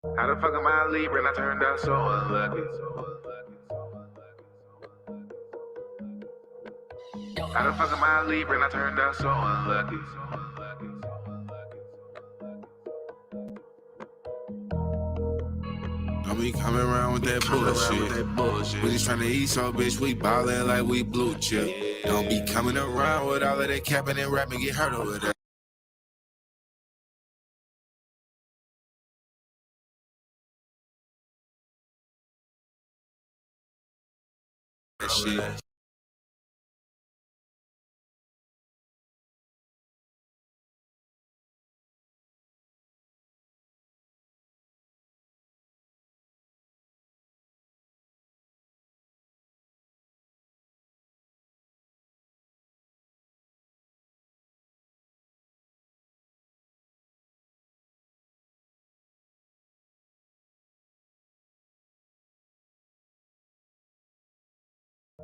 How the fuck am I a Libra and I turned out so unlucky? How the fuck am I a Libra and I turned out so unlucky? Don't be coming around with that bullshit. We just tryna eat, so bitch, we ballin' like we blue chip. Don't be coming around with all of that capping and rapping, get hurt over that shit.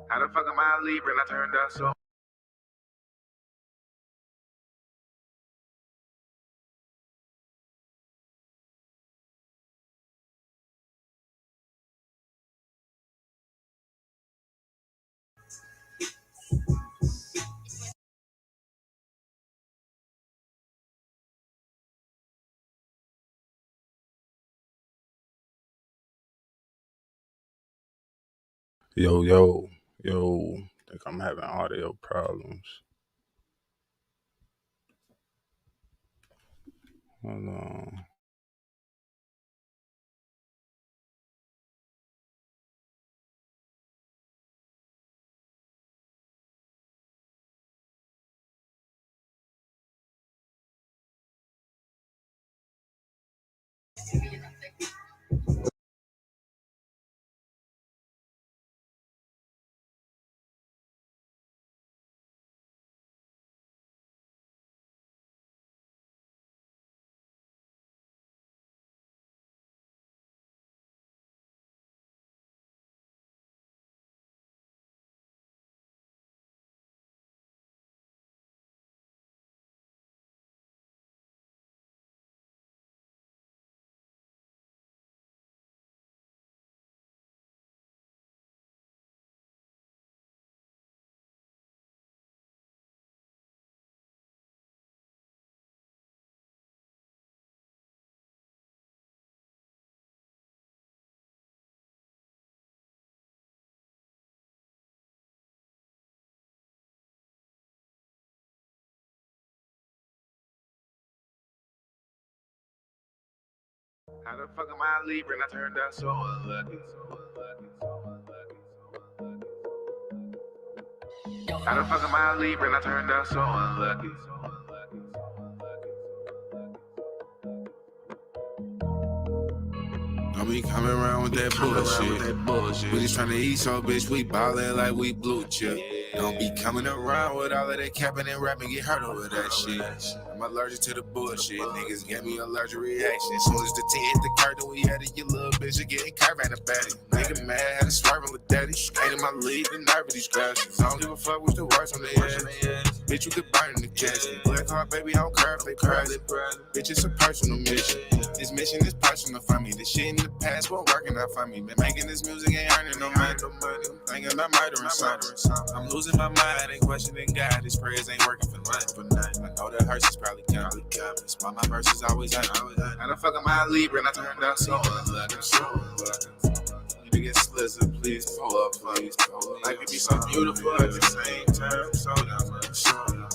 How the fuck am I a Libra and I turned out so? Yo. Think I'm having audio problems. Hold on. How the fuck am I a Libra and I turned out so unlucky? How the fuck am I a Libra and I turned out so unlucky? Don't be coming around with that bullshit. We just tryna eat, so bitch, we ballin' like we blue chip. Don't be coming around with all of that capping and rapping, get hurt over that shit. I'm allergic to the bullshit. Niggas get me allergic reaction. As soon as the T hit the curtain, we had it, your little bitch are getting curved at a batty. Nigga mad, had to swerving with daddy. Ain't in my league, the nerve of these grasses. I don't give a fuck with the words on their ass. Bitch, you could burn in the casket. Black heart, baby, I don't care if they private. Bitch, it's a personal mission. This mission is personal for me. This shit in the past won't working out for me. Been making this music, ain't earning no money. I'm thinking about murdering something. I'm losing my mind, ain't questioning God. This prayers ain't working for nothing. I know that hurts is probably coming. That's why my verses always hurt. How the fuck am I a Libra and I turned out so unlucky? You to get slizzard, please pull up, please. Life can be so beautiful at the same time. So damn much.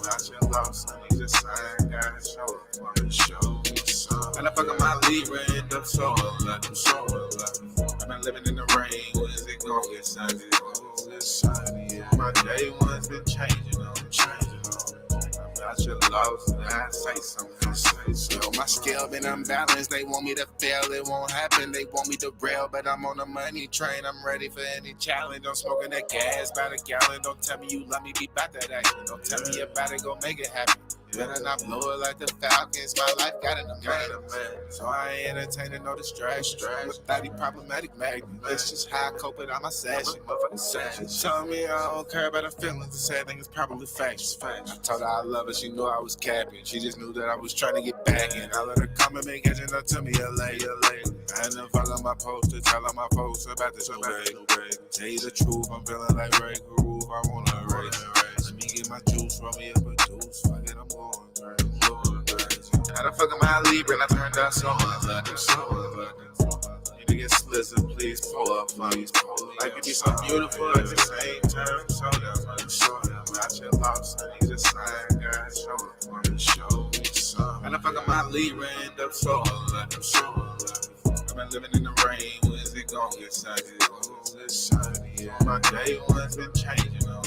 About your loss, I need your sign. Gotta show up for me, show me some. How the fuck am I a Libra and End up so unlucky, so unlucky. I've been living in the rain. When is it gonna get sunny? Oh, it's sunny. My day one's been changing on, changing on. About your loss, I say something. Yo, my scale been unbalanced. They want me to fail, it won't happen. They want me to rail, but I'm on the money train. I'm ready for any challenge. I'm smoking that gas by the gallon. Don't tell me you love me, be about that action. Don't tell me about it, go make it happen. Better not blow it like the Falcons. My life got in the man. So I ain't entertaining no distraction. With 30 problematic magnet. It's just how I cope without my session. Motherfucking session. Told me I don't care about her feelings. The sad thing is probably facts. I told her I love her. She knew I was capping. She just knew that I was trying to get back. And I let her come and make catching up to me LA. I had to fuck on my poster. Tell all my folks about this new way. Tell you the truth. I'm feeling like Ray Groove. I wanna raise. Let me get my juice. Roll me up a deuce. Fuck it, I'm going crazy. How the fuck am I Libra and I turned out so need to get slizzard, please pull up, please. Life can be so beautiful at the same time. Show them, out your loss. I need a sign, God, show it for me, show me some. How the fuck am I Libra end up so I've been living in the rain. When's it gonna get sunny? My day one's been changing. I'm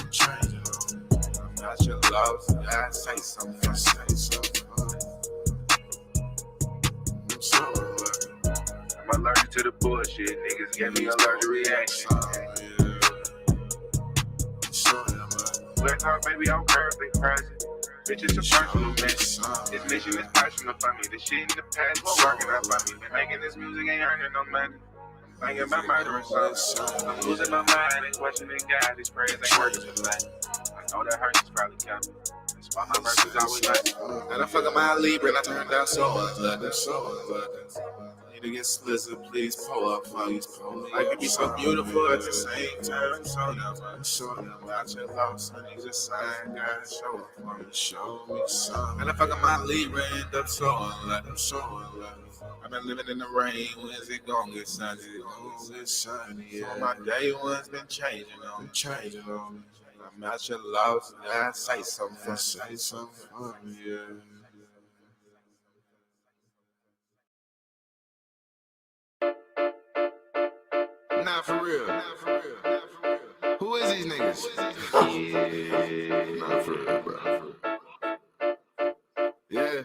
not your loss. God, say something. I'm allergic to the bullshit. Niggas gave me allergic reaction. Let's talk, baby, I'm currently present. Bitch, it's a personal mission. This mission is personal for me. The shit in the past was working out for me. Been making this music, ain't earning no money. Thinking about murdering something. I'm losing my mind and questioning God. These prayers ain't working tonight. I know that hurts is probably coming. That's why my verses always like. How the fuck am I Libra and I turned out so unlucky. Need to get slizzard, please pull up, please. Life can be so beautiful at the same time. Show them out your loss. I need a sign, God, show it for me, show me some. How the fuck am I Libra end up so unlucky? I've been living in the rain. When's it gonna get sunny? Yeah. My day one's been changing on me. I'm out your loss. God, say something for me, yeah. Nah, for real. Who is these niggas? Yeah. Nah, for real, bro. Yeah.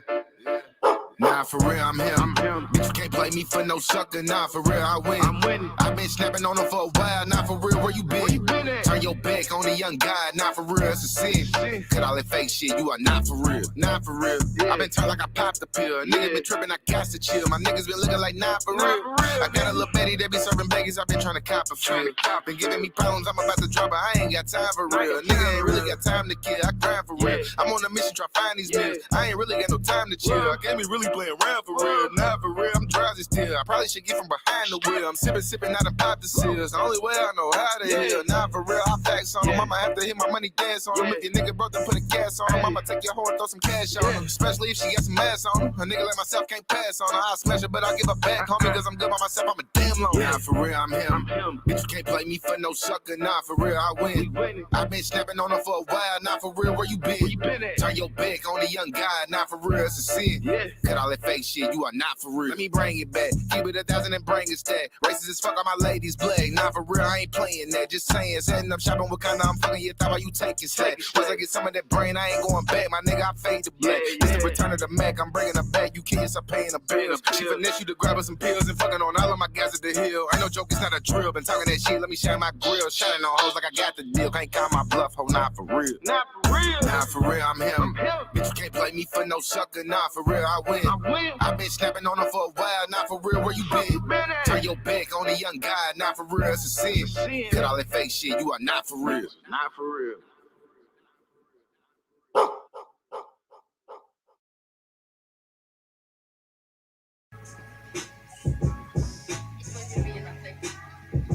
Nah, for real, I'm him. Bitch, you can't play me for no sucker. Nah, for real, I win. I'm winning. I've been snapping on them for a while. Nah, for real, where you been? Turn your back on the young guy. Nah, for real, it's a sin. Cut all that fake shit. You are not for real. Not for real. I've been turned like I popped the pill. Niggas been tripping, I got to chill. My niggas been looking like nah, for real. I got a little Betty that be serving baggies. I've been trying to cop a feel. Been giving me problems. I'm about to drop, but I ain't got time for real. Nigga ain't really got time to kill. I grind for real. I'm on a mission try to find these meals. I ain't really got no time to chill. I can't be really playing around for real. Nah, for real, I'm drowsy still. I probably should get from behind the wheel. I'm sipping, I done pop the seals. The only way I know how to heal. Nah, for real, I facts on them. I'ma have to hit my money dance on them. If your nigga broke, then put a gas on him. I'ma take your hoe and throw some cash on him. Especially if she got some ass on him. A nigga like myself can't pass on her. I'll smash her, but I'll give her back, homie, cause I'm good by myself. I'm a damn long. Nah, for real, I'm him. Bitch, you can't play me for no sucker. Nah, for real, I win. I've been snapping on her for a while. Nah, for real, where you been? Turn your back on the young guy. Nah, for real, it's a sin. Cut all that fake shit. You are not for real. Let me bring it back. Keep it 1,000 and bring it stack. Racist as fuck on my ladies black. Nah, for real, I ain't playing that. Just saying, setting up shopping with kinda I'm fucking your thought while you taking slack. Once I get some of that brain, I ain't going back. My nigga, I fade to black. This the return of the Mac. I'm bringing her back. You kids are paying the bills. She finesse you to grab her some pills and fucking on all of my guys at the hill. Ain't no joke, it's not a drill. Been talking that shit, let me shine my grill. Shining on hoes like I got the deal. Can't call my bluff, ho, not for real. Not for real. Nah, for real, I'm him. Bitch, you can't play me for no sucker. Nah, for real, I win. I've been snapping on her for a while. Not for real, where you been? Turn your back on the young guy. Not for real, it's a sin. Cut all that fake shit. You are not for real. Not for real.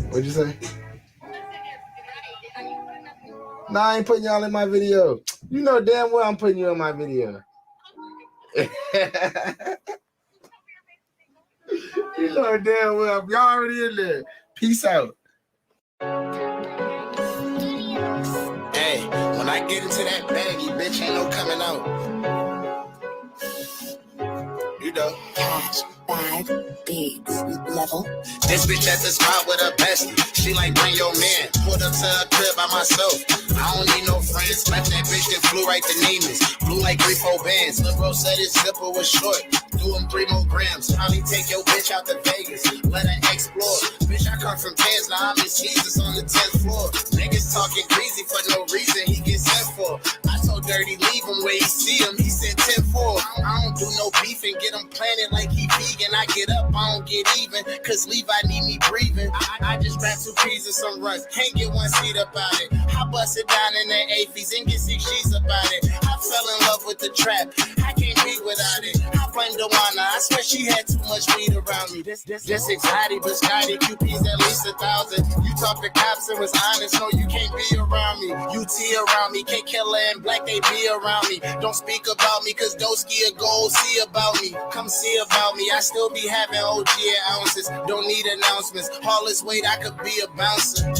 What'd you say? Nah, I ain't putting y'all in my video. You know damn well I'm putting you in my video. You know damn well y'all already in there. Peace out. Hey, when I get into that baggy, bitch, ain't no coming out. You know. Cash, bag, beats, level. This bitch at the spot with her bestie. She like, bring your man. Pulled up to her crib by myself. I don't need no friends. Left that bitch that flew right to Neiman's. Blew like 3-4 bands. Lil' bro said his zipper was short. Do him 3 more grams. Probably take your bitch out to Vegas. Let her explore. Bitch, I come from Tans. Now I'm in Jesus on the 10th floor. Niggas talking crazy for no reason. He gets sent for. I told Dirty leave him where he see him. He said no beef and get him planted like he vegan. I get up, I don't get even, cause Levi need me breathing. I just grab 2 peas and some runs, can't get 1 seat about it. I bust it down in the AFs and get 6 G's about it. I fell in love with the trap, I can't be without it. I blame Dewana, I swear she had too much weed around me. This exotic, biscotti, QP's at least 1,000. You talk to cops and was honest, no, you can't be around me. UT around me, K Killer and Black, they be around me. Don't speak about me, cause Doski or go see about me. Come see about me, I still be having OG and ounces. Don't need announcements, all this weight, I could be a bouncer.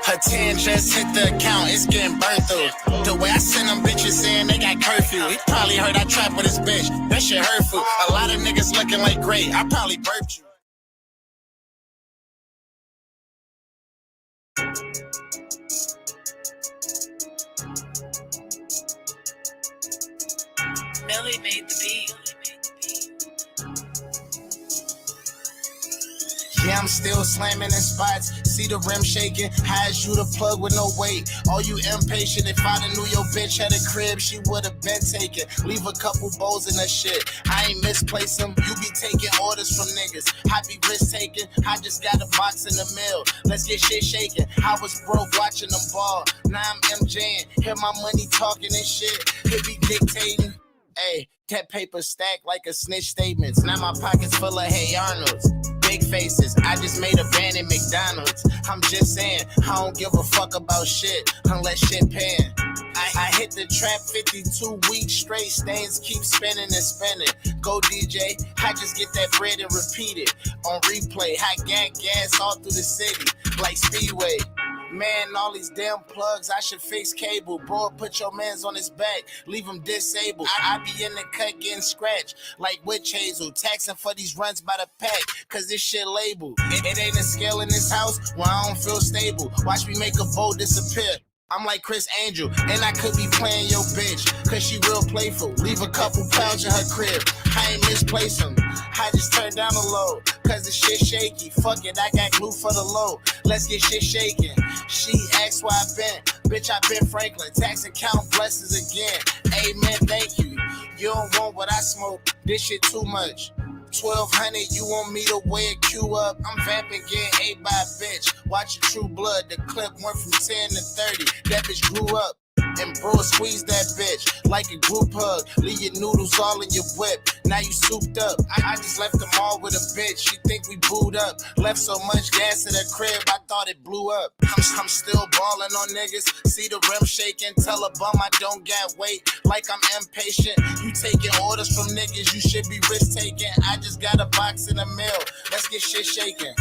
Her 10 just hit the account, it's getting burned through. The way I send them bitches in, they got curfew. He probably heard I trap with his bitch, that shit hurtful. A lot of niggas looking like great, I probably burped you. Billy made the beat. Yeah, I'm still slamming in spots. See the rim shaking. High as you the plug with no weight. All you impatient. If I done knew your bitch had a crib, she would've been taken. Leave a couple bowls in her shit. I ain't misplaced them. You be taking orders from niggas. I be risk taking. I just got a box in the mail. Let's get shit shaking. I was broke watching them ball. Now I'm MJing. Hear my money talking and shit. It be dictating. Hey, that paper stacked like a snitch statements. Now my pockets full of Hey Arnold's. Big faces, I just made a band at McDonald's. I'm just saying, I don't give a fuck about shit unless shit paying. I hit the trap 52 weeks straight, stains keep spinning and spinning. Go DJ, I just get that bread and repeat it. On replay, I got gas all through the city, like Speedway. Man, all these damn plugs, I should fix cable. Bro, put your mans on his back, leave him disabled. I be in the cut getting scratched, like witch hazel. Taxing for these runs by the pack, cause this shit labeled. It ain't a scale in this house where I don't feel stable. Watch me make a boat disappear. I'm like Chris Angel, and I could be playing your bitch, cause she real playful. Leave a couple pounds in her crib, I ain't misplace them. I just turned down the low, cause the shit shaky. Fuck it, I got glue for the low. Let's get shit shaking. She asked where I been, bitch I been Franklin. Tax account blessings again. Amen, thank you. You don't want what I smoke, this shit too much. 1200, you want me to wear a Q up? I'm vamping, getting ate by a bitch. Watching True Blood, the clip went from 10 to 30. That bitch grew up. And bro, squeeze that bitch like a group hug. Leave your noodles all in your whip. Now you souped up. I just left them all with a bitch. She think we booed up. Left so much gas in her crib, I thought it blew up. I'm still balling on niggas. See the rim shaking. Tell a bum I don't got weight. Like I'm impatient. You taking orders from niggas. You should be risk taking. I just got a box in the mail. Let's get shit shaking.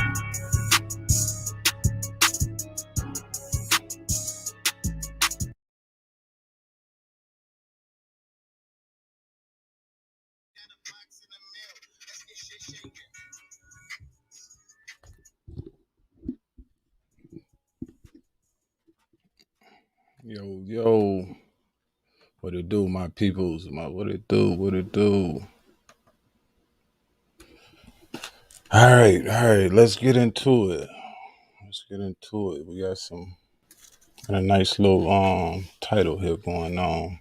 Yo, what it do, my peoples? What it do? All right, let's get into it. We got a nice little title here going on.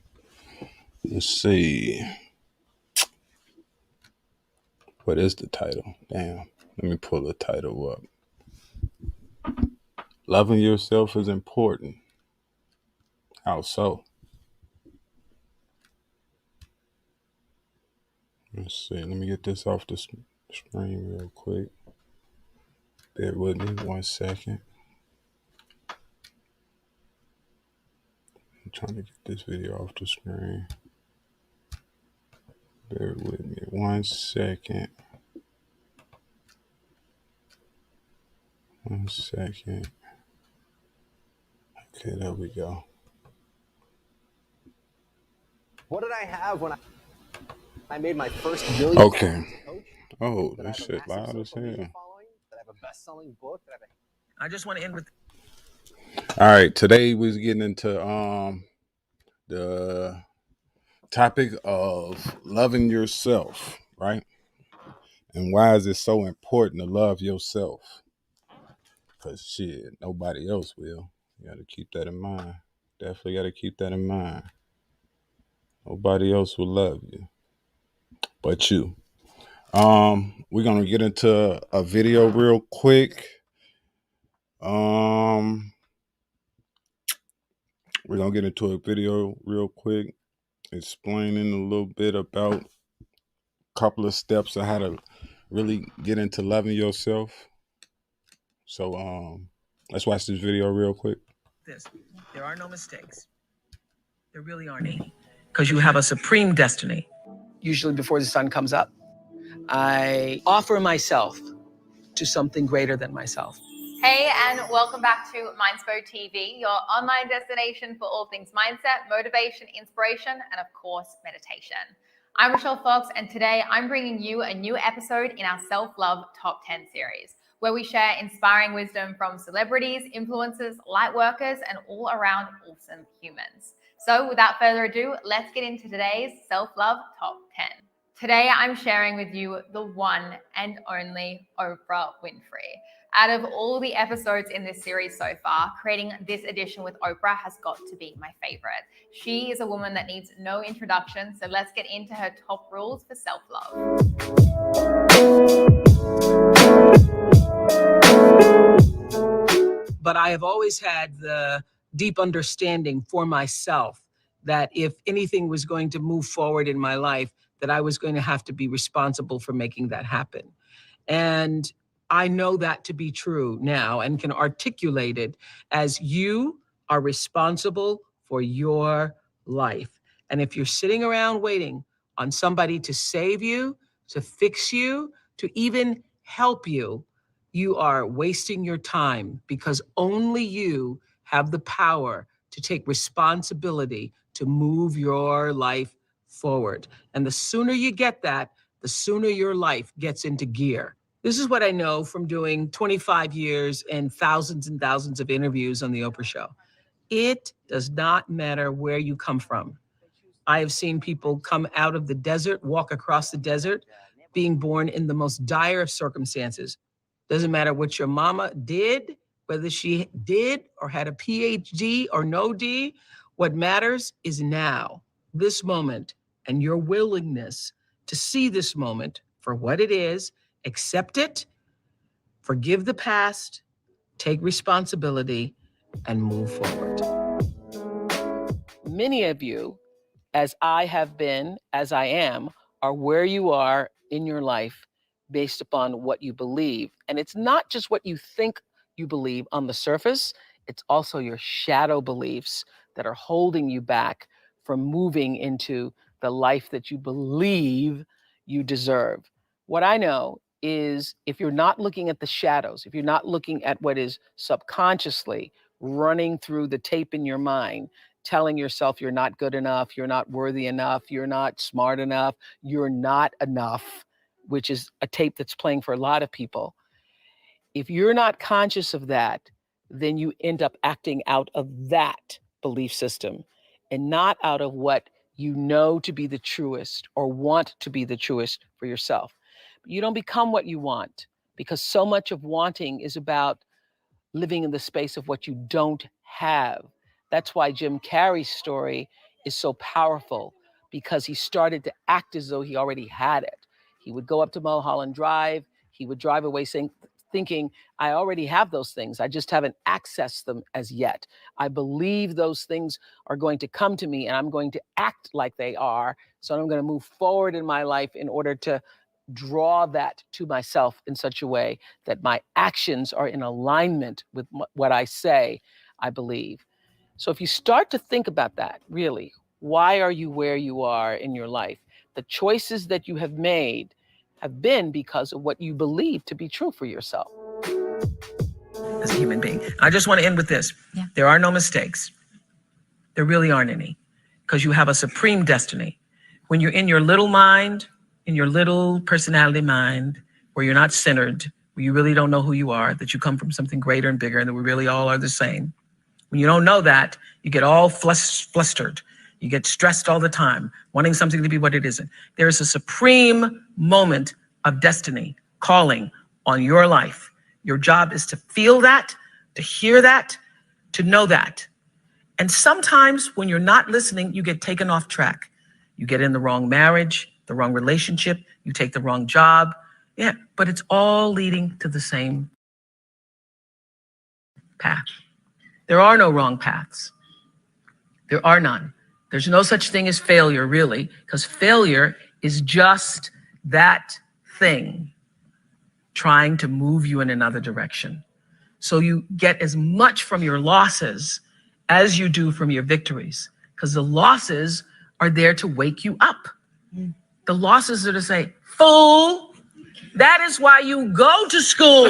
Let's see. What is the title? Damn. Let me pull the title up. Loving yourself is important. How so? Let's see. Let me get this off the screen real quick. Bear with me 1 second. I'm trying to get this video off the screen. Bear with me 1 second. 1 second. Okay, there we go. What did I have when I made my first $1 million Okay. coach? Oh, that shit loud as hell. That I have a best-selling book. I just want to end with All right, today we're getting into the topic of loving yourself, right? And why is it so important to love yourself? Because shit, nobody else will. You got to keep that in mind. Definitely got to keep that in mind. Nobody else will love you but you. We're gonna get into a video real quick. We're gonna get into a video real quick, explaining a little bit about a couple of steps on how to really get into loving yourself. So let's watch this video real quick. There are no mistakes. There really aren't any. Because you have a supreme destiny. Usually before the sun comes up, I offer myself to something greater than myself. Hey, and welcome back to Mindspo TV, your online destination for all things mindset, motivation, inspiration, and of course, meditation. I'm Rochelle Fox, and today I'm bringing you a new episode in our Self-Love Top 10 series, where we share inspiring wisdom from celebrities, influencers, light workers, and all around awesome humans. So without further ado, let's get into today's Self-Love Top 10. Today, I'm sharing with you the one and only Oprah Winfrey. Out of all the episodes in this series so far, creating this edition with Oprah has got to be my favorite. She is a woman that needs no introduction, so let's get into her top rules for self-love. But I have always had the deep understanding for myself that if anything was going to move forward in my life, that I was going to have to be responsible for making that happen. And I know that to be true now and can articulate it as you are responsible for your life. And if you're sitting around waiting on somebody to save you, to fix you, to even help you, you are wasting your time, because only you have the power to take responsibility to move your life forward. And the sooner you get that, the sooner your life gets into gear. This is what I know from doing 25 years and thousands of interviews on the Oprah Show. It does not matter where you come from. I have seen people come out of the desert, walk across the desert, being born in the most dire of circumstances. Doesn't matter what your mama did, whether she did or had a PhD or no D. What matters is now, this moment, and your willingness to see this moment for what it is, accept it, forgive the past, take responsibility, and move forward. Many of you, as I have been, as I am, are where you are in your life based upon what you believe. And it's not just what you think you believe on the surface, it's also your shadow beliefs that are holding you back from moving into the life that you believe you deserve. What I know is if you're not looking at the shadows, if you're not looking at what is subconsciously running through the tape in your mind, telling yourself you're not good enough, you're not worthy enough, you're not smart enough, you're not enough, which is a tape that's playing for a lot of people. If you're not conscious of that, then you end up acting out of that belief system and not out of what you know to be the truest or want to be the truest for yourself. You don't become what you want, because so much of wanting is about living in the space of what you don't have. That's why Jim Carrey's story is so powerful, because he started to act as though he already had it. He would go up to Mulholland Drive. He would drive away thinking, I already have those things. I just haven't accessed them as yet. I believe those things are going to come to me, and I'm going to act like they are. So I'm going to move forward in my life in order to draw that to myself in such a way that my actions are in alignment with what I say I believe. So if you start to think about that, really, why are you where you are in your life? The choices that you have made have been because of what you believe to be true for yourself. As a human being. I just want to end with this. Yeah. There are no mistakes. There really aren't any, because you have a supreme destiny. When you're in your little mind, in your little personality mind, where you're not centered, where you really don't know who you are, that you come from something greater and bigger, and that we really all are the same. When you don't know that, you get all flustered. You get stressed all the time, wanting something to be what it isn't. There is a supreme moment of destiny calling on your life. Your job is to feel that, to hear that, to know that. And sometimes when you're not listening, you get taken off track. You get in the wrong marriage, the wrong relationship, you take the wrong job. Yeah, but it's all leading to the same path. There are no wrong paths. There are none. There's no such thing as failure, really, because failure is just that thing trying to move you in another direction. So you get as much from your losses as you do from your victories, because the losses are there to wake you up. The losses are to say, fool, that is why you go to school.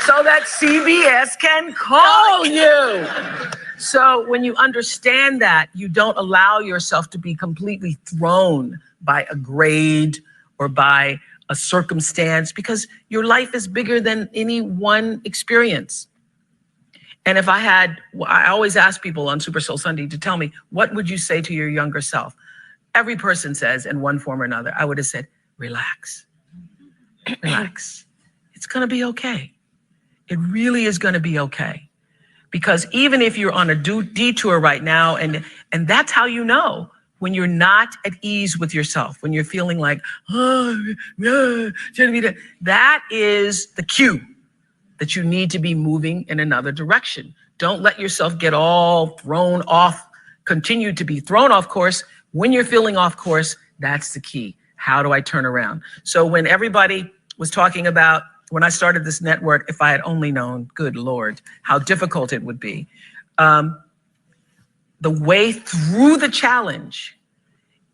So that CBS can call you. So when you understand that, you don't allow yourself to be completely thrown by a grade or by a circumstance, because your life is bigger than any one experience. And if I always ask people on Super Soul Sunday to tell me, what would you say to your younger self? Every person says in one form or another, I would have said, relax, relax. It's going to be okay. It really is going to be okay. Because even if you're on a detour right now, and that's how you know when you're not at ease with yourself, when you're feeling like, that is the cue that you need to be moving in another direction. Don't let yourself get all thrown off, continue to be thrown off course. When you're feeling off course, that's the key. How do I turn around? So when everybody was talking about, when I started this network, if I had only known, good Lord, how difficult it would be. The way through the challenge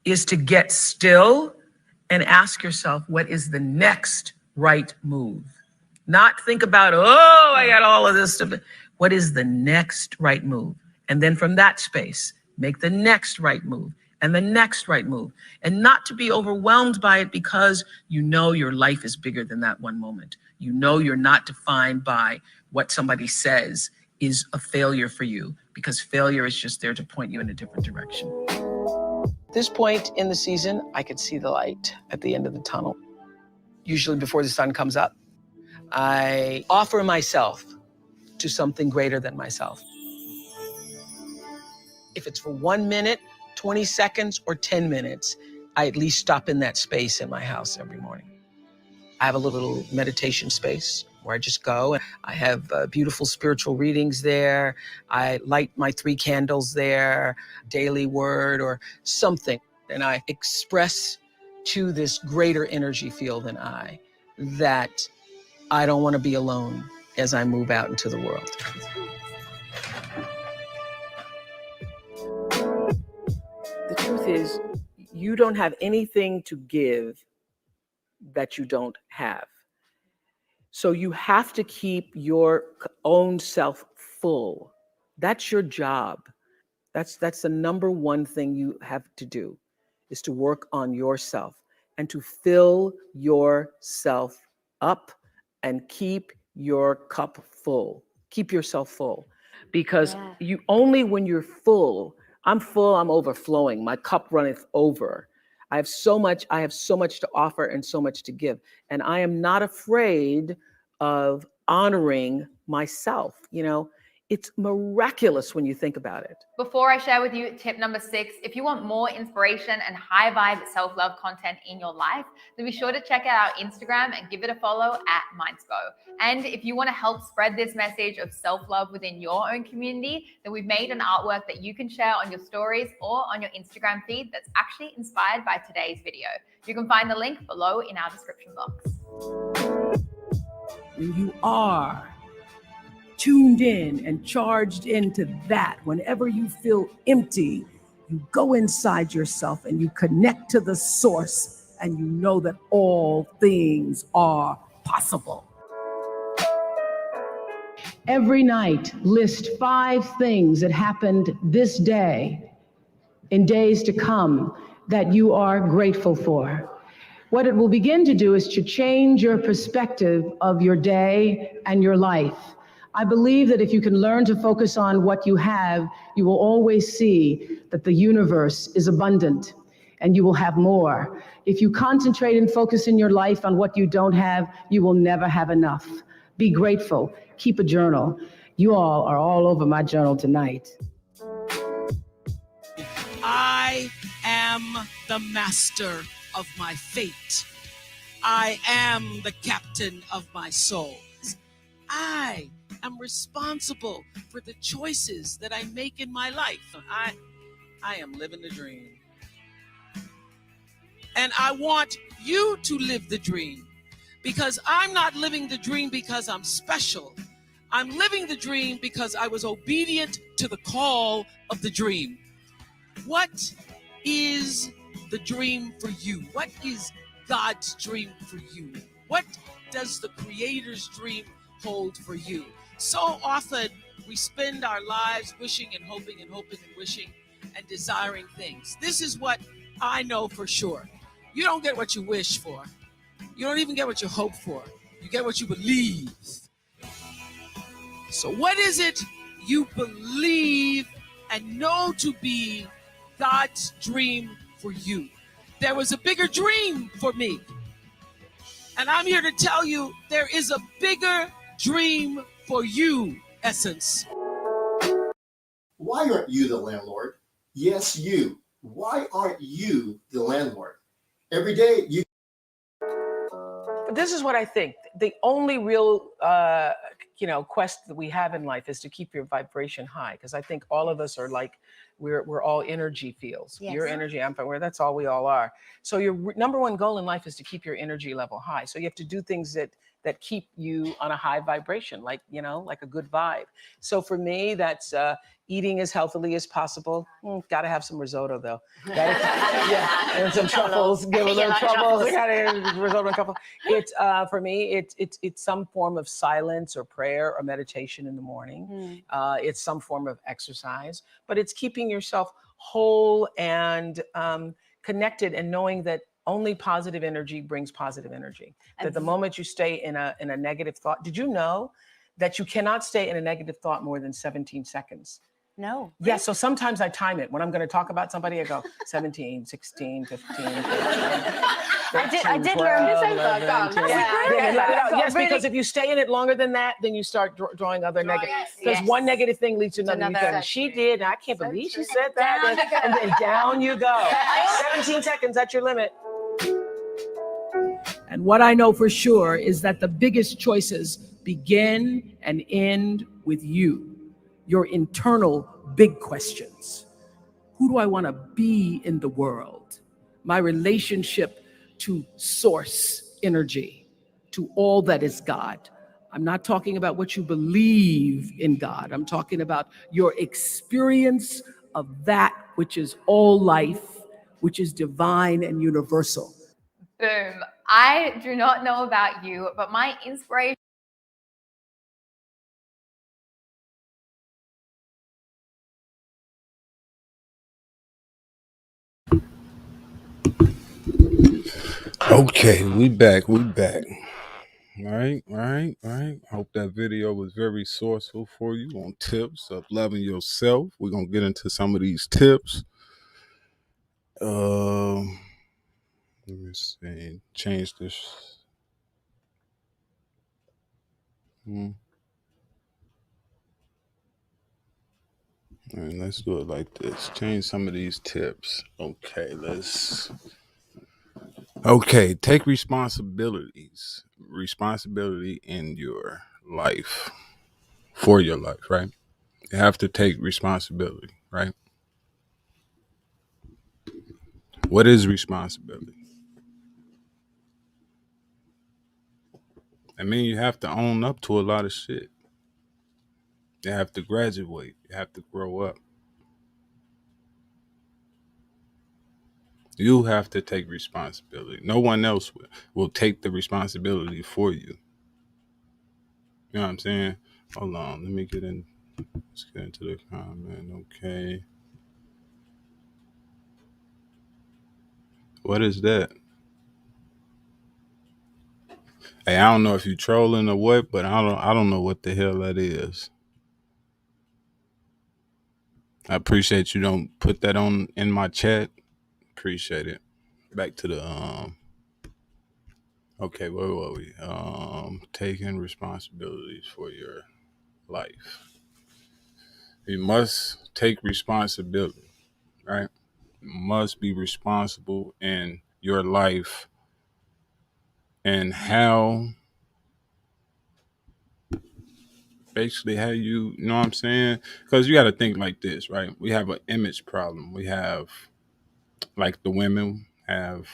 is to get still and ask yourself, what is the next right move? Not think about, oh, I got all of this stuff. What is the next right move? And then from that space, make the next right move and the next right move. And not to be overwhelmed by it, because you know your life is bigger than that one moment. You know you're not defined by what somebody says is a failure for you, because failure is just there to point you in a different direction. At this point in the season, I could see the light at the end of the tunnel. Usually before the sun comes up, I offer myself to something greater than myself. If it's for 1 minute, 20 seconds, or 10 minutes, I at least stop in that space in my house every morning. I have a little meditation space where I just go. I have beautiful spiritual readings there. I light my 3 candles there, daily word or something. And I express to this greater energy field than I that I don't want to be alone as I move out into the world. The truth is, you don't have anything to give that you don't have. So you have to keep your own self full. That's your job. That's the number one thing you have to do, is to work on yourself and to fill yourself up and keep your cup full. Keep yourself full. Because you only when you're full, I'm full, I'm overflowing, my cup runneth over. I have so much to offer and so much to give. And I am not afraid of honoring myself. You know, it's miraculous when you think about it. Before I share with you tip number 6, if you want more inspiration and high vibe self-love content in your life, then be sure to check out our Instagram and give it a follow at Mindspo. And if you want to help spread this message of self-love within your own community, then we've made an artwork that you can share on your stories or on your Instagram feed that's actually inspired by today's video. You can find the link below in our description box. When you are tuned in and charged into that, whenever you feel empty, you go inside yourself and you connect to the source, and you know that all things are possible. Every night, list 5 things that happened this day, in days to come, that you are grateful for. What it will begin to do is to change your perspective of your day and your life. I believe that if you can learn to focus on what you have, you will always see that the universe is abundant and you will have more. If you concentrate and focus in your life on what you don't have, you will never have enough. Be grateful. Keep a journal. You all are all over my journal tonight. I am the master of my fate. I am the captain of my soul. I am responsible for the choices that I make in my life. I am living the dream. And I want you to live the dream, because I'm not living the dream because I'm special. I'm living the dream because I was obedient to the call of the dream. What is the dream for you? What is God's dream for you? What does the Creator's dream hold for you? So often we spend our lives wishing and hoping and hoping and wishing and desiring things. This is what I know for sure. You don't get what you wish for. You don't even get what you hope for. You get what you believe. So what is it you believe and know to be God's dream for you? There was a bigger dream for me. And I'm here to tell you there is a bigger dream for you, Essence. Why aren't you the landlord? Yes, you. Why aren't you the landlord? Every day you... But this is what I think. The only real, quest that we have in life is to keep your vibration high. Because I think all of us are like, we're all energy fields. Yes. Your energy, I'm where that's all we all are. So your number one goal in life is to keep your energy level high. So you have to do things that keep you on a high vibration, like a good vibe. So for me, that's eating as healthily as possible. Got to have some risotto though. Yeah, and some truffles. Give a little truffles. We got to risotto and truffles. It's for me, it's some form of silence or prayer or meditation in the morning. It's some form of exercise, but it's keeping yourself whole and connected, and knowing that only positive energy brings positive energy. That the moment you stay in a negative thought, did you know that you cannot stay in a negative thought more than 17 seconds? No. Yeah, so sometimes I time it. When I'm going to talk about somebody, I go 17, 16, 15, 15 I did learn this over. Yes, because if you stay in it longer than that, then you start drawing other negative. Because one negative thing leads to another. And she did, and I can't believe she said that. And then down you go. 17 seconds, that's your limit. And what I know for sure is that the biggest choices begin and end with you. Your internal big questions. Who do I want to be in the world? My relationship to source energy, to all that is God. I'm not talking about what you believe in God. I'm talking about your experience of that which is all life, which is divine and universal. Boom. I do not know about you, but my inspiration Okay, we back. All right. Hope that video was very sourceful for you on tips of loving yourself. We're gonna get into some of these tips. Let me see. Change this. All right, let's do it like this. Change some of these tips. Okay, take responsibility in your life, for your life, right? You have to take responsibility, right? What is responsibility? I mean, you have to own up to a lot of shit. You have to graduate. You have to grow up. You have to take responsibility. No one else will take the responsibility for you. You know what I'm saying? Hold on. Let's get into the comment. Okay. What is that? Hey, I don't know if you trolling or what, but I don't know what the hell that is. I appreciate you don't put that on in my chat. Appreciate it. Back to the okay, where were we? Taking responsibilities for your life. You must take responsibility, right? You must be responsible in your life and how basically how you know what I'm saying? Because you got to think like this, right? We have an image problem. We have like the women have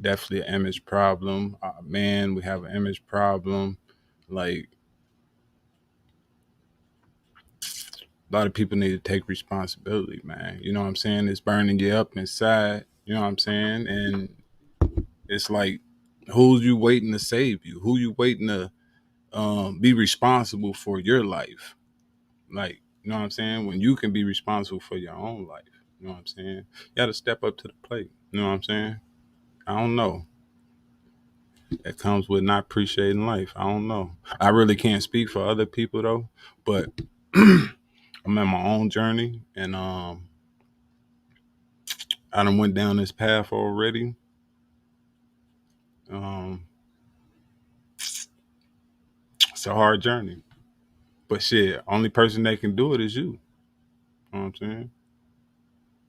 definitely an image problem. Man, we have an image problem. Like a lot of people need to take responsibility, man. You know what I'm saying? It's burning you up inside. You know what I'm saying? And it's like, who's you waiting to save you? Who you waiting to be responsible for your life? Like, you know what I'm saying? When you can be responsible for your own life. You know what I'm saying? You got to step up to the plate. You know what I'm saying? I don't know. That comes with not appreciating life. I don't know. I really can't speak for other people though, but I'm in my own journey, and I done went down this path already. Um, it's a hard journey, but shit, only person that can do it is you. You know what I'm saying?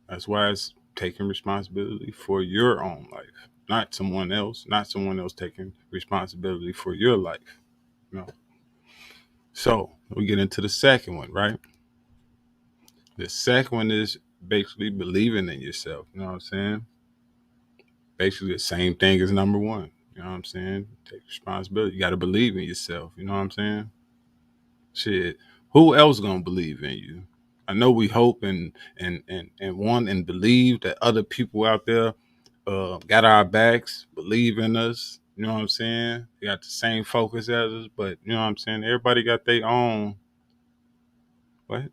That's why it's taking responsibility for your own life, not someone else. Not someone else taking responsibility for your life. You know. So we get into the second one, right? The second one is basically believing in yourself. You know what I'm saying? Basically the same thing as number one. You know what I'm saying? Take responsibility. You got to believe in yourself. You know what I'm saying? Shit. Who else gonna believe in you? I know we hope and want and believe that other people out there got our backs, believe in us. You know what I'm saying? They got the same focus as us, but you know what I'm saying? Everybody got their own. What?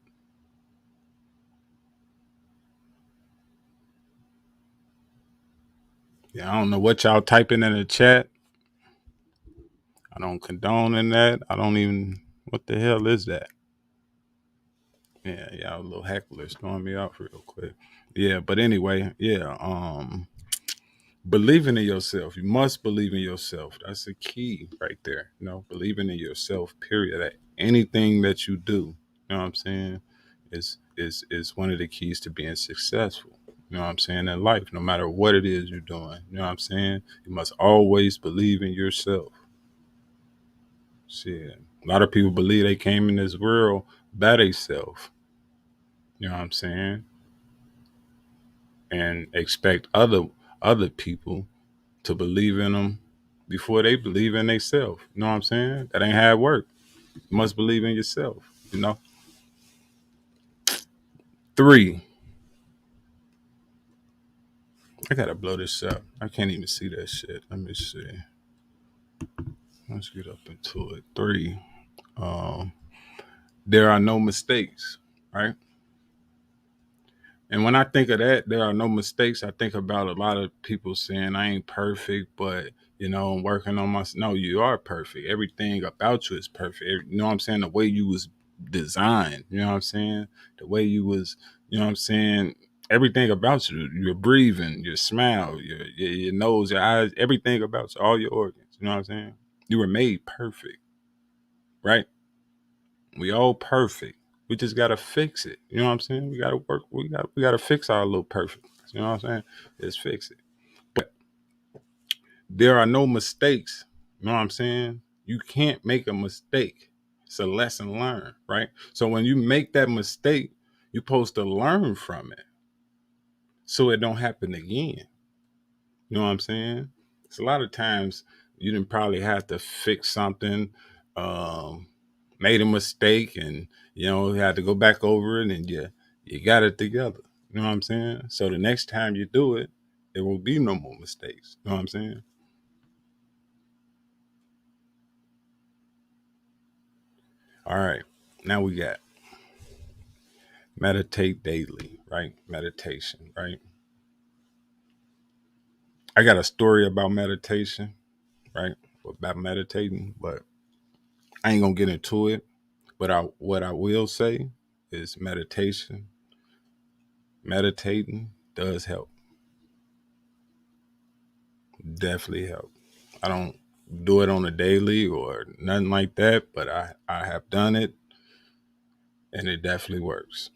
Yeah, I don't know what y'all typing in the chat. I don't condone in that. I don't even. What the hell is that? Yeah, y'all little hecklers throwing me off real quick. Yeah, but anyway, yeah. Believing in yourself. You must believe in yourself. That's the key right there. You know, believing in yourself. Period. That anything that you do, you know what I'm saying, is one of the keys to being successful. You know what I'm saying, in life, no matter what it is you're doing. You know what I'm saying? You must always believe in yourself. Shit. A lot of people believe they came in this world by themselves. You know what I'm saying? And expect other people to believe in them before they believe in themselves. You know what I'm saying? That ain't how it work. You must believe in yourself. You know. 3. I gotta blow this up. I can't even see that shit. Let me see. Let's get up into it. 3. Um, there are no mistakes, right? And when I think of that, there are no mistakes. I think about a lot of people saying I ain't perfect, but you know, I'm working on my. No, you are perfect. Everything about you is perfect. You know what I'm saying? The way you was designed. You know what I'm saying? The way you was. You know what I'm saying? Everything about you. Your breathing, your smile, your nose, your eyes, everything about you, all your organs. You know what I'm saying? You were made perfect, right? We all perfect. We just gotta fix it. You know what I'm saying? We gotta work. We gotta fix our little perfect. You know what I'm saying? Just fix it. But there are no mistakes. You know what I'm saying? You can't make a mistake. It's a lesson learned, right? So when you make that mistake, you're supposed to learn from it so it don't happen again. You know what I'm saying? It's a lot of times you didn't probably have to fix something, um, made a mistake, and you know had to go back over it, and you got it together. You know what I'm saying? So the next time you do it, there will be no more mistakes. You know what I'm saying? All right. Now we got meditate daily, right? Meditation, right? I got a story about meditation, right? about meditating, but I ain't gonna get into it. But what I will say is meditating does help. Definitely help. I don't do it on a daily or nothing like that, but I have done it and it definitely works.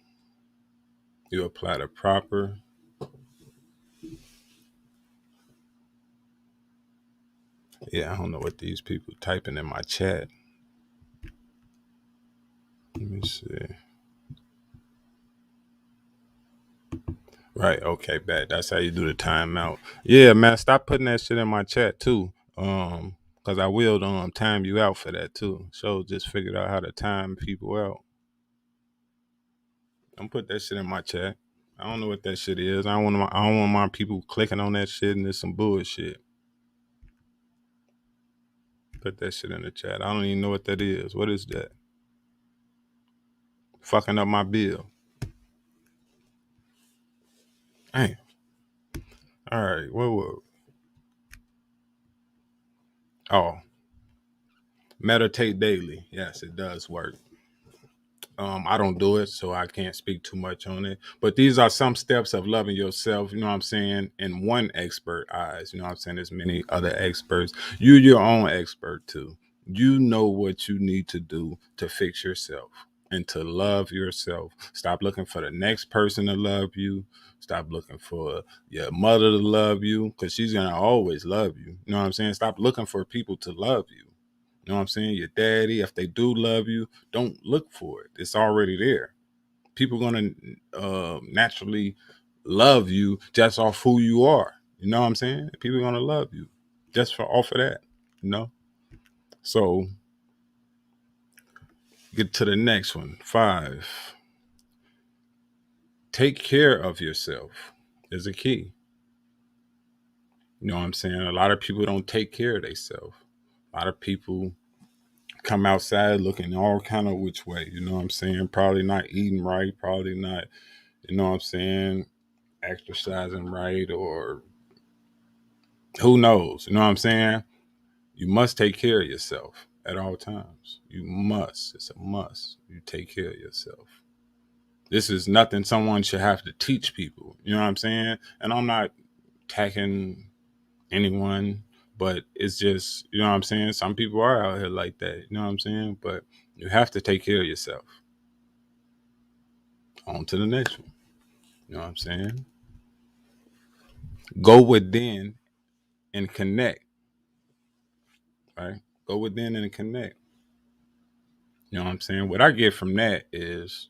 You apply the proper. Yeah, I don't know what these people typing in my chat. Let me see. Right, okay, bad. That's how you do the timeout. Yeah, man, stop putting that shit in my chat too. Cause I will time you out for that too. So just figured out how to time people out. Don't put that shit in my chat. I don't know what that shit is. I don't want my people clicking on that shit and it's some bullshit. Put that shit in the chat. I don't even know what that is. What is that? Fucking up my bill. Damn. All right. Whoa. Oh, meditate daily. Yes, it does work. I don't do it, so I can't speak too much on it. But these are some steps of loving yourself, you know what I'm saying, in one expert eyes. You know what I'm saying? There's many other experts. You're your own expert too. You know what you need to do to fix yourself and to love yourself. Stop looking for the next person to love you. Stop looking for your mother to love you, because she's going to always love you. You know what I'm saying? Stop looking for people to love you. You know what I'm saying? Your daddy, if they do love you, don't look for it. It's already there. People going to naturally love you just off who you are. You know what I'm saying? People are going to love you just for off of that, you know? So get to the next one. 5. Take care of yourself is a key. You know what I'm saying? A lot of people don't take care of themselves. A lot of people come outside looking all kind of which way, you know what I'm saying? Probably not eating right, probably not, you know what I'm saying, exercising right, or who knows, you know what I'm saying? You must take care of yourself at all times. You must. It's a must. You take care of yourself. This is nothing someone should have to teach people, you know what I'm saying? And I'm not attacking anyone, but it's just, you know what I'm saying? Some people are out here like that, you know what I'm saying? But you have to take care of yourself. On to the next one. You know what I'm saying? Go within and connect, right? Go within and connect. You know what I'm saying? What I get from that is,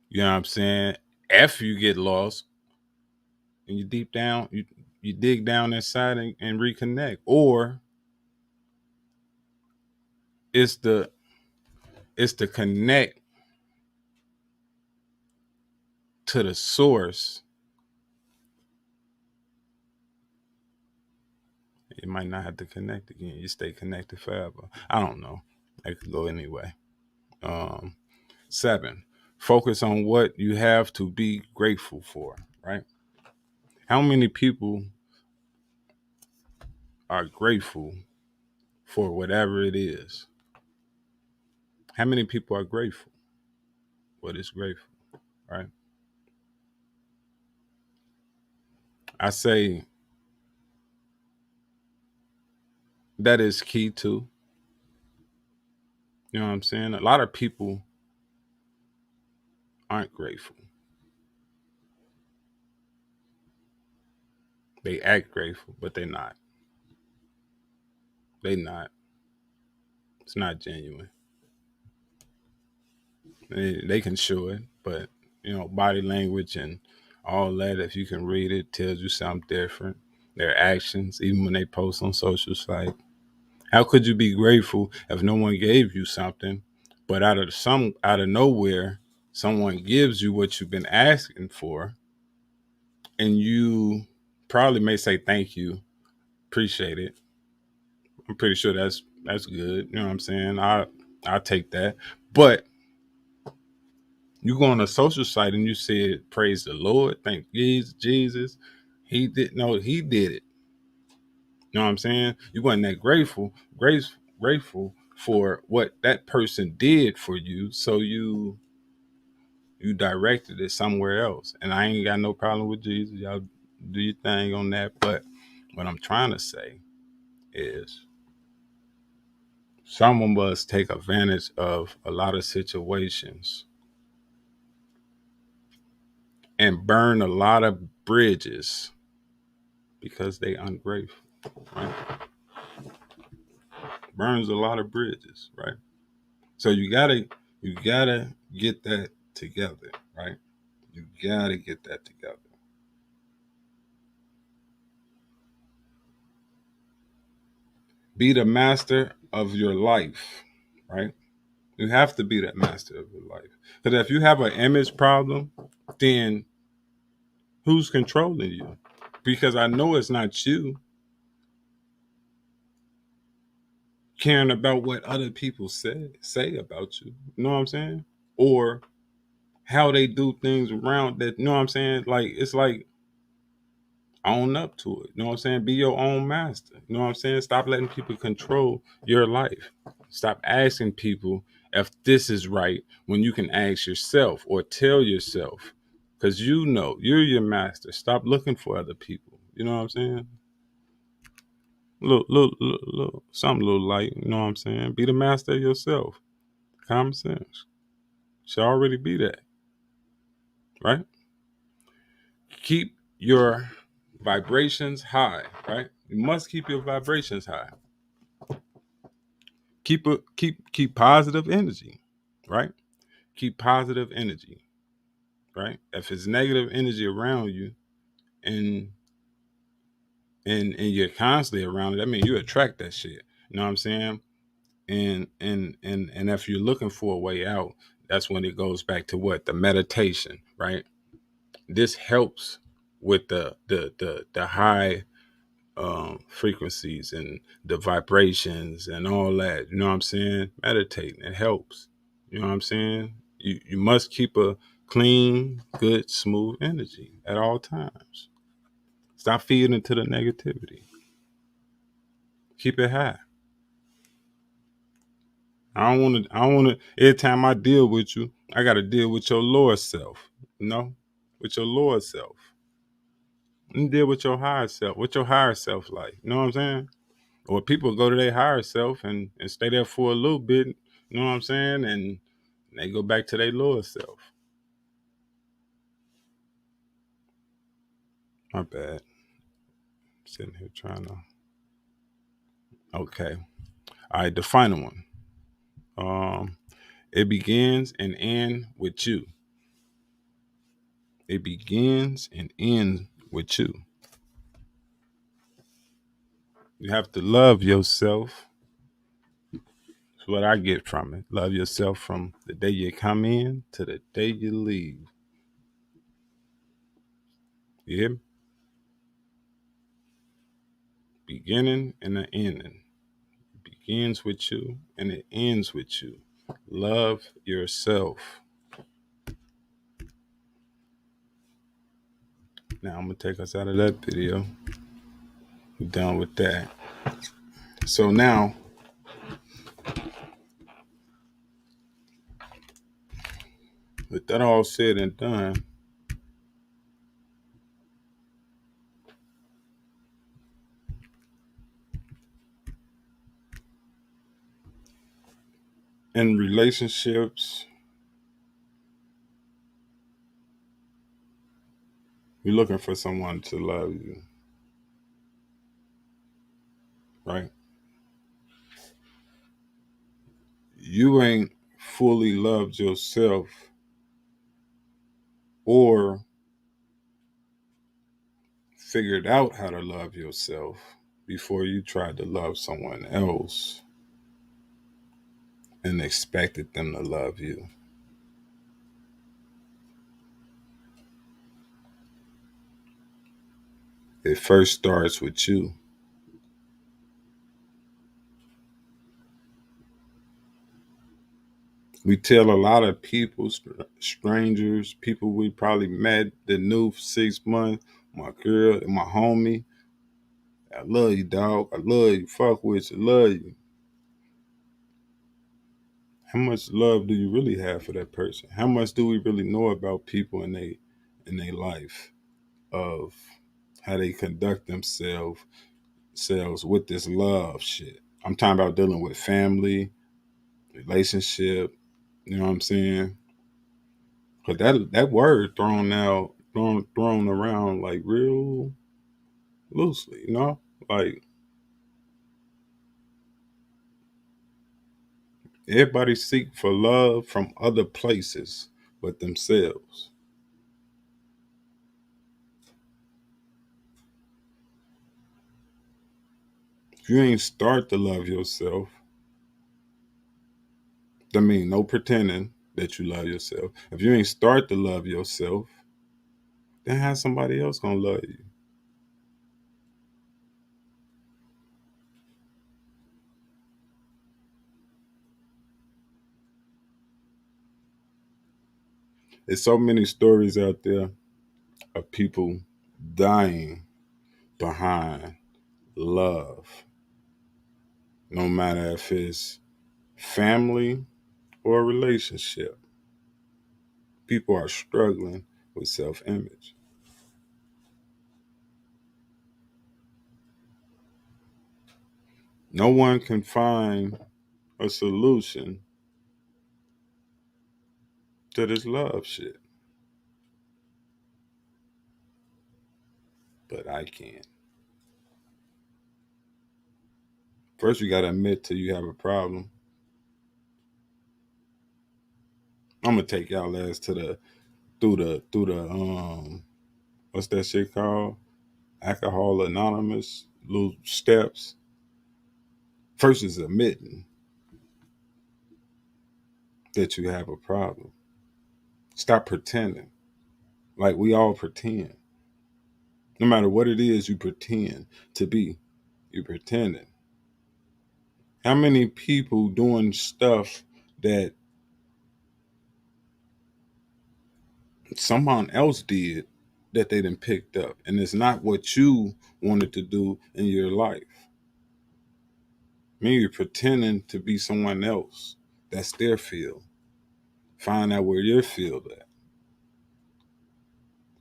you know what I'm saying? After you get lost and you deep down, you dig down inside and reconnect. Or it's the connect to the source. You might not have to connect again. You stay connected forever. I don't know. I could go anyway. 7, focus on what you have to be grateful for, right? How many people are grateful for whatever it is? How many people are grateful? What is grateful, right? I say that is key too. You know what I'm saying? A lot of people aren't grateful. They act grateful, but they're not. They not. It's not genuine. They can show it, but you know, body language and all that, if you can read it, tells you something different. Their actions, even when they post on social site. How could you be grateful if no one gave you something, but out of nowhere, someone gives you what you've been asking for, and you probably may say thank you, appreciate it. I'm pretty sure that's good. You know what I'm saying? I take that. But you go on a social site and you said, praise the Lord, thank Jesus. He did it. You know what I'm saying? You wasn't that grateful for what that person did for you, so you directed it somewhere else. And I ain't got no problem with Jesus. Y'all do your thing on that. But what I'm trying to say is some of us take advantage of a lot of situations and burn a lot of bridges because they ungrateful, right? Burns a lot of bridges, right? So you gotta get that together, right? You gotta get that together. Be the master of your life, right? You have to be that master of your life. Because if you have an image problem, then who's controlling you? Because I know it's not you caring about what other people say about you. You know what I'm saying? Or how they do things around that. You know what I'm saying? Like, it's like, own up to it. You know what I'm saying? Be your own master. You know what I'm saying? Stop letting people control your life. Stop asking people if this is right when you can ask yourself or tell yourself. Because you know you're your master. Stop looking for other people. You know what I'm saying? Little, something a little light. You know what I'm saying? Be the master of yourself. Common sense. Should already be that. Right? Keep your vibrations high, right? You must keep your vibrations high. Keep positive energy, right? Keep positive energy, right? If it's negative energy around you and you're constantly around it, I mean you attract that shit. You know what I'm saying? And if you're looking for a way out, that's when it goes back to what? The meditation, right? This helps with the high frequencies and the vibrations and all that. You know what I'm saying? Meditating, it helps. You know what I'm saying? You must keep a clean, good, smooth energy at all times. Stop feeding into the negativity. Keep it high. I don't wanna every time I deal with you, I gotta deal with your lower self, you know? With your lower self. And deal with your higher self. What your higher self like? You know what I'm saying? Or people go to their higher self and stay there for a little bit, you know what I'm saying? And they go back to their lower self. My bad. Sitting here trying to. Okay. All right, the final one. It begins and ends with you. It begins and ends with you. You have to love yourself. That's what I get from it. Love yourself from the day you come in to the day you leave. You hear me? Beginning and the ending. Begins with you and it ends with you. Love yourself. Now I'm gonna take us out of that video. We're done with that. So now, with that all said and done, in relationships, you're looking for someone to love you, right? You ain't fully loved yourself or figured out how to love yourself before you tried to love someone else and expected them to love you. It first starts with you. We tell a lot of people, strangers, people we probably met, the new 6 months, my girl, my homie, I love you, dog. I love you. Fuck with you. Love you. How much love do you really have for that person? How much do we really know about people in their life, of how they conduct themselves with this love shit? I'm talking about dealing with family, relationship. You know what I'm saying? Cause that word thrown around like real loosely. You know, like everybody seek for love from other places but themselves. If you ain't start to love yourself, I mean, no pretending that you love yourself. If you ain't start to love yourself, then how somebody else gonna love you? There's so many stories out there of people dying behind love, no matter if it's family or a relationship. People are struggling with self-image. No one can find a solution to this love shit, but I can. First, you gotta admit to you have a problem. I'm gonna take y'all ass to the through the what's that shit called? Alcohol Anonymous little steps. First is admitting that you have a problem. Stop pretending. Like we all pretend. No matter what it is you pretend to be, you're pretending. How many people doing stuff that someone else did that they done picked up, and it's not what you wanted to do in your life? Maybe you're pretending to be someone else. That's their field. Find out where your field at.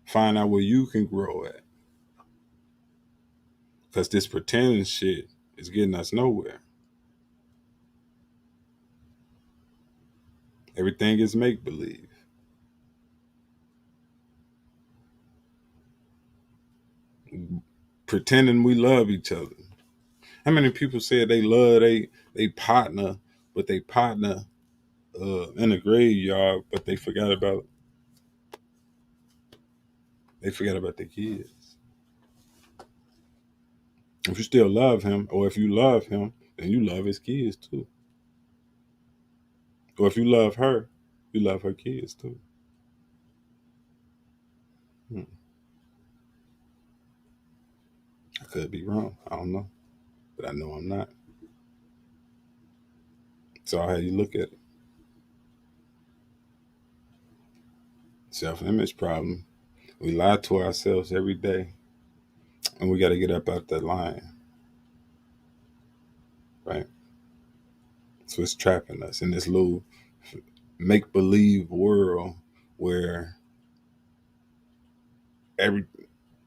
Find out where you can grow at. Because this pretending shit is getting us nowhere. Everything is make believe. Pretending we love each other. How many people say they love they partner, but they partner in a graveyard, but they forgot about their kids. If you still love him, or if you love him, then you love his kids too. Or if you love her, you love her kids too. Hmm. I could be wrong. I don't know. But I know I'm not. So how you look at it. Self-image problem. We lie to ourselves every day. And we got to get up out that line. Right? So it's trapping us in this little make-believe world where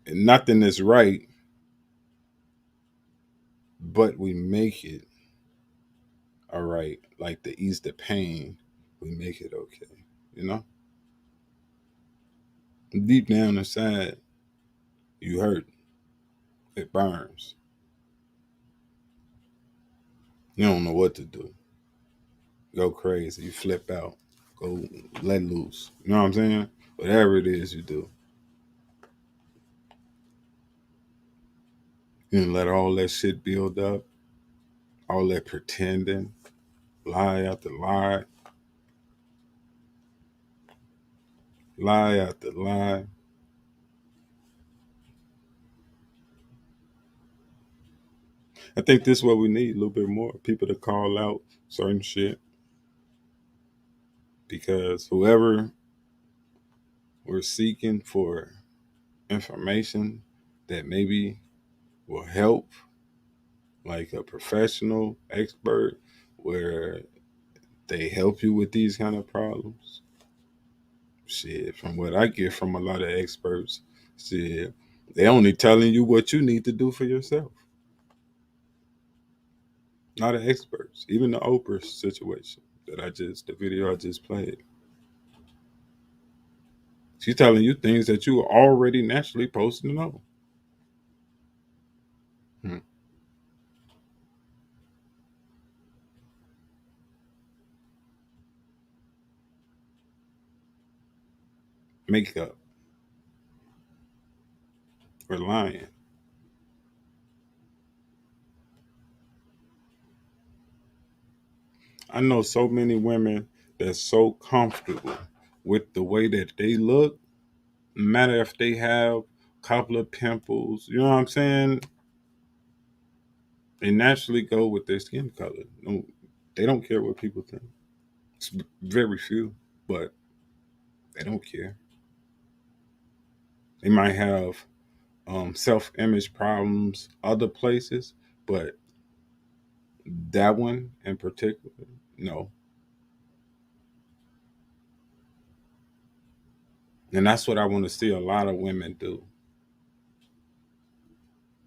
nothing is right, but we make it all right. Like to ease the pain, we make it okay. You know? Deep down inside, you hurt. It burns. You don't know what to do. Go crazy. You flip out. Go let loose. You know what I'm saying? Whatever it is you do. You let all that shit build up. All that pretending. Lie after lie. Lie after lie. I think this is what we need, a little bit more. People to call out certain shit. Because whoever we're seeking for information that maybe will help, like a professional expert, where they help you with these kind of problems. Shit, from what I get from a lot of experts, shit, they only telling you what you need to do for yourself. Not the experts, even the Oprah situation the video I just played. She's telling you things that you are already naturally supposed to know. Hmm. Makeup or lying. I know so many women that's so comfortable with the way that they look, no matter if they have a couple of pimples, you know what I'm saying? They naturally go with their skin color. No, they don't care what people think. It's very few, but they don't care. They might have self-image problems other places, but that one in particular, no. And that's what I want to see a lot of women do.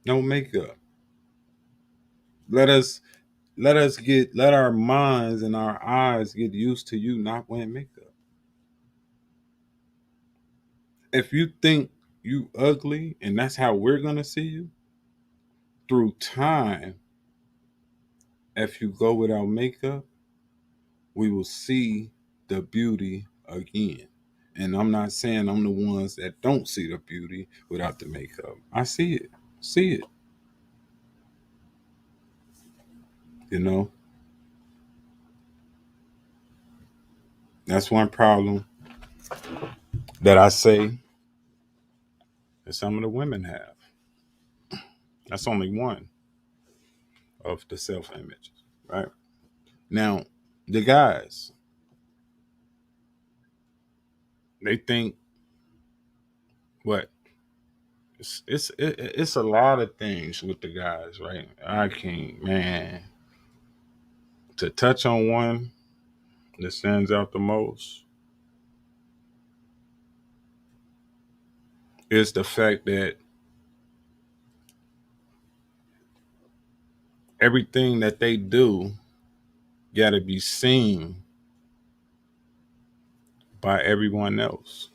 No makeup. Let us let our minds and our eyes get used to you not wearing makeup. If you think you ugly and that's how we're gonna see you, through time, if you go without makeup, we will see the beauty again. And I'm not saying I'm the ones that don't see the beauty without the makeup. I see it. See it. You know? That's one problem that I say that some of the women have. That's only one of the self images, right? Now, the guys, they think what? It's a lot of things with the guys, right? I can't, man. To touch on one that stands out the most is the fact that everything that they do got to be seen by everyone else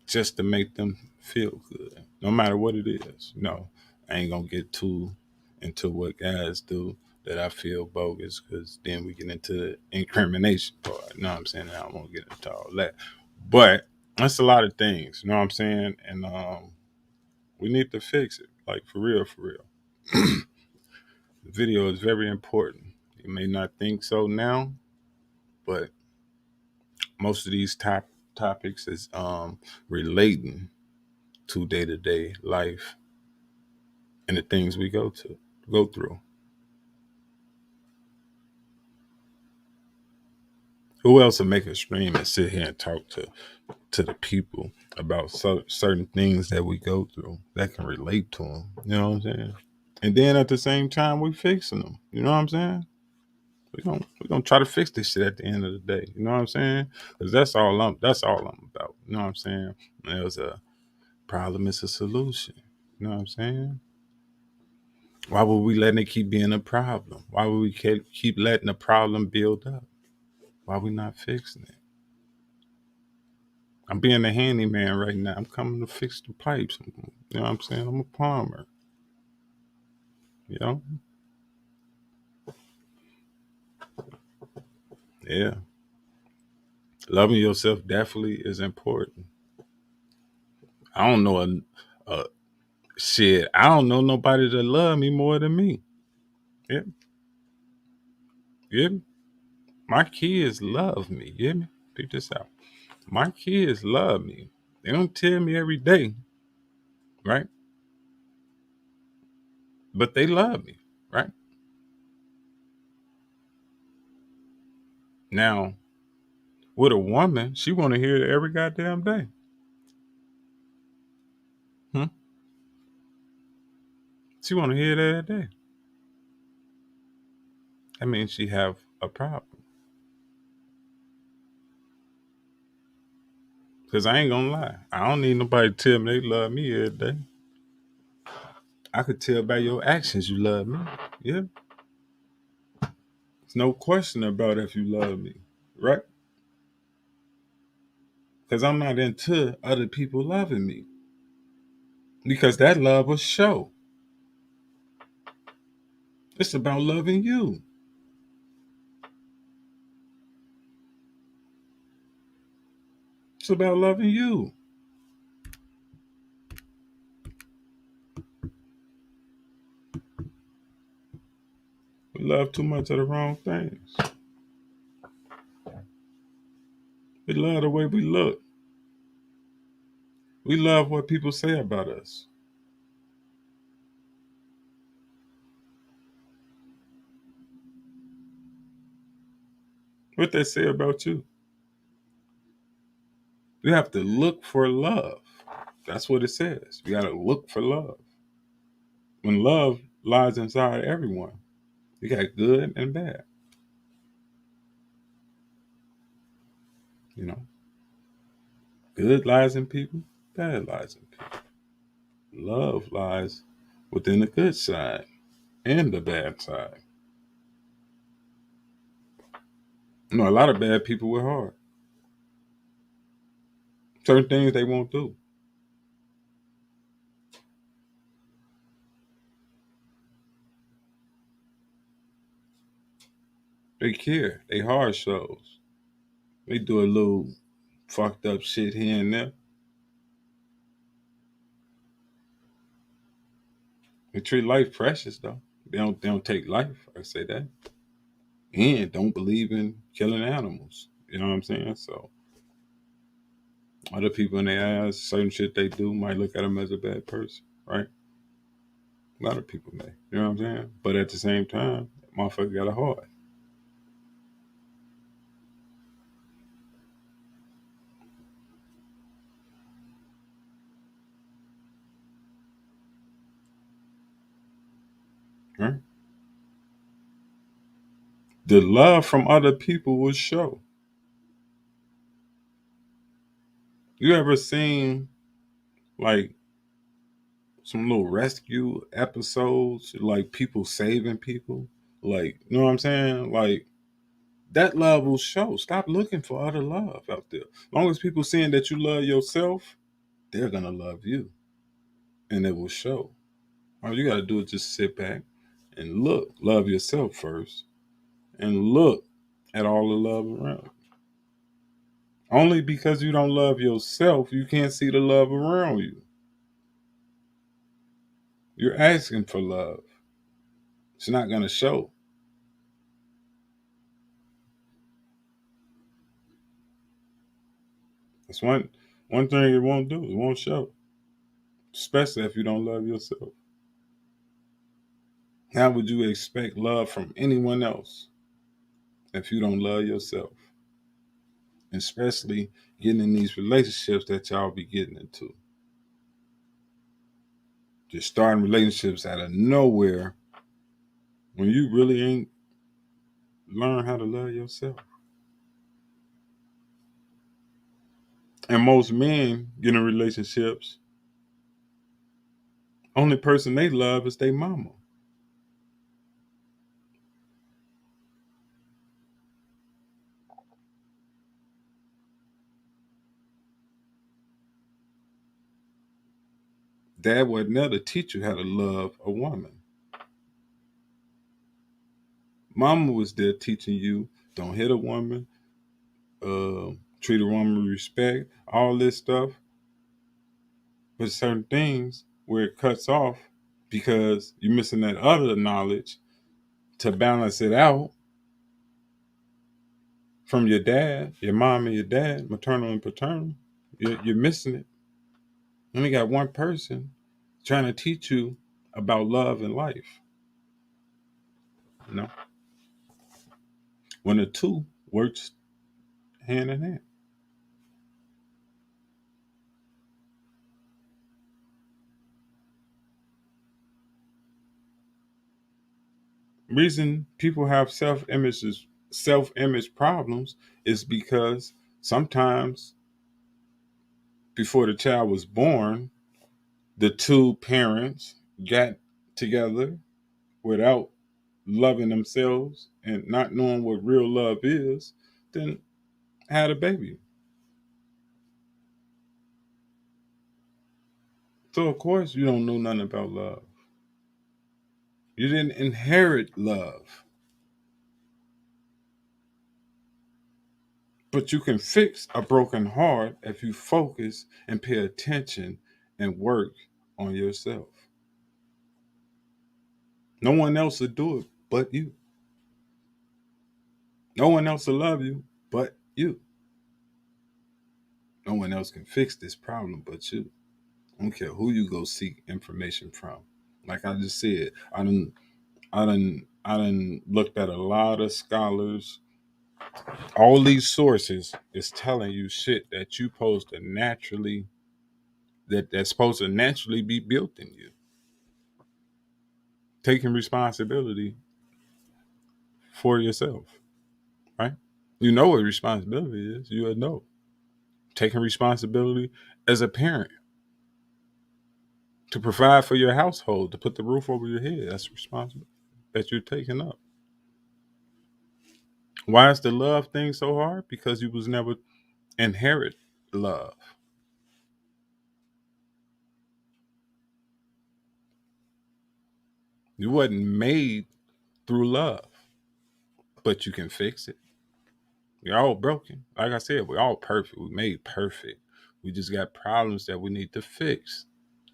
just to make them feel good, no matter what it is. No, I ain't gonna get too into what guys do that I feel bogus, because then we get into the incrimination part. You know what I'm saying? I won't get into all that, but that's a lot of things. You know what I'm saying? And we need to fix it, like for real, for real. The video is very important. You may not think so now, but most of these topics is relating to day-to-day life and the things we go through. Who else will make a stream and sit here and talk to the people about certain things that we go through that can relate to them? You know what I'm saying? And then at the same time, we fixing them. You know what I'm saying? We're gonna try to fix this shit at the end of the day. You know what I'm saying? Because that's all I'm about. You know what I'm saying? When there's a problem, it's a solution. You know what I'm saying? Why would we letting it keep being a problem? Why would we keep letting the problem build up? Why we not fixing it? I'm being a handyman right now. I'm coming to fix the pipes. You know what I'm saying? I'm a plumber. You know? Yeah. Loving yourself definitely is important. I don't know shit. I don't know nobody that love me more than me. Yeah. Yeah. My kids love me. Yeah. Pick this out. My kids love me. They don't tell me every day, right? But they love me, right? Now, with a woman, she want to hear it every goddamn day. Hmm? She want to hear that every day. That means she have a problem. Because I ain't going to lie. I don't need nobody to tell me they love me every day. I could tell by your actions you love me. Yeah. There's no question about if you love me. Right? Because I'm not into other people loving me. Because that love will show. It's about loving you. It's about loving you. We love too much of the wrong things. We love the way we look. We love what people say about us. What they say about you. You have to look for love. That's what it says. You got to look for love. When love lies inside everyone, you got good and bad. You know, good lies in people, bad lies in people. Love lies within the good side and the bad side. You know, a lot of bad people with heart. Certain things they won't do. They care. They hard shows. They do a little fucked up shit here and there. They treat life precious though. They don't take life. I say that. And don't believe in killing animals. You know what I'm saying? So other people in their eyes, certain shit they do might look at them as a bad person, right? A lot of people may. You know what I'm saying? But at the same time, motherfucker got a heart. Right? The love from other people will show. You ever seen like some little rescue episodes, like people saving people? Like, you know what I'm saying? Like that love will show. Stop looking for other love out there. As long as people seeing that you love yourself, they're gonna love you. And it will show. All you gotta do is just sit back and look. Love yourself first. And look at all the love around. Only because you don't love yourself, you can't see the love around you. You're asking for love. It's not gonna show. That's one thing it won't do. It won't show. Especially if you don't love yourself. How would you expect love from anyone else if you don't love yourself? Especially getting in these relationships that y'all be getting into. Just starting relationships out of nowhere when you really ain't learn how to love yourself. And most men get in relationships, only person they love is their mama. Dad would never teach you how to love a woman. Mama was there teaching you don't hit a woman, treat a woman with respect, all this stuff. But certain things where it cuts off because you're missing that other knowledge to balance it out from your dad, your mom and your dad, maternal and paternal. You're missing it. You only got one person trying to teach you about love and life. You know, when the two works hand in hand. reason people have self-image problems is because sometimes before the child was born, the two parents got together without loving themselves and not knowing what real love is, then had a baby. So of course you don't know nothing about love. You didn't inherit love. But you can fix a broken heart if you focus and pay attention and work on yourself. No one else will do it but you. No one else will love you but you. No one else can fix this problem but you. I don't care who you go seek information from. Like I just said, I done looked at a lot of scholars. All these sources is telling you shit that you supposed to naturally that's supposed to naturally be built in you. Taking responsibility for yourself, right? You know what responsibility is. You know. Taking responsibility as a parent to provide for your household, to put the roof over your head. That's responsibility that you're taking up. Why is the love thing so hard? Because you was never inherit love. You wasn't made through love, but you can fix it. We're all broken. Like I said, we're all perfect. We made perfect. We just got problems that we need to fix.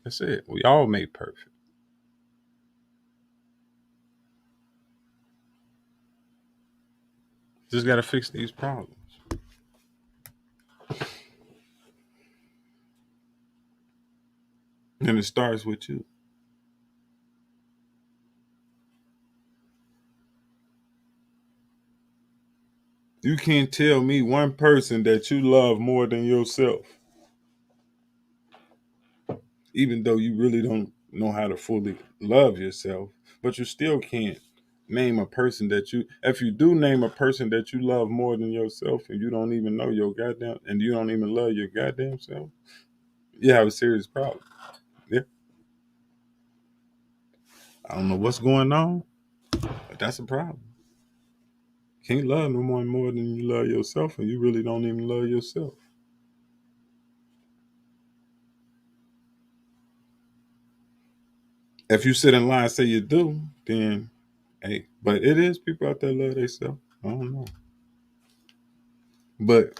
That's it. We all made perfect. Just got to fix these problems. And it starts with you. You can't tell me one person that you love more than yourself, even though you really don't know how to fully love yourself. But you still can't name a person that you, if you do name a person that you love more than yourself and you don't even know your goddamn, and you don't even love your goddamn self, you have a serious problem. Yeah. I don't know what's going on, but that's a problem. Can't love no one more than you love yourself, and you really don't even love yourself. If you sit in line and say you do, then hey, but it is people out there love themselves. I don't know. But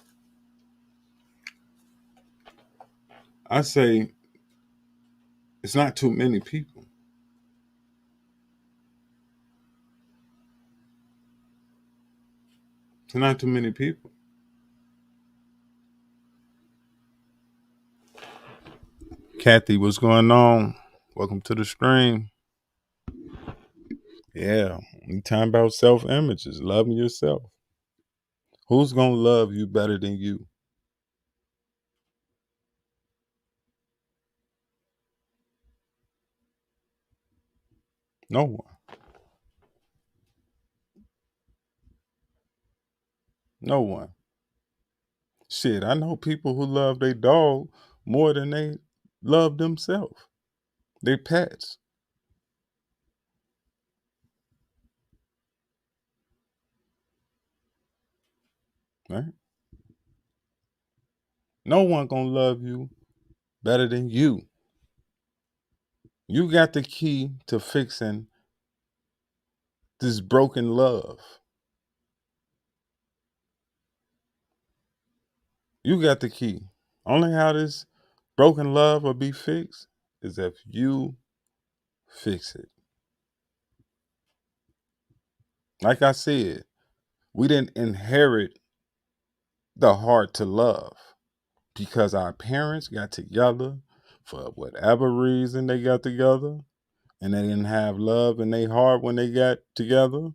I say it's not too many people. It's not too many people. Kathy, what's going on? Welcome to the stream. Yeah, we talking about self-images, loving yourself. Who's gonna love you better than you? No one. No one. Shit, I know people who love their dog more than they love themselves. They pets. Right? No one gonna love you better than you. You got the key to fixing this broken love. You got the key. Only how this broken love will be fixed is if you fix it. Like I said, we didn't inherit the heart to love because our parents got together for whatever reason they got together and they didn't have love in their heart when they got together.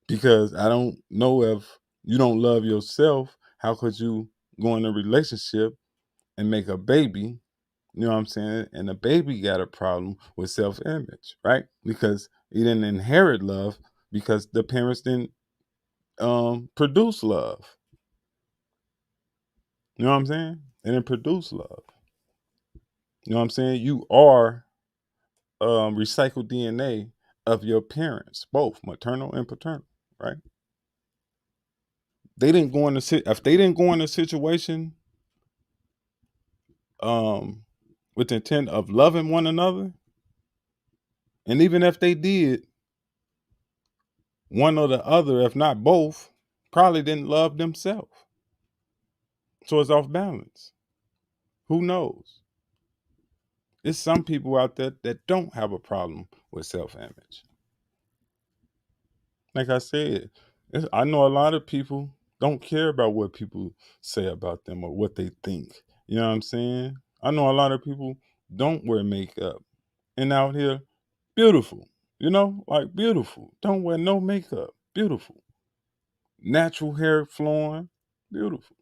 Because I don't know, if you don't love yourself, how could you go in a relationship and make a baby? You know what I'm saying? And the baby got a problem with self-image, right? Because He didn't inherit love because the parents didn't produce love. You know what I'm saying? They didn't produce love. You know what I'm saying? You are recycled DNA of your parents, both maternal and paternal, right? They didn't go in if they didn't go in a situation with the intent of loving one another, and even if they did, one or the other, if not both, probably didn't love themselves. So it's off balance. Who knows? There's some people out there that don't have a problem with self-image. Like I said, I know a lot of people don't care about what people say about them or what they think. You know what I'm saying? I know a lot of people don't wear makeup and out here beautiful. You know, like beautiful. Don't wear no makeup. Beautiful. Natural hair flowing. Beautiful.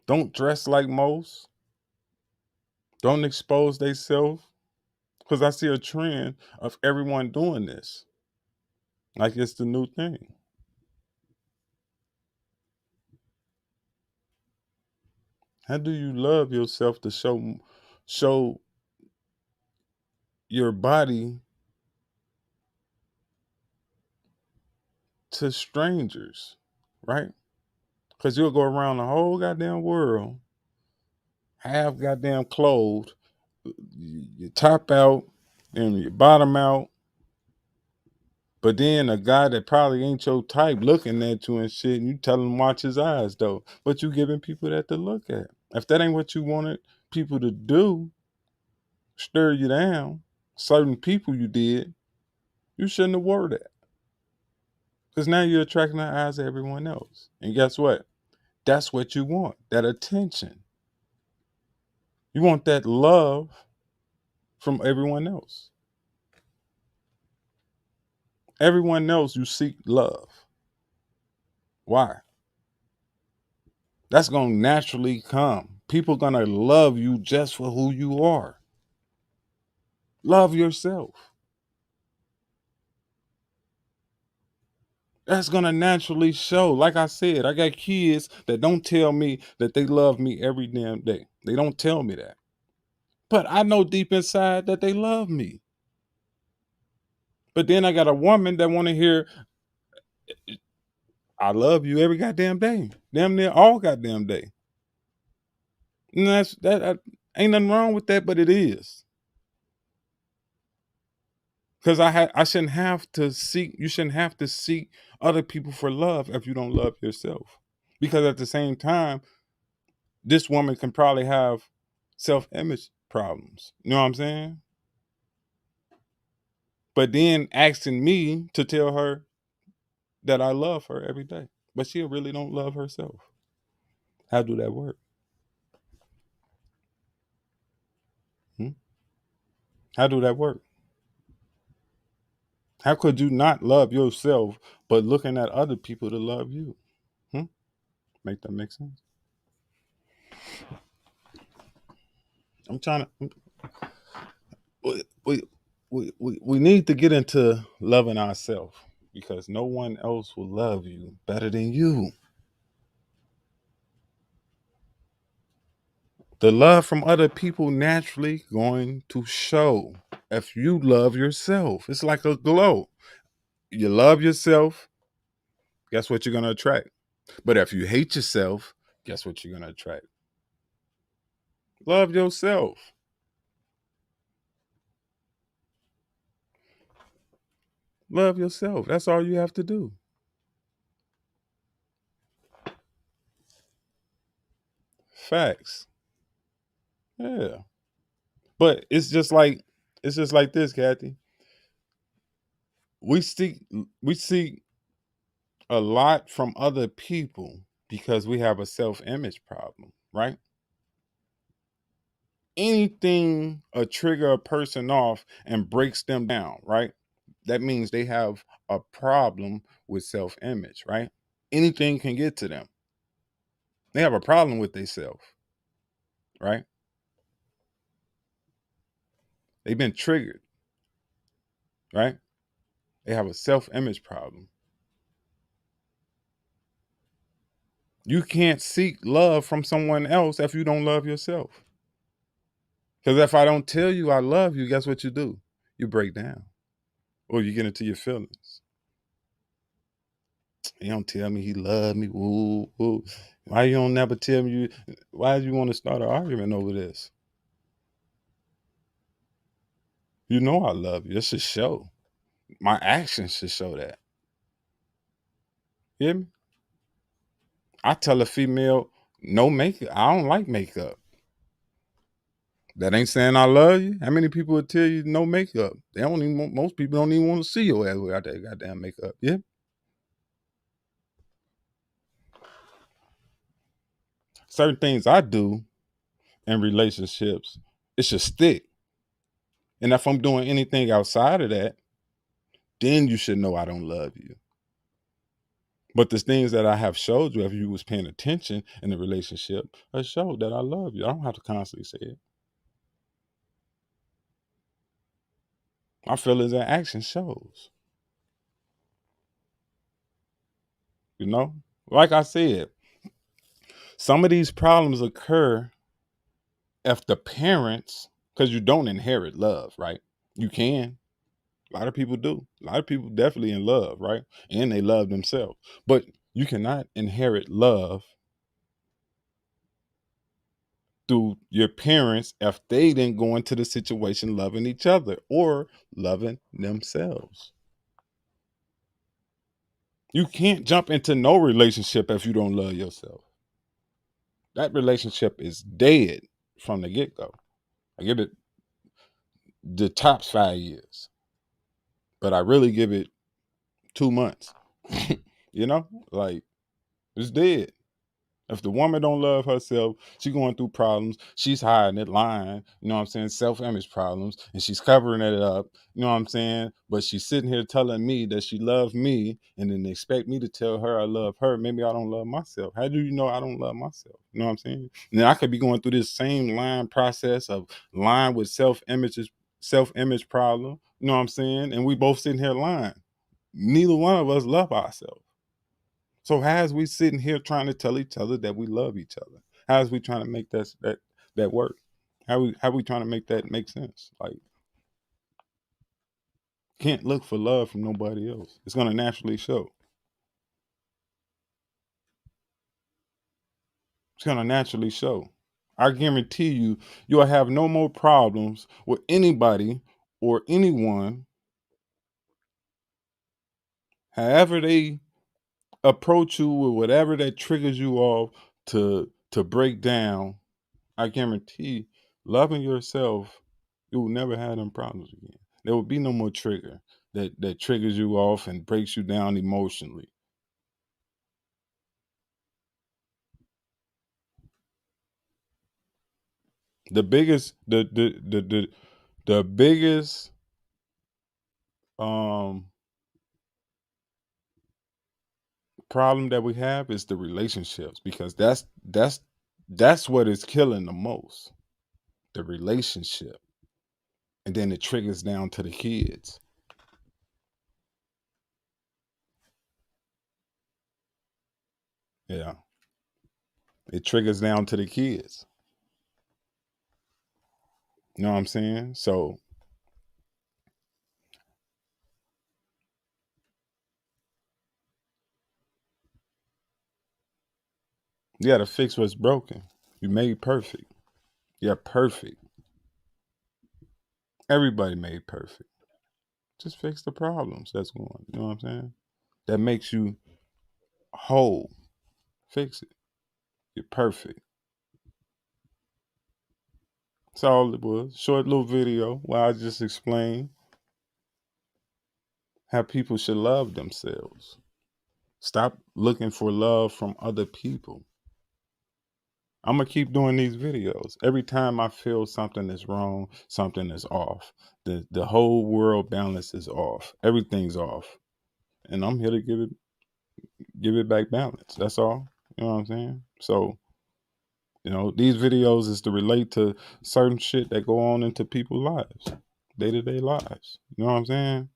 Don't dress like most. Don't expose themselves. Because I see a trend of everyone doing this. Like it's the new thing. How do you love yourself to show your body to strangers, right? Because you'll go around the whole goddamn world, half goddamn clothed, your top out and your bottom out. But then a guy that probably ain't your type looking at you and shit, and you tell him watch his eyes though. But you giving people that to look at. If that ain't what you wanted people to do, stir you down, certain people you did, you shouldn't have wore that. Because now you're attracting the eyes of everyone else. And guess what? That's what you want, that attention. You want that love from everyone else. Everyone else, you seek love. Why? That's going to naturally come. People going to love you just for who you are. Love yourself. That's going to naturally show. Like I said, I got kids that don't tell me that they love me every damn day. They don't tell me that. But I know deep inside that they love me. But then I got a woman that want to hear, I love you every goddamn day. Damn near all goddamn day. And that ain't nothing wrong with that, but it is. Because I shouldn't have to seek, you shouldn't have to seek other people for love if you don't love yourself. Because at the same time, this woman can probably have self-image problems. You know what I'm saying? But then asking me to tell her that I love her every day. But she really don't love herself. How do that work? How do that work? How could you not love yourself but looking at other people to love you? Make that make sense? I'm trying to. We need to get into loving ourselves because no one else will love you better than you. The love from other people naturally going to show if you love yourself. It's like a glow. You love yourself, guess what you're going to attract? But if you hate yourself, guess what you're going to attract? Love yourself. Love yourself. That's all you have to do. Facts. Yeah. But it's just like this, Kathy. We seek a lot from other people because we have a self-image problem, right? Anything trigger a person off and breaks them down, right? That means they have a problem with self-image, right? Anything can get to them. They have a problem with themselves, right? They've been triggered, right? They have a self-image problem. You can't seek love from someone else if you don't love yourself. Because if I don't tell you I love you, guess what you do? You break down or you get into your feelings. He don't tell me he love me. Woo, woo. Why you don't never tell me? Why do you want to start an argument over this? You know I love you. It should show. My actions should show that. You hear me? I tell a female, no makeup. I don't like makeup. That ain't saying I love you. How many people would tell you no makeup? They don't even. Most people don't even want to see your ass without that goddamn makeup. Yeah. Certain things I do in relationships, it should stick. And if I'm doing anything outside of that, then you should know I don't love you. But the things that I have showed you, if you was paying attention in the relationship, I showed that I love you. I don't have to constantly say it. My feelings and action shows. You know? Like I said, some of these problems occur if the parents, because you don't inherit love, right? You can. A lot of people do. A lot of people definitely in love, right? And they love themselves. But you cannot inherit love through your parents if they didn't go into the situation loving each other or loving themselves. You can't jump into no relationship if you don't love yourself. That relationship is dead from the get-go. I give it the tops 5 years, but I really give it 2 months. You know, like it's dead. If the woman don't love herself, she going through problems. She's hiding it, lying. You know what I'm saying? Self-image problems, and she's covering it up. You know what I'm saying? But she's sitting here telling me that she loves me, and then they expect me to tell her I love her. Maybe I don't love myself. How do you know I don't love myself? You know what I'm saying? And then I could be going through this same lying process of lying with self-image problem. You know what I'm saying? And we both sitting here lying. Neither one of us love ourselves. So how is we sitting here trying to tell each other that we love each other? How is we trying to make that work? How we trying to make that make sense? Like, can't look for love from nobody else. It's gonna naturally show. It's gonna naturally show. I guarantee you, you'll have no more problems with anybody or anyone, however they approach you with whatever that triggers you off to break down. I guarantee loving yourself, you will never have them problems again. There will be no more trigger that triggers you off and breaks you down emotionally. The biggest the biggest um problem that we have is the relationships, because that's what is killing the most. The relationship. And then it triggers down to the kids. Yeah. It triggers down to the kids. You know what I'm saying? So you got to fix what's broken. You made perfect. You're perfect. Everybody made perfect. Just fix the problems that's going on. You know what I'm saying? That makes you whole. Fix it. You're perfect. That's all it was. Short little video where I just explained how people should love themselves. Stop looking for love from other people. I'm going to keep doing these videos. Every time I feel something is wrong, something is off. The whole world balance is off. Everything's off. And I'm here to give it back balance. That's all. You know what I'm saying? So, you know, these videos is to relate to certain shit that go on into people's lives. day-to-day lives. You know what I'm saying?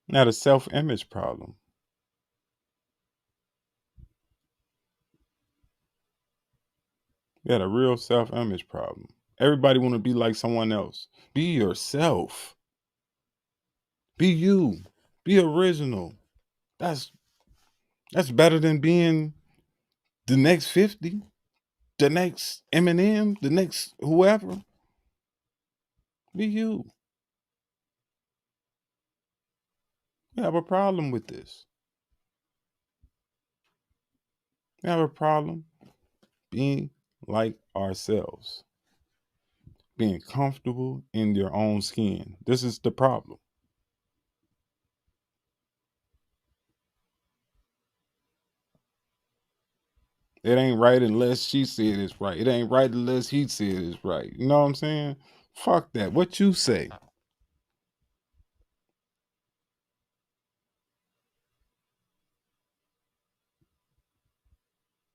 Not a self-image problem. You got a real self-image problem. Everybody want to be like someone else. Be yourself. Be you. Be original. That's better than being the next 50, the next Eminem, the next whoever. Be you. We have a problem with this. We have a problem being like ourselves. Being comfortable in your own skin. This is the problem. It ain't right unless she said it's right. It ain't right unless he said it's right. You know what I'm saying? Fuck that. What you say?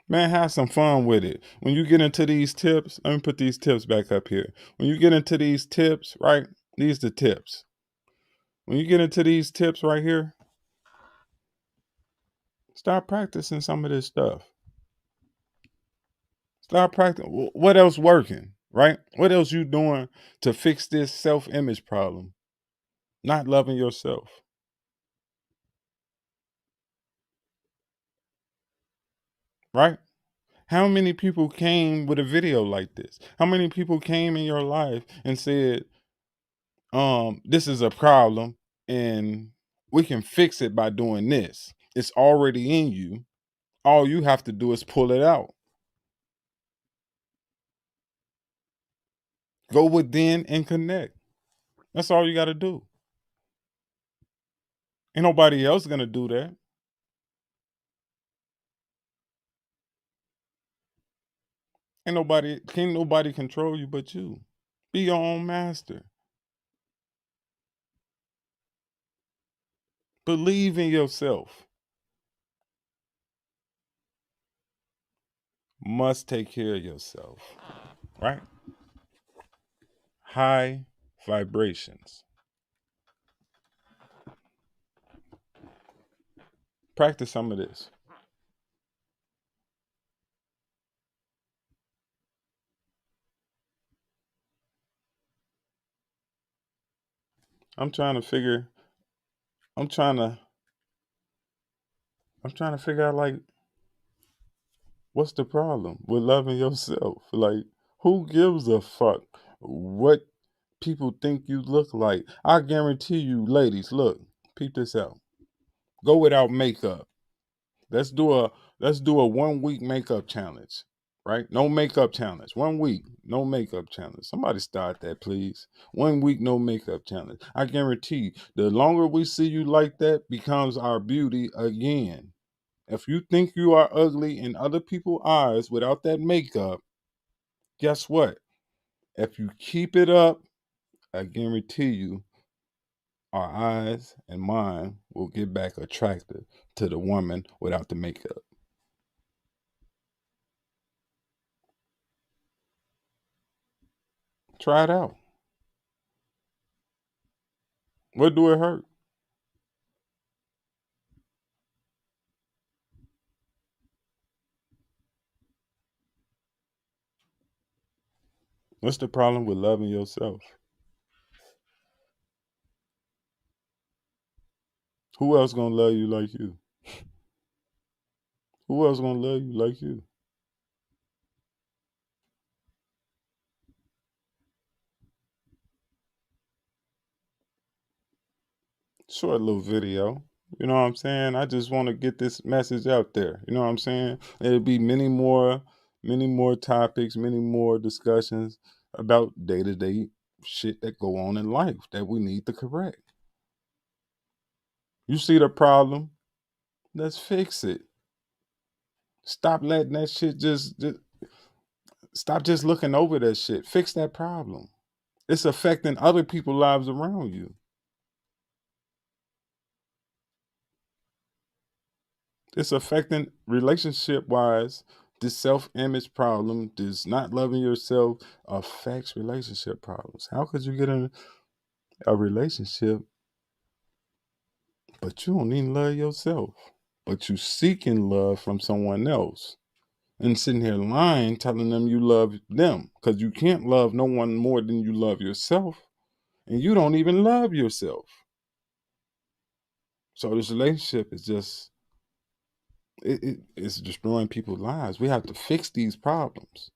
Man, have some fun with it. When you get into these tips, let me put these tips back up here. When you get into these tips, right? These are the tips. When you get into these tips right here, start practicing some of this stuff. Start practicing. What else working, right? What else you doing to fix this self-image problem? Not loving yourself. Right? How many people came with a video like this? How many people came in your life and said, this is a problem and we can fix it by doing this. It's already in you. All you have to do is pull it out. Go within and connect. That's all you got to do. Ain't nobody else going to do that. Can't nobody control you but you. Be your own master. Believe in yourself. Must take care of yourself. Right? High vibrations. Practice some of this. I'm trying to figure out, like, what's the problem with loving yourself? Like, who gives a fuck what people think you look like? I guarantee you, ladies, look, peep this out. Go without makeup. Let's do a 1 week makeup challenge. Right? No makeup challenge. 1 week, no makeup challenge. Somebody start that, please. 1 week, no makeup challenge. I guarantee you, the longer we see you like that becomes our beauty again. If you think you are ugly in other people's eyes without that makeup, guess what? If you keep it up, I guarantee you, our eyes and mind will get back attracted to the woman without the makeup. Try it out. What do it hurt? What's the problem with loving yourself? Who else gonna love you like you? Who else gonna love you like you? Short little video. You know what I'm saying? I just want to get this message out there. You know what I'm saying? There'll be many more topics, many more discussions about day-to-day shit that go on in life that we need to correct. You see the problem? Let's fix it. Stop letting that shit just stop just looking over that shit. Fix that problem. It's affecting other people's lives around you. It's affecting relationship-wise This self-image problem, this not loving yourself, affects relationship problems. How could you get in a relationship, but you don't even love yourself? But you seeking love from someone else and sitting here lying, telling them you love them, because you can't love no one more than you love yourself, and you don't even love yourself. So this relationship is just it's destroying people's lives. We have to fix these problems.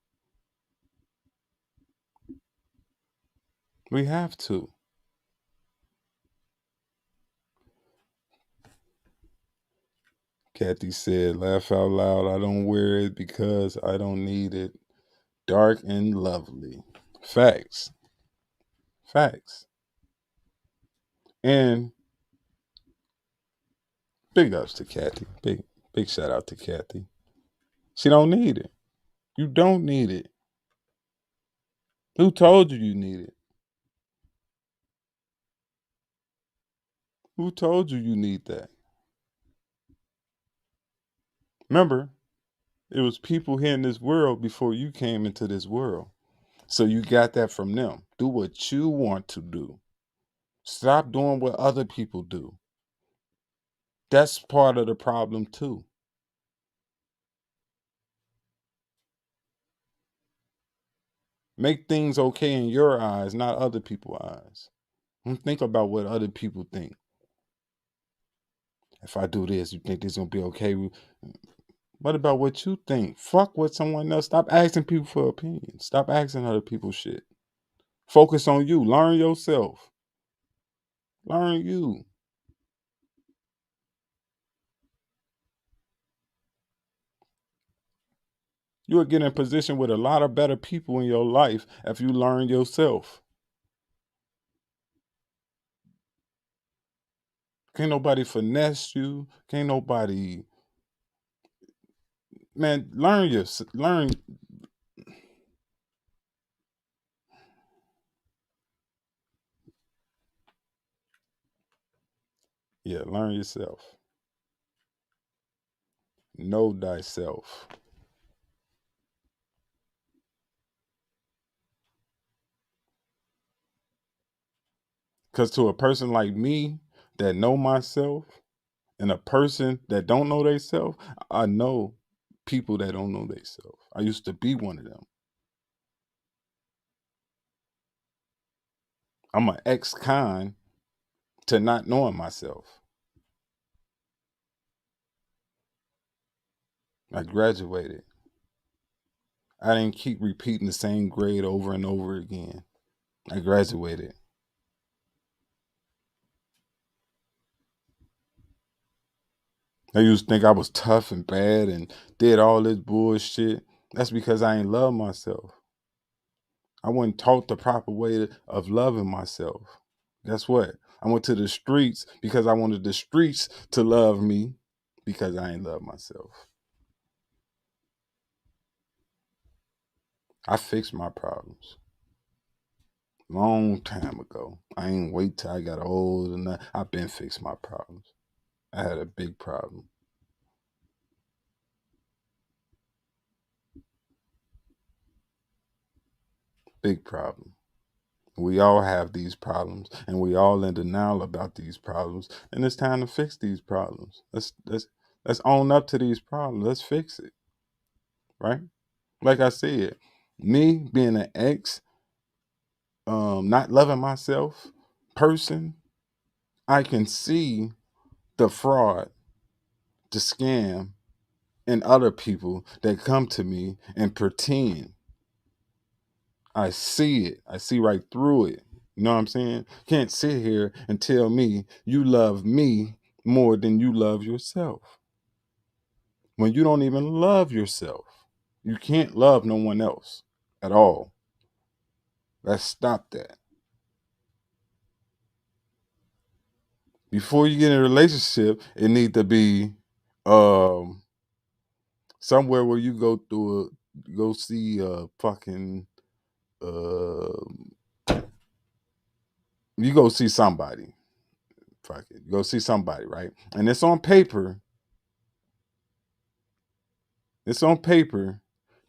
We have to. Kathy said, laugh out loud. I don't wear it because I don't need it. Dark and lovely. Facts. Facts. And big ups to Kathy. Big shout out to Kathy. She don't need it. You don't need it. Who told you you need it? Who told you you need that? Remember, it was people here in this world before you came into this world. So you got that from them. Do what you want to do. Stop doing what other people do. That's part of the problem too. Make things okay in your eyes, not other people's eyes. Don't think about what other people think. If I do this, you think this gonna be okay? What about what you think? Fuck what someone else. Stop asking people for opinions. Stop asking other people shit. Focus on you. Learn yourself. Learn you. You will get in a position with a lot of better people in your life if you learn yourself. Can't nobody finesse you. Can't nobody, man, learn. Yeah, learn yourself. Know thyself. Because to a person like me that know myself and a person that don't know themselves, I know people that don't know themselves. I used to be one of them. I'm an ex-con to not knowing myself. I graduated. I didn't keep repeating the same grade over and over again. I graduated. I used to think I was tough and bad and did all this bullshit. That's because I ain't love myself. I wasn't taught the proper way of loving myself. Guess what? I went to the streets because I wanted the streets to love me because I ain't love myself. I fixed my problems long time ago. I ain't wait till I got old and I've been fixed my problems. I had a big problem. Big problem. We all have these problems and we all in denial about these problems. And it's time to fix these problems. Let's own up to these problems. Let's fix it. Right? Like I said, me being an ex, not loving myself person, I can see the fraud, the scam in other people that come to me and pretend. I see it. I see right through it. You know what I'm saying? Can't sit here and tell me you love me more than you love yourself. When you don't even love yourself, you can't love no one else at all. Let's stop that. Before you get in a relationship, it need to be somewhere where you go see a fucking you go see somebody. Fuck it. Go see somebody, right? And it's on paper It's on paper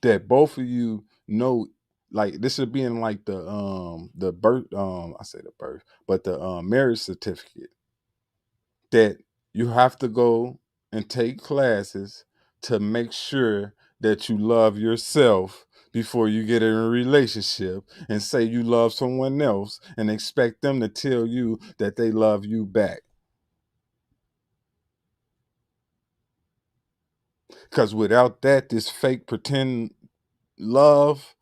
that both of you know, like this should be in like the birth I say the birth, but the marriage certificate, that you have to go and take classes to make sure that you love yourself before you get in a relationship and say you love someone else and expect them to tell you that they love you back. Because without that, this fake pretend love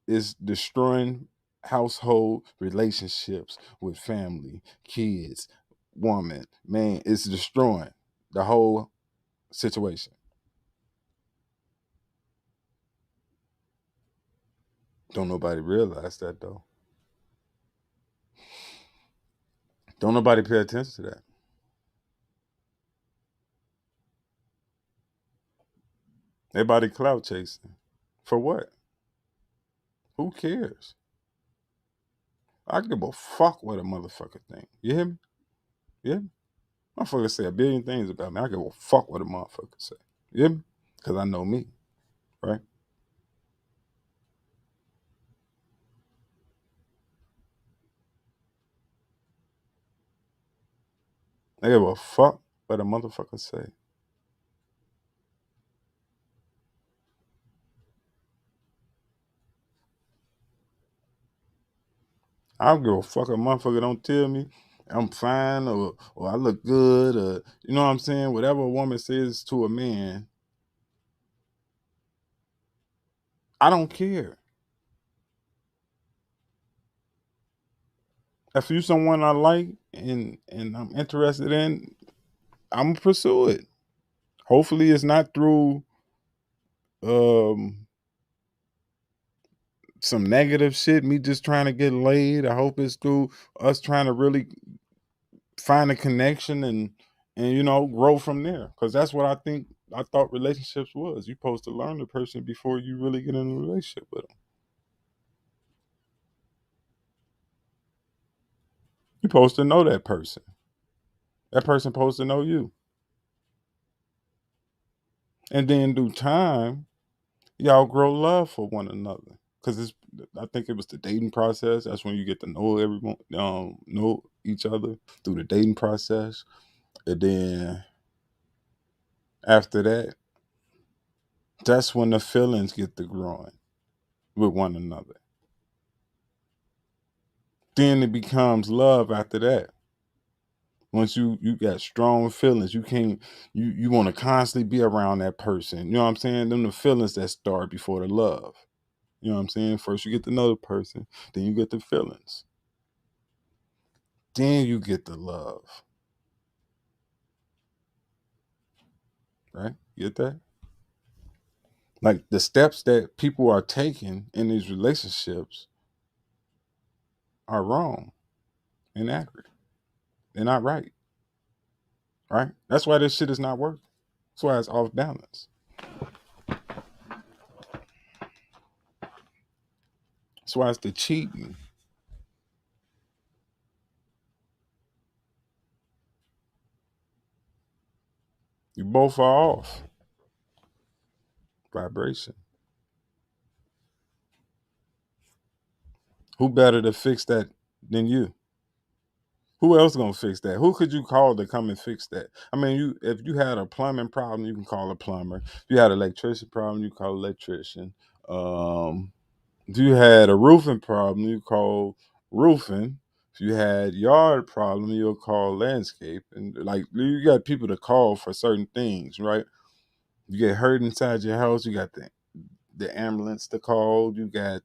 is destroying household relationships with family, kids, woman, man. It's destroying the whole situation. Don't nobody realize that though. Don't nobody pay attention to that. Everybody clout chasing. For what? Who cares? I give a fuck what a motherfucker think. You hear me? Yeah. Motherfucker say a billion things about me. I give a fuck what a motherfucker say. You hear me? Because I know me, right? I give a fuck what a motherfucker say. I don't give a fuck a motherfucker don't tell me I'm fine or I look good or you know what I'm saying? Whatever a woman says to a man, I don't care. If you someone I like and I'm interested in, I'm gonna pursue it. Hopefully it's not through um some negative shit, me just trying to get laid. I hope it's through us trying to really find a connection and you know grow from there. Cause that's what I thought relationships was. You're supposed to learn the person before you really get in a relationship with them. You're supposed to know that person. That person supposed to know you. And then through time, y'all grow love for one another. Cause I think it was the dating process. That's when you get to know everyone, know each other through the dating process. And then after that, that's when the feelings get to growing with one another. Then it becomes love after that. Once you got strong feelings, you can't you want to constantly be around that person. You know what I'm saying? Them the feelings that start before the love. You know what I'm saying? First you get to know the person, then you get the feelings. Then you get the love. Right? Get that? Like the steps that people are taking in these relationships are wrong, inaccurate. They're not right. Right? That's why this shit is not working. That's why it's off balance. That's why it's the cheating. You both are off. Vibration. Who better to fix that than you? Who else gonna fix that? Who could you call to come and fix that? I mean, if you had a plumbing problem, you can call a plumber. If you had an electrician problem, you call an electrician. If you had a roofing problem, you call roofing. If you had yard problem, you'll call landscape. And like you got people to call for certain things, right? You get hurt inside your house, you got the ambulance to call, you got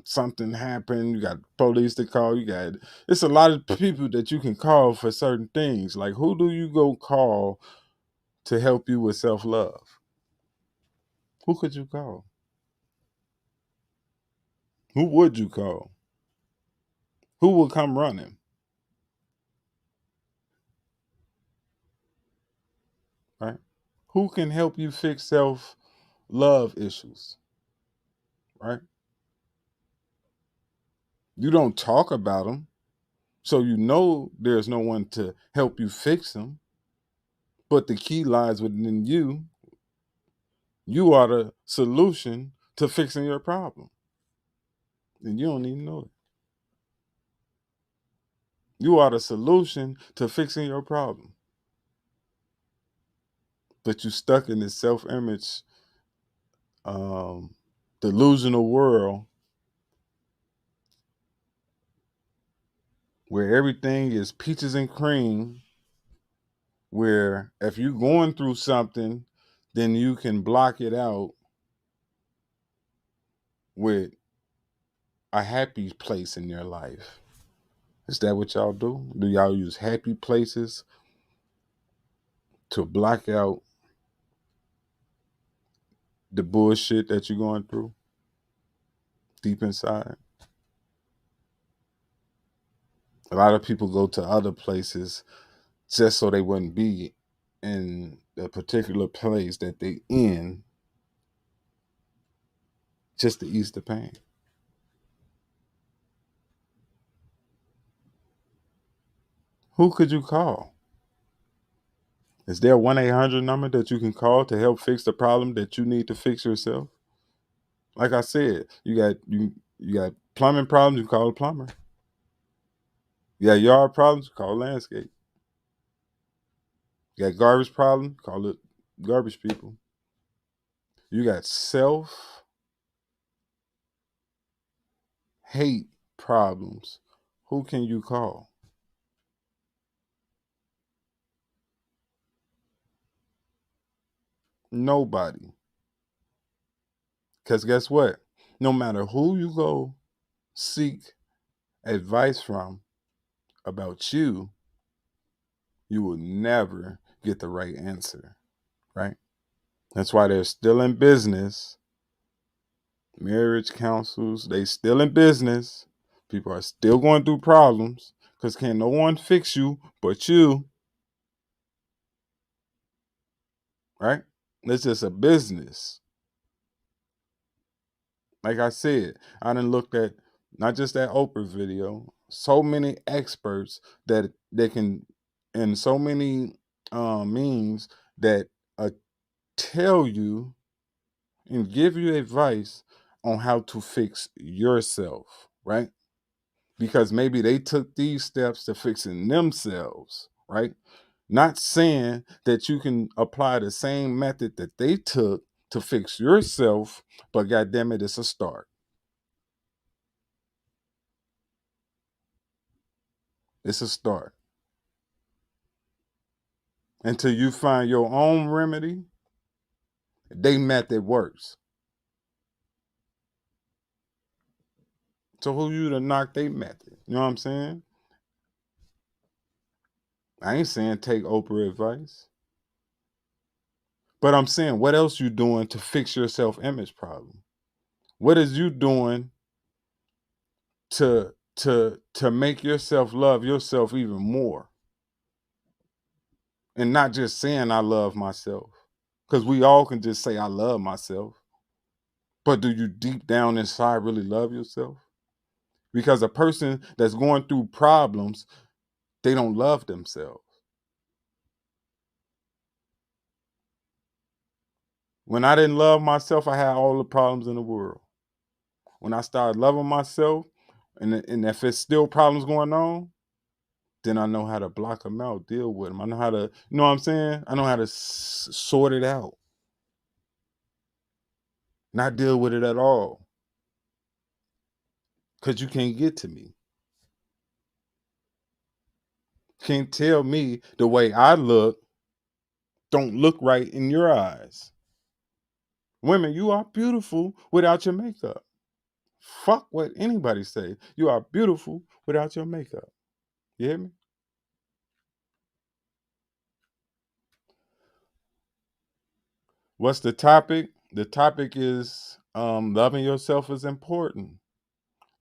something happened, you got police to call, you got it's a lot of people that you can call for certain things. Like who do you go call to help you with self-love? Who could you call? Who would you call? Who would come running? Right? Who can help you fix self-love issues? Right? You don't talk about them, so you know there's no one to help you fix them. But the key lies within you You are the solution to fixing your problem. And you don't even know it. You are the solution to fixing your problem. But you stuck in this self-image, delusional world where everything is peaches and cream, where if you're going through something, then you can block it out with a happy place in your life. Is that what y'all do? Do y'all use happy places to block out the bullshit that you're going through deep inside? A lot of people go to other places just so they wouldn't be in a particular place that they in, just to ease the pain. Who could you call? Is there a 1-800 number that you can call to help fix the problem that you need to fix yourself? Like I said, you got plumbing problems, you call a plumber. You got yard problems, call landscape. You got garbage problems, call it garbage people. You got self-hate problems. Who can you call? Nobody. Because guess what? No matter who you go seek advice from about you will never get the right answer, right? That's why they're still in business. Marriage counsels, they still in business. People are still going through problems because can't no one fix you but you, right? It's just a business. Like I said, I done looked at not just that Oprah video, so many experts that they can, and so many means that tell you and give you advice on how to fix yourself, right? Because maybe they took these steps to fixing themselves, right? Not saying that you can apply the same method that they took to fix yourself, but goddamn it, it's a start. It's a start. Until you find your own remedy, they method works. So who you to knock they method? You know what I'm saying? I ain't saying take Oprah advice. But I'm saying, what else you doing to fix your self-image problem? What is you doing to make yourself love yourself even more? And not just saying I love myself. Because we all can just say I love myself. But do you deep down inside really love yourself? Because a person that's going through problems, they don't love themselves. When I didn't love myself, I had all the problems in the world. When I started loving myself, and if it's still problems going on, then I know how to block them out, deal with them. I know how to, you know what I'm saying? I know how to sort it out. Not deal with it at all. Because you can't get to me. Can't tell me the way I look don't look right in your eyes. Women, you are beautiful without your makeup. Fuck what anybody say. You are beautiful without your makeup. You hear me? What's the topic? The topic is loving yourself is important.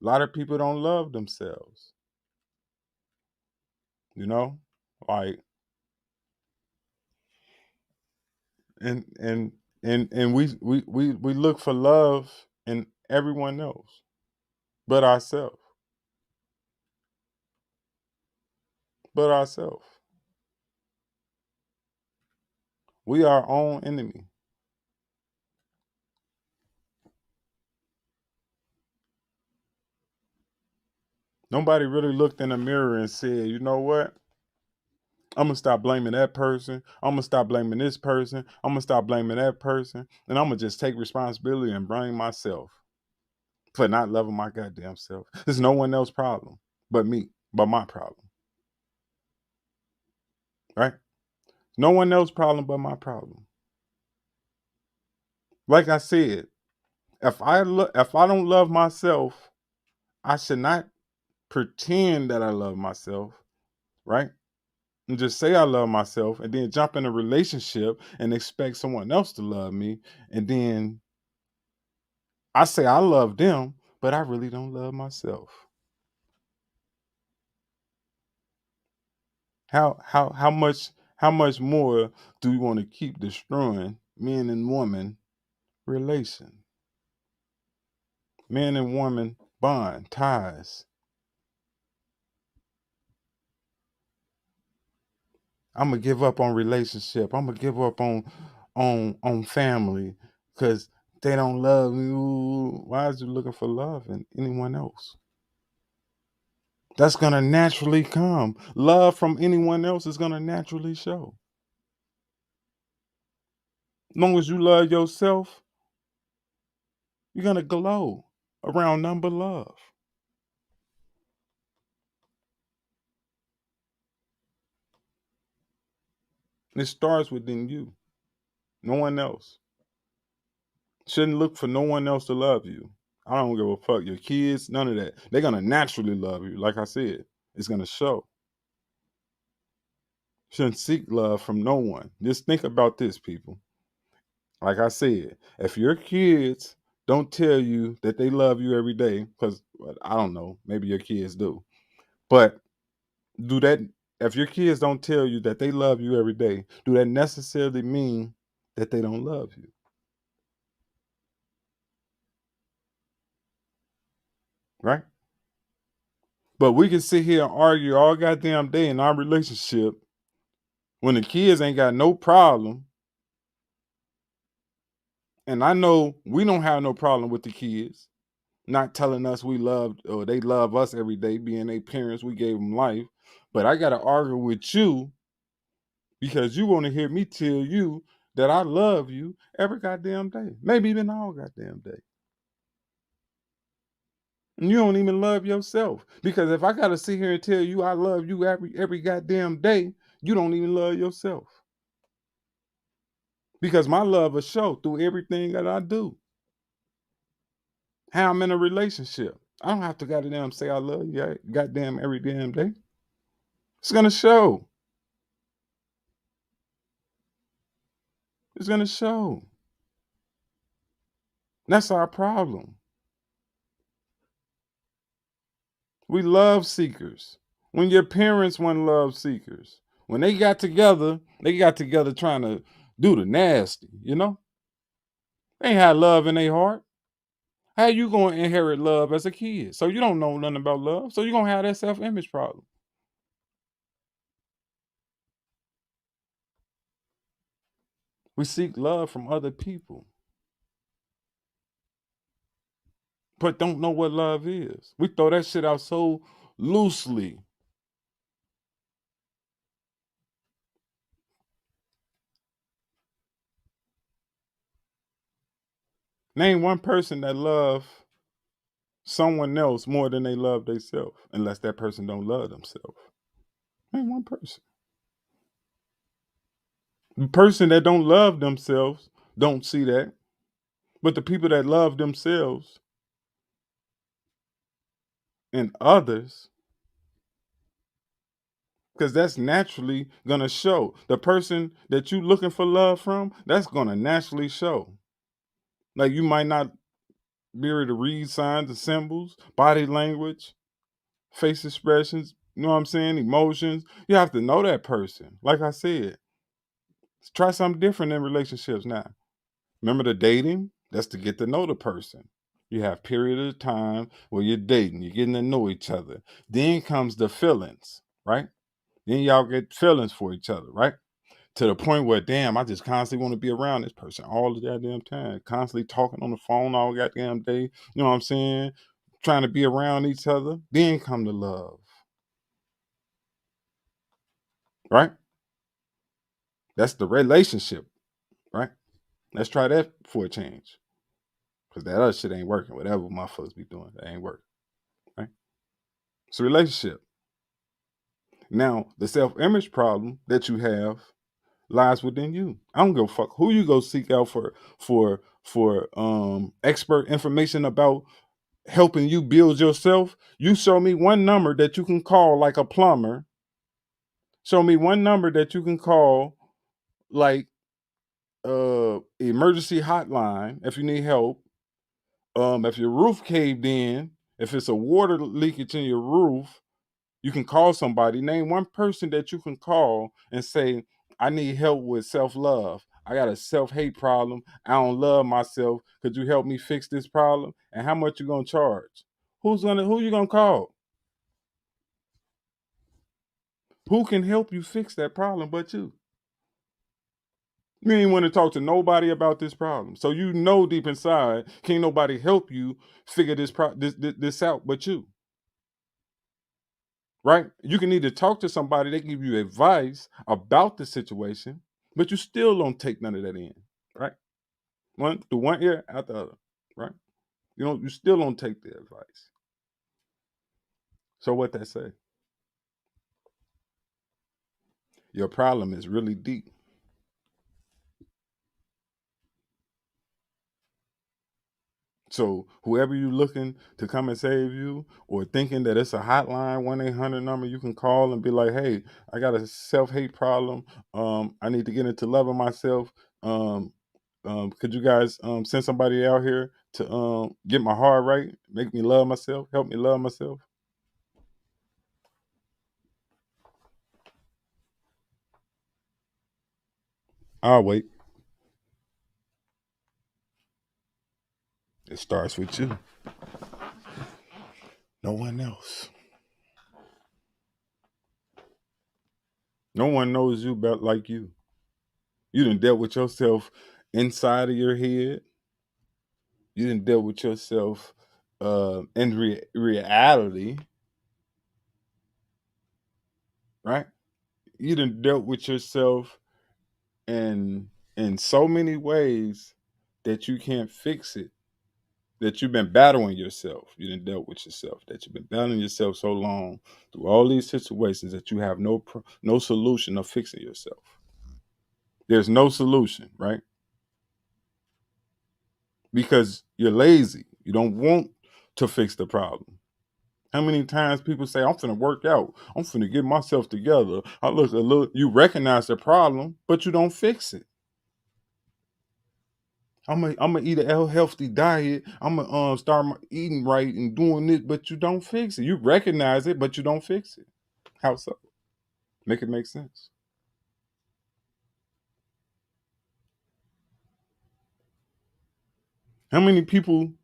A lot of people don't love themselves. You know? Like and we look for love in everyone else but ourselves. But ourselves. We are our own enemy. Nobody really looked in the mirror and said, you know what? I'm going to stop blaming that person. I'm going to stop blaming this person. I'm going to stop blaming that person. And I'm going to just take responsibility and blame myself for not loving my goddamn self. There's no one else's problem but me, but my problem. Right? No one else's problem but my problem. Like I said, if I don't love myself, I should not pretend that I love myself, right? And just say I love myself and then jump in a relationship and expect someone else to love me. And then I say I love them, but I really don't love myself. How much more do we want to keep destroying men and woman relation? Man and woman bond, ties. I'm gonna give up on relationship. I'm gonna give up on family because they don't love me. Ooh, why is you looking for love in anyone else? That's gonna naturally come. Love from anyone else is gonna naturally show. As long as you love yourself, you're gonna glow around none but love. It starts within you. No one else. Shouldn't look for no one else to love you. I don't give a fuck. Your kids, none of that. They're gonna naturally love you. Like I said, it's gonna show. Shouldn't seek love from no one. Just think about this, people. Like I said, if your kids don't tell you that they love you every day, because I don't know, maybe your kids do, but do that, if your kids don't tell you that they love you every day, do that necessarily mean that they don't love you? Right? But we can sit here and argue all goddamn day in our relationship when the kids ain't got no problem. And I know we don't have no problem with the kids not telling us we love or they love us every day, being their parents, we gave them life. But I got to argue with you because you want to hear me tell you that I love you every goddamn day, maybe even all goddamn day. And you don't even love yourself. Because if I got to sit here and tell you I love you every goddamn day, you don't even love yourself. Because my love will show through everything that I do. How I'm in a relationship. I don't have to goddamn say I love you goddamn every damn day. It's going to show. It's going to show. That's our problem. We love seekers. When your parents weren't love seekers. When they got together trying to do the nasty, you know? They ain't had love in their heart. How you going to inherit love as a kid? So you don't know nothing about love. So you're going to have that self-image problem. We seek love from other people, but don't know what love is. We throw that shit out so loosely. Name one person that love someone else more than they love themselves, unless that person don't love themselves. Name one person. The person that don't love themselves don't see that. But the people that love themselves and others, because that's naturally going to show. The person that you looking for love from, that's going to naturally show. Like you might not be able to read signs and symbols, body language, face expressions, you know what I'm saying, emotions. You have to know that person. Like I said, try something different in relationships now. Remember the dating? That's to get to know the person. You have period of time where you're dating, you're getting to know each other. Then comes the feelings, right? Then y'all get feelings for each other, right? To the point where, damn, I just constantly want to be around this person all the goddamn time. Constantly talking on the phone all goddamn day. You know what I'm saying? trying to be around each other, then come to love. Right? That's the relationship, right? Let's try that for a change. Because that other shit ain't working. Whatever motherfuckers be doing, that ain't working. Right? It's a relationship. Now, the self-image problem that you have lies within you. I don't give a fuck who you go seek out for expert information about helping you build yourself. You show me one number that you can call like a plumber. Show me one number that you can call like emergency hotline if you need help. If your roof caved in, if it's a water leakage in your roof, you can call somebody. Name one person that you can call and say, I need help with self-love. I got a self-hate problem. I don't love myself. Could you help me fix this problem? And how much you gonna charge? Who you gonna call? Who can help you fix that problem but you? You ain't want to talk to nobody about this problem. So you know deep inside, can't nobody help you figure this out but you. Right? You can either talk to somebody, they give you advice about the situation, but you still don't take none of that in. Right? One through one ear, out the other. Right? You still don't take the advice. So what that say? Your problem is really deep. So whoever you looking to come and save you, or thinking that it's a hotline 1-800 number you can call and be like, hey, I got a self-hate problem. I need to get into loving myself. Could you guys send somebody out here to get my heart right, make me love myself, help me love myself? I'll wait. It starts with you. No one else. No one knows you better like you. You done dealt with yourself inside of your head. You done dealt with yourself in reality, right? You done dealt with yourself in so many ways that you can't fix it. That you've been battling yourself. You done dealt with yourself. That you've been battling yourself so long through all these situations that you have no solution of fixing yourself. There's no solution, right? Because you're lazy. You don't want to fix the problem. How many times people say, I'm finna work out. I'm finna get myself together. I look a little, you recognize the problem, but you don't fix it. I'm gonna eat a healthy diet. I'm gonna start eating right and doing this, but you don't fix it. You recognize it, but you don't fix it. How so? Make it make sense. How many people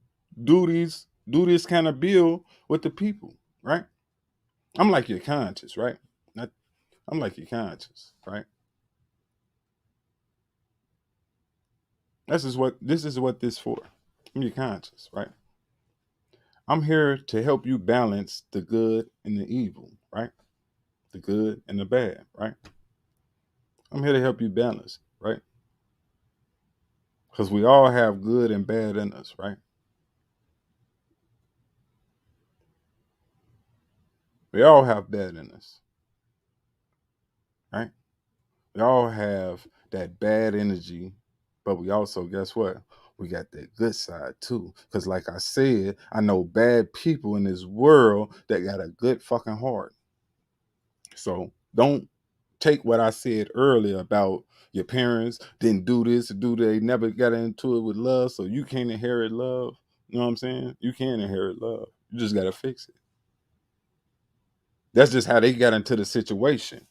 do this kind of bill with the people, right? I'm like your conscience, right? I'm like your conscience, right? This is what this for. I'm your conscience, right? I'm here to help you balance the good and the evil, right? The good and the bad, right? I'm here to help you balance, right? Because we all have good and bad in us, right? We all have bad in us, right? We all have that bad energy, but we also, guess what? We got that good side too. Because like I said, I know bad people in this world that got a good fucking heart. So don't take what I said earlier about your parents didn't do this, they never got into it with love, so you can't inherit love. You know what I'm saying? You can inherit love. You just got to fix it. That's just how they got into the situation.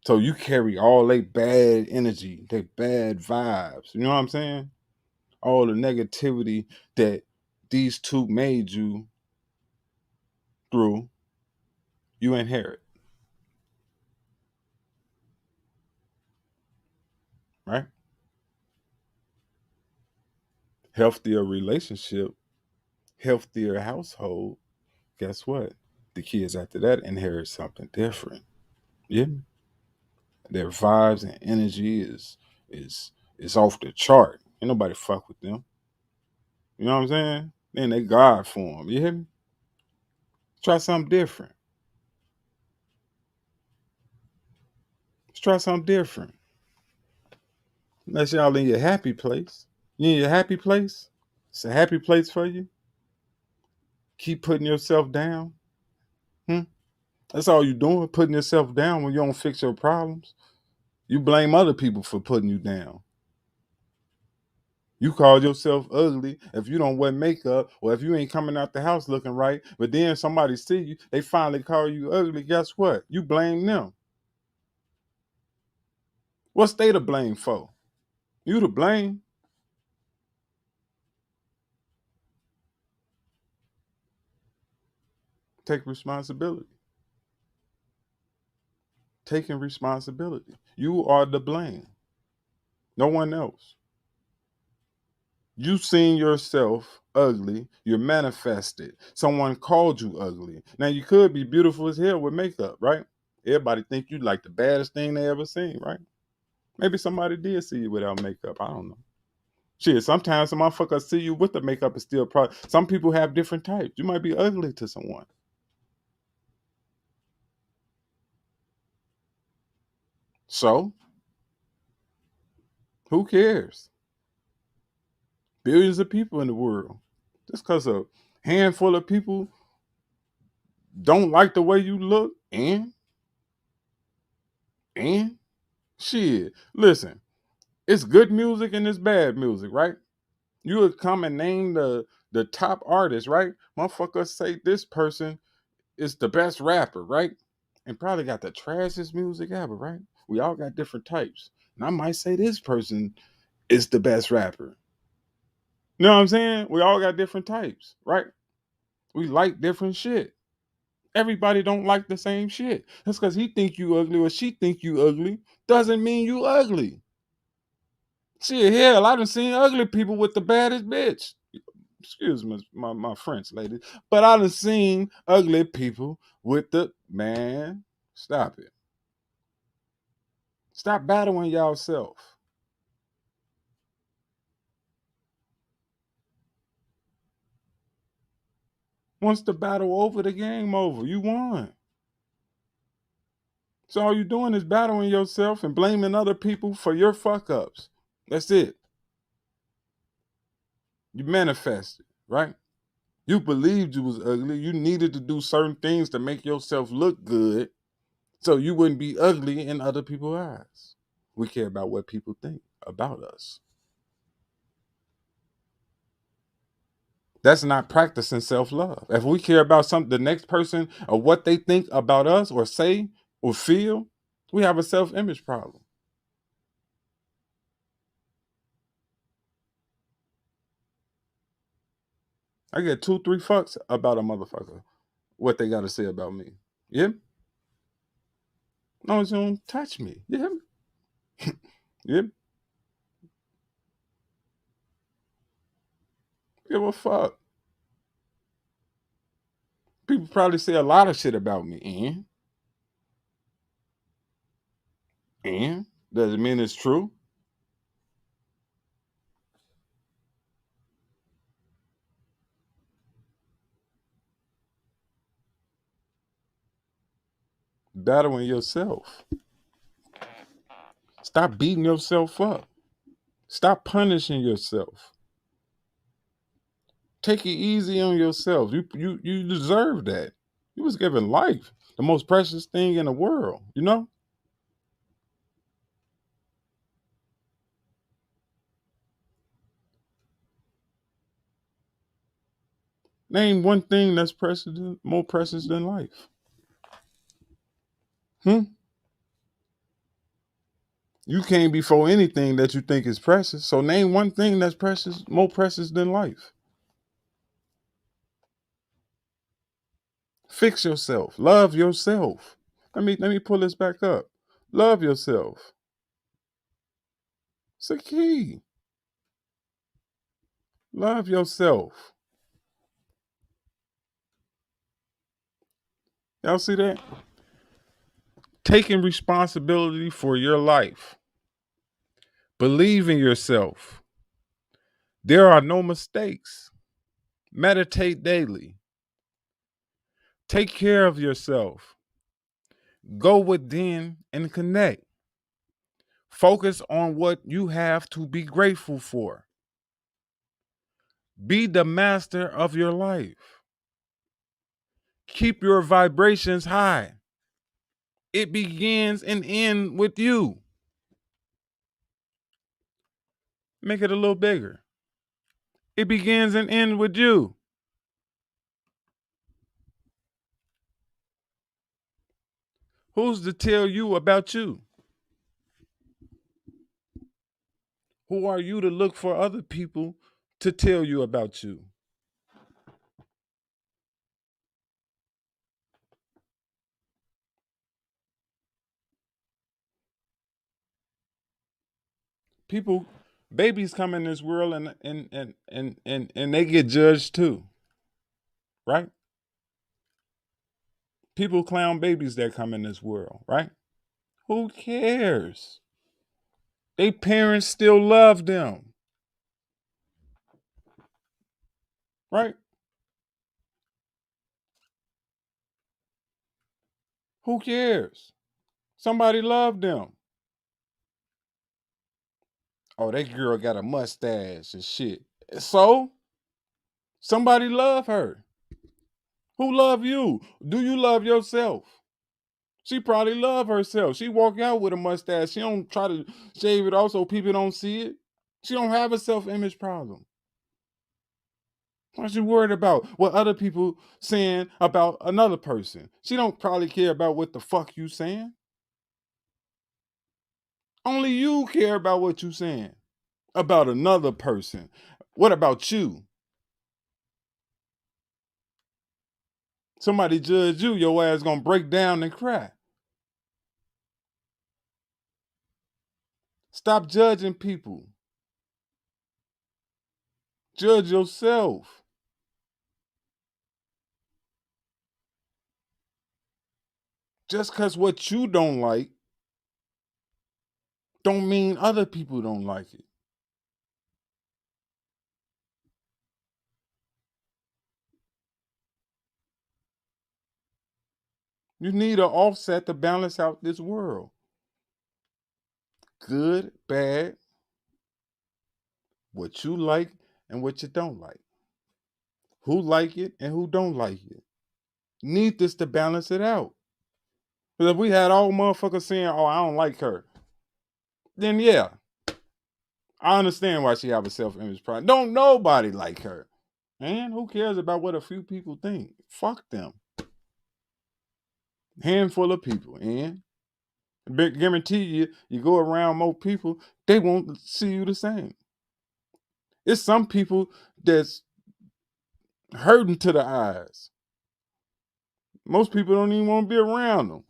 So you carry all their bad energy, their bad vibes. You know what I'm saying? All the negativity that these two made you through, you inherit. Right? Healthier relationship healthier household, guess what? The kids after that inherit something different. Yeah. Their vibes and energy is off the chart. Ain't nobody fuck with them. You know what I'm saying? Then they God for them. You hear me? Try something different. Let's try something different. Unless y'all in your happy place. You in your happy place? It's a happy place for you. Keep putting yourself down. That's all you doing, putting yourself down when you don't fix your problems. You blame other people for putting you down. You call yourself ugly if you don't wear makeup or if you ain't coming out the house looking right, but then somebody see you, they finally call you ugly. Guess what? You blame them. What's they to blame for? You to blame. Take responsibility. Taking responsibility. You are the blame. No one else. You seen yourself ugly, you're manifested. Someone called you ugly. Now you could be beautiful as hell with makeup, right? Everybody think you like the baddest thing they ever seen, right? Maybe somebody did see you without makeup. I don't know. Shit, sometimes some motherfuckers see you with the makeup and still probably. Some people have different types. You might be ugly to someone. So, who cares? Billions of people in the world. Just because a handful of people don't like the way you look and shit. Listen, it's good music and it's bad music, right? You would come and name the top artist, right? Motherfuckers say this person is the best rapper, right? And probably got the trashiest music ever, right? We all got different types. And I might say this person is the best rapper. You know what I'm saying? We all got different types, right? We like different shit. Everybody don't like the same shit. That's because he think you ugly or she think you ugly. Doesn't mean you ugly. Shit, hell, I done seen ugly people with the baddest bitch. Excuse me, my French lady. But I done seen ugly people with the man. Stop it. Stop battling y'all self. Once the battle over, the game over. You won. So all you doing is battling yourself and blaming other people for your fuck ups. That's it. You manifested, right? You believed you was ugly. You needed to do certain things to make yourself look good so you wouldn't be ugly in other people's eyes. We care about what people think about us. That's not practicing self-love. If we care about the next person or what they think about us or say or feel, we have a self-image problem. I get 2-3 fucks about a motherfucker, what they got to say about me. Yeah? No, it's don't touch me. Yeah? Yeah? Give a fuck. People probably say a lot of shit about me. And? Does it mean it's true? Battling yourself. Stop beating yourself up. Stop punishing yourself. Take it easy on yourself. You deserve that. You was given life, the most precious thing in the world, you know? Name one thing that's more precious than life. You can't be for anything that you think is precious. So name one thing that's precious, more precious than life. Fix yourself. Love yourself. Let me pull this back up. Love yourself. It's a key. Love yourself. Y'all see that? Taking responsibility for your life. Believe in yourself. There are no mistakes. Meditate daily. Take care of yourself. Go within and connect. Focus on what you have to be grateful for. Be the master of your life. Keep your vibrations high. It begins and ends with you. Make it a little bigger. It begins and ends with you. Who's to tell you about you? Who are you to look for other people to tell you about you? People, babies come in this world and they get judged too. Right? People clown babies that come in this world, right? Who cares? They parents still love them. Right? Who cares? Somebody loved them. Oh, that girl got a mustache and shit. So, somebody love her. Who love you? Do you love yourself? She probably love herself. She walk out with a mustache. She don't try to shave it off so people don't see it. She don't have a self-image problem. Why she worried about what other people saying about another person? She don't probably care about what the fuck you saying. Only you care about what you saying about another person. What about you? Somebody judge you, your ass gonna break down and cry. Stop judging people. Judge yourself. Just because what you don't like don't mean other people don't like it. You need an offset to balance out this world. Good, bad, what you like and what you don't like. Who like it and who don't like it. Need this to balance it out. Because if we had all motherfuckers saying, oh, I don't like her, then yeah, I understand why she have a self-image problem. Don't nobody like her. Man, who cares about what a few people think? Fuck them. Handful of people, and guarantee you, you go around more people, they won't see you the same. It's some people that's hurting to the eyes. Most people don't even want to be around them.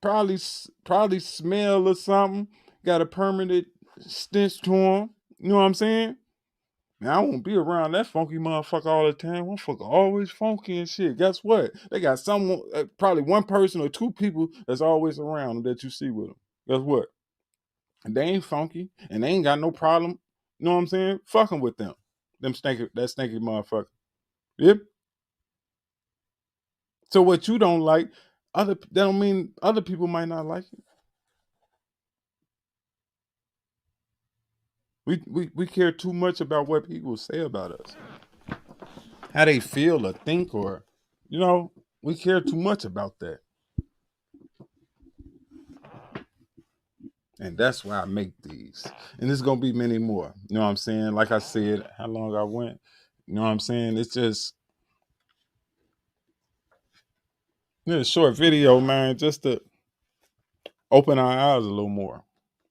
Probably smell or something. Got a permanent stench to them. You know what I'm saying? Now I won't be around that funky motherfucker all the time. Motherfucker always funky and shit. Guess what? They got someone, probably one person or two people that's always around them that you see with them. Guess what? And they ain't funky and they ain't got no problem. You know what I'm saying? Fucking with them. That stinky motherfucker. Yep. So what you don't like, that don't mean other people might not like it. We care too much about what people say about us. How they feel or think, or we care too much about that. And that's why I make these. And there's gonna be many more. You know what I'm saying? Like I said, how long I went. You know what I'm saying? It's just a short video, man, just to open our eyes a little more.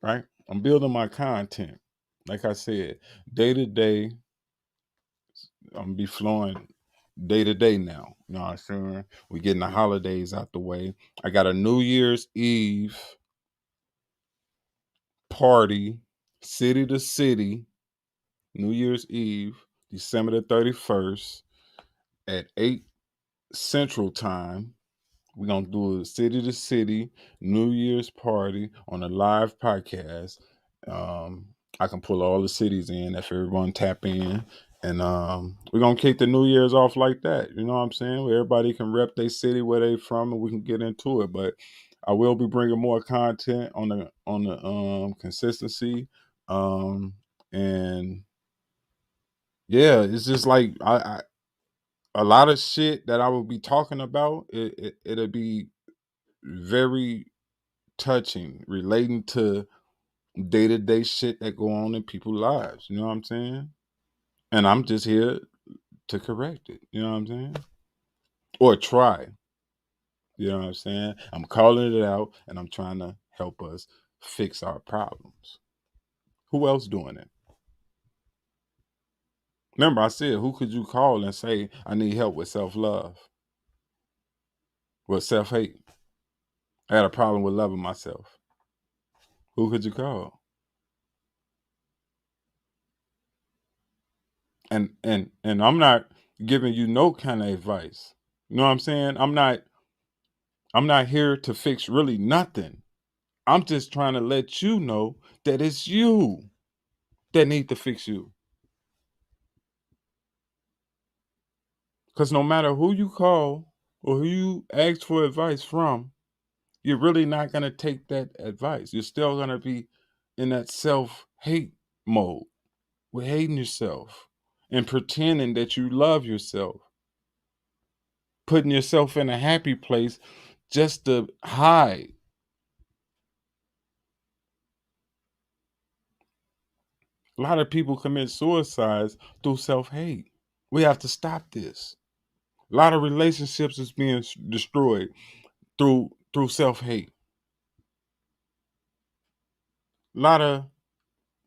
Right? I'm building my content. Like I said, day to day, I'm gonna be flowing day to day now. You know what I'm saying? We're getting the holidays out the way. I got a New Year's Eve party, city to city, New Year's Eve, December the 31st. at 8 Central Time. We're going to do a city to city New Year's party on a live podcast. I can pull all the cities in if everyone tap in. And we're going to kick the New Year's off like that. You know what I'm saying? Where everybody can rep their city, where they from, and we can get into it. But I will be bringing more content on the consistency. And yeah, it's just like I a lot of shit that I will be talking about, it'll be very touching, relating to day-to-day shit that go on in people's lives. You know what I'm saying? And I'm just here to correct it. You know what I'm saying? Or try. You know what I'm saying? I'm calling it out and I'm trying to help us fix our problems. Who else doing it? Remember, I said, who could you call and say, I need help with self-love, with self-hate? I had a problem with loving myself. Who could you call? And I'm not giving you no kind of advice. You know what I'm saying? I'm not here to fix really nothing. I'm just trying to let you know that it's you that need to fix you. Because no matter who you call or who you ask for advice from, you're really not going to take that advice. You're still going to be in that self-hate mode with hating yourself and pretending that you love yourself, putting yourself in a happy place just to hide. A lot of people commit suicides through self-hate. We have to stop this. A lot of relationships is being destroyed through self-hate. A lot of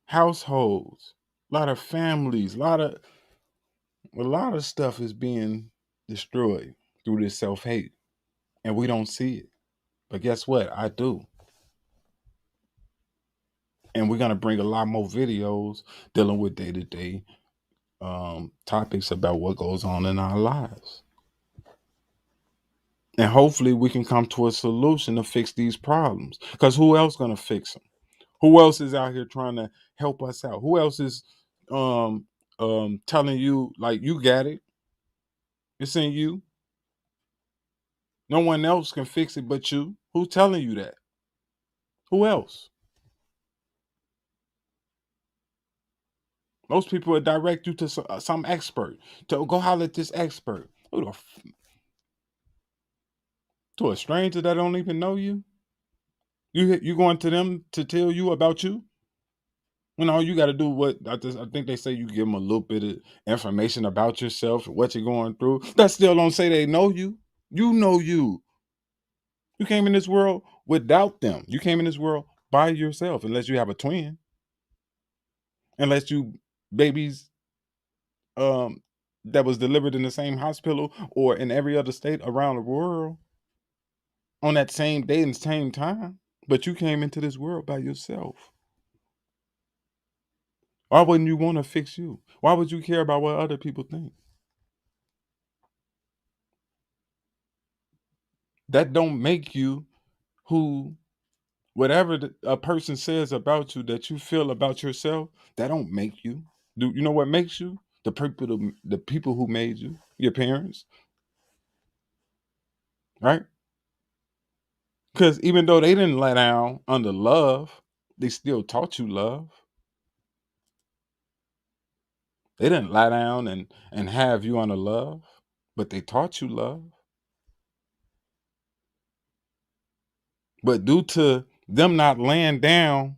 households, a lot of families, a lot of stuff is being destroyed through this self-hate. And we don't see it. But guess what? I do. And we're going to bring a lot more videos dealing with day-to-day topics about what goes on in our lives. And hopefully we can come to a solution to fix these problems. Because who else going to fix them? Who else is out here trying to help us out? Who else is telling you, like, you got it? It's in you. No one else can fix it but you. Who's telling you that? Who else? Most people will direct you to some expert. To go holler at this expert. To a stranger that don't even know you? You going to them to tell you about you? When all you got to do, what I think they say, you give them a little bit of information about yourself, what you're going through. That still don't say they know you. You know you. You came in this world without them. You came in this world by yourself, unless you have a twin. Unless you babies that was delivered in the same hospital or in every other state around the world on that same day and same time. But you came into this world by yourself. Why wouldn't you want to fix you? Why would you care about what other people think? That don't make you who, whatever a person says about you that you feel about yourself, that don't make you. Do you know what makes you? The people who made you, your parents, right? Because even though they didn't let down under love, they still taught you love. They didn't lie down and have you under love, but they taught you love. But due to them not laying down,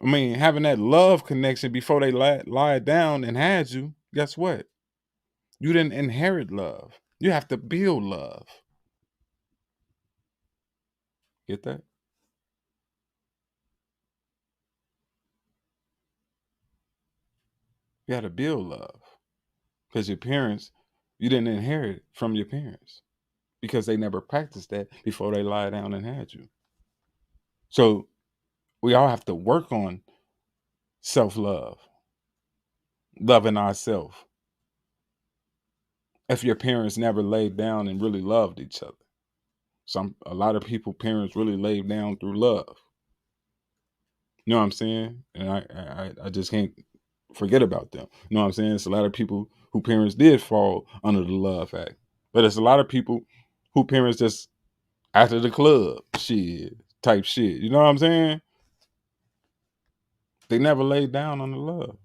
having that love connection before they lied down and had you, guess what? You didn't inherit love. You have to build love. Get that? You had to build love. Because your parents, you didn't inherit from your parents. Because they never practiced that before they lied down and had you. So we all have to work on self-love, loving ourselves. if your parents never laid down and really loved each other. A lot of people, parents really laid down through love. You know what I'm saying? And I just can't forget about them. You know what I'm saying? It's a lot of people who parents did fall under the Love Act. But it's a lot of people who parents just after the club type shit. You know what I'm saying? They never laid down on the love.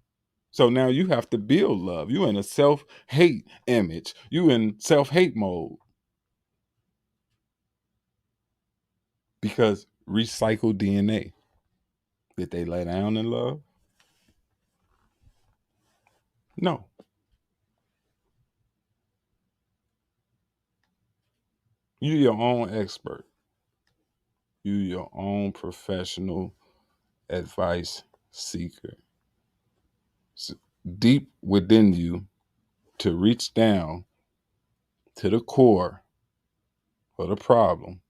So now you have to build love. You in a self-hate image. You in self-hate mode. Because recycled DNA. Did they lay down in love? No. You're your own expert. You're your own professional advice seeker. So deep within you to reach down to the core of the problem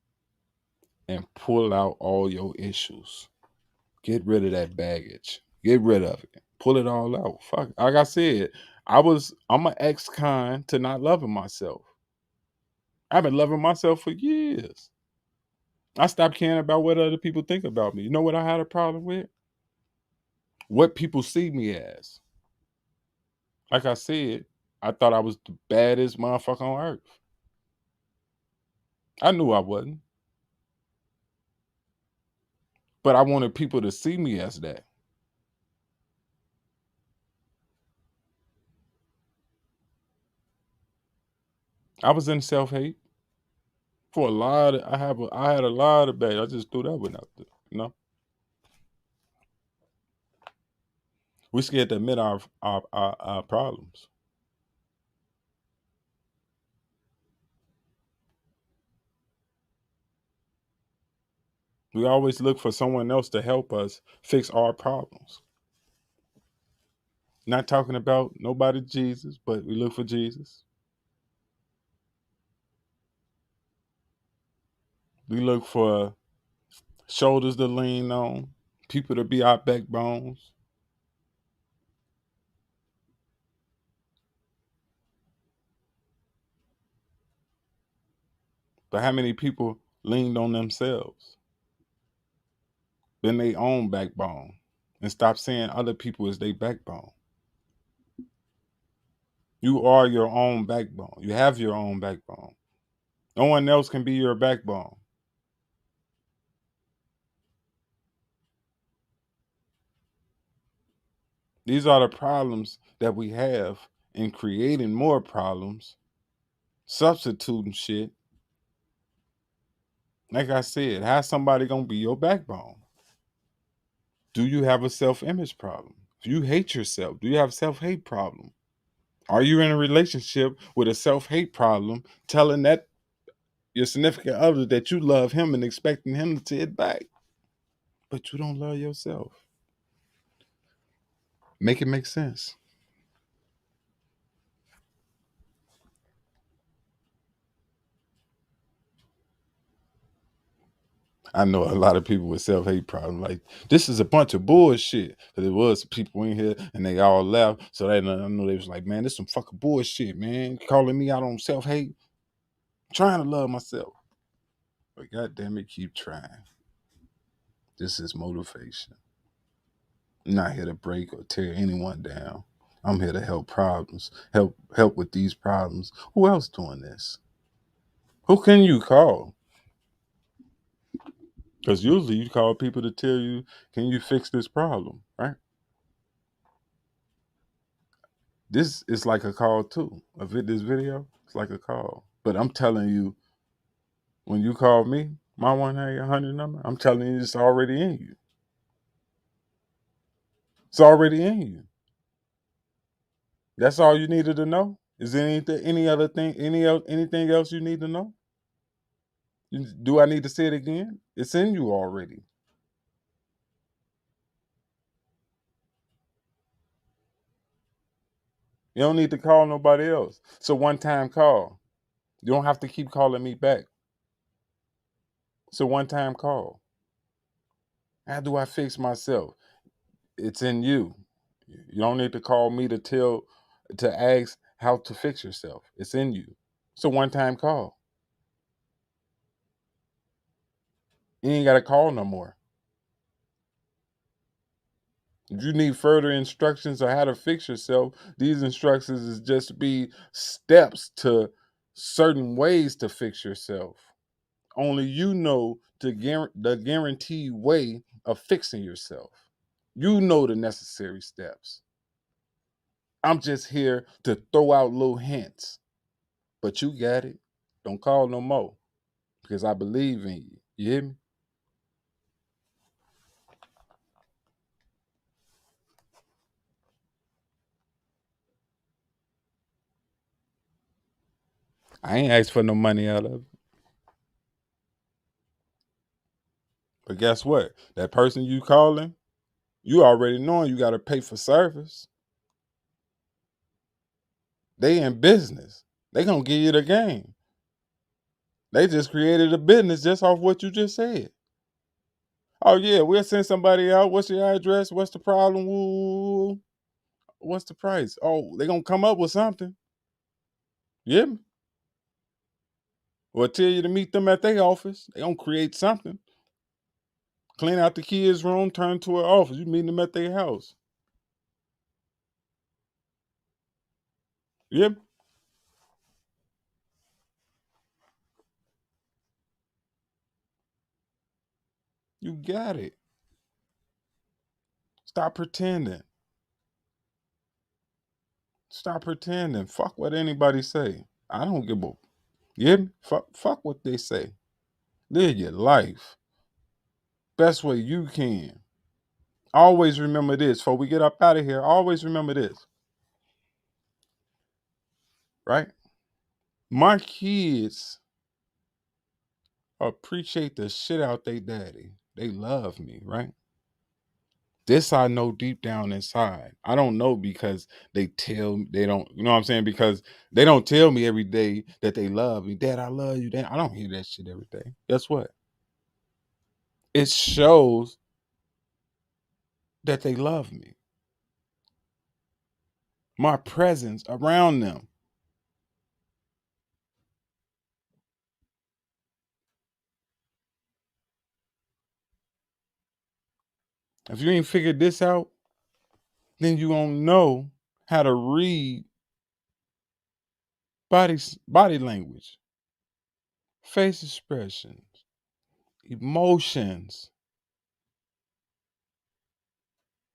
and pull out all your issues. Get rid of that baggage. Get rid of it. Pull it all out. Fuck. Like I said, I'm an ex-con to not loving myself. I've been loving myself for years. I stopped caring about what other people think about me. You know what I had a problem with? What people see me as. Like I said, I thought I was the baddest motherfucker on earth. I knew I wasn't. But I wanted people to see me as that. I was in self-hate for a lot of, I had a lot of bad. I just threw that one out there, you know? We scared to admit our problems. We always look for someone else to help us fix our problems. Not talking about nobody Jesus, but we look for Jesus. We look for shoulders to lean on, people to be our backbones. But how many people leaned on themselves, been their own backbone, and stop saying other people is their backbone? You are your own backbone. You have your own backbone. No one else can be your backbone. These are the problems that we have in creating more problems, substituting shit. Like I said, how's somebody gonna be your backbone? Do you have a self-image problem? Do you hate yourself? Do you have a self-hate problem? Are you in a relationship with a self-hate problem, telling that your significant other that you love him and expecting him to say it back, but you don't love yourself? Make it make sense. I know a lot of people with self-hate problems. Like, this is a bunch of bullshit. But there was people in here and they all left. So I know they was like, man, this some fucking bullshit, man. Calling me out on self-hate. I'm trying to love myself. But goddamn it, keep trying. This is motivation. I'm not here to break or tear anyone down. I'm here to help problems. Help with these problems. Who else doing this? Who can you call? Because usually you call people to tell you, can you fix this problem, right? This is like a call too. This video, it's like a call. But I'm telling you, when you call me, my 1-800 number, I'm telling you it's already in you. It's already in you. That's all you needed to know? Is there anything else you need to know? Do I need to say it again? It's in you already. You don't need to call nobody else. It's a one-time call. You don't have to keep calling me back. It's a one-time call. How do I fix myself? It's in you. You don't need to call me to ask how to fix yourself. It's in you. It's a one-time call. You ain't got to call no more. If you need further instructions on how to fix yourself, these instructions is just be steps to certain ways to fix yourself. Only you know the guaranteed way of fixing yourself. You know the necessary steps. I'm just here to throw out little hints. But you got it. Don't call no more. Because I believe in you. You hear me? I ain't asked for no money out of it. But guess what? That person you calling, you already knowing you got to pay for service. They in business. They gonna give you the game. They just created a business just off what you just said. Oh yeah, we'll send somebody out. What's your address? What's the problem? Woo. What's the price? Oh, they gonna come up with something. Yeah. Or tell you to meet them at their office. They gonna create something. Clean out the kids' room, turn to an office. You meet them at their house. Yep. You got it. Stop pretending. Stop pretending. Fuck what anybody say. I don't give a. Yeah. Fuck what they say. Live your life best way you can. Always remember this. Before we get up out of here, always remember this. Right? My kids appreciate the shit out they daddy. They love me, right? This I know deep down inside. I don't know because they don't, you know what I'm saying? Because they don't tell me every day that they love me. Dad, I love you. Dad, I don't hear that shit every day. Guess what? It shows that they love me. My presence around them. If you ain't figured this out, then you won't know how to read body language, face expressions, emotions.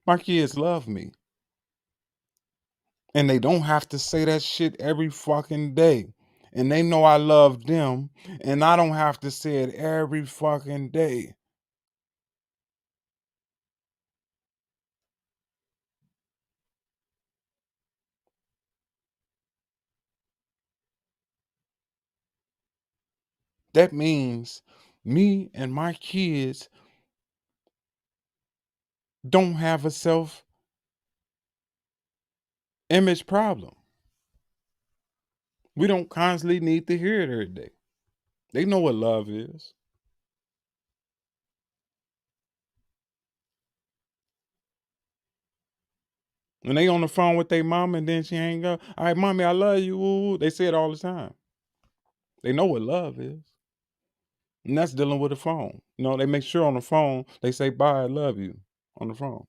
My kids love me. And they don't have to say that shit every fucking day. And they know I love them. And I don't have to say it every fucking day. That means me and my kids don't have a self-image problem. We don't constantly need to hear it every day. They know what love is. When they on the phone with their mom and then she hang up, all right, mommy, I love you. Ooh. They say it all the time. They know what love is. And that's dealing with the phone. You know, they make sure on the phone, they say, bye, I love you on the phone.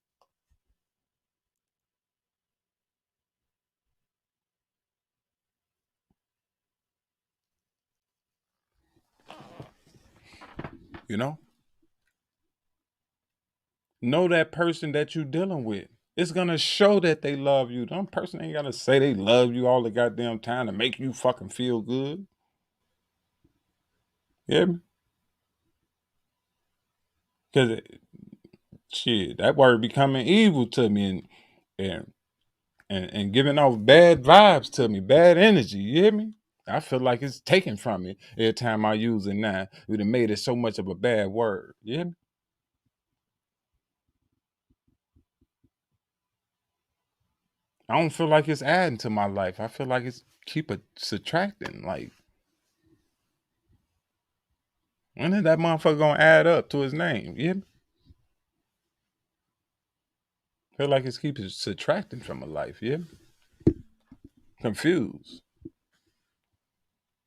You know that person that you dealing with. It's gonna show that they love you. That person ain't gotta say they love you all the goddamn time to make you fucking feel good. Yeah, because shit, that word becoming evil to me and giving off bad vibes to me, bad energy. You hear me? I feel like it's taken from me every time I use it now. We'd have made it so much of a bad word. You hear me? I don't feel like it's adding to my life. I feel like it's keep it subtracting. Like, when is that motherfucker gonna add up to his name? Yeah, feel like it's keep subtracting from a life. Yeah, confused.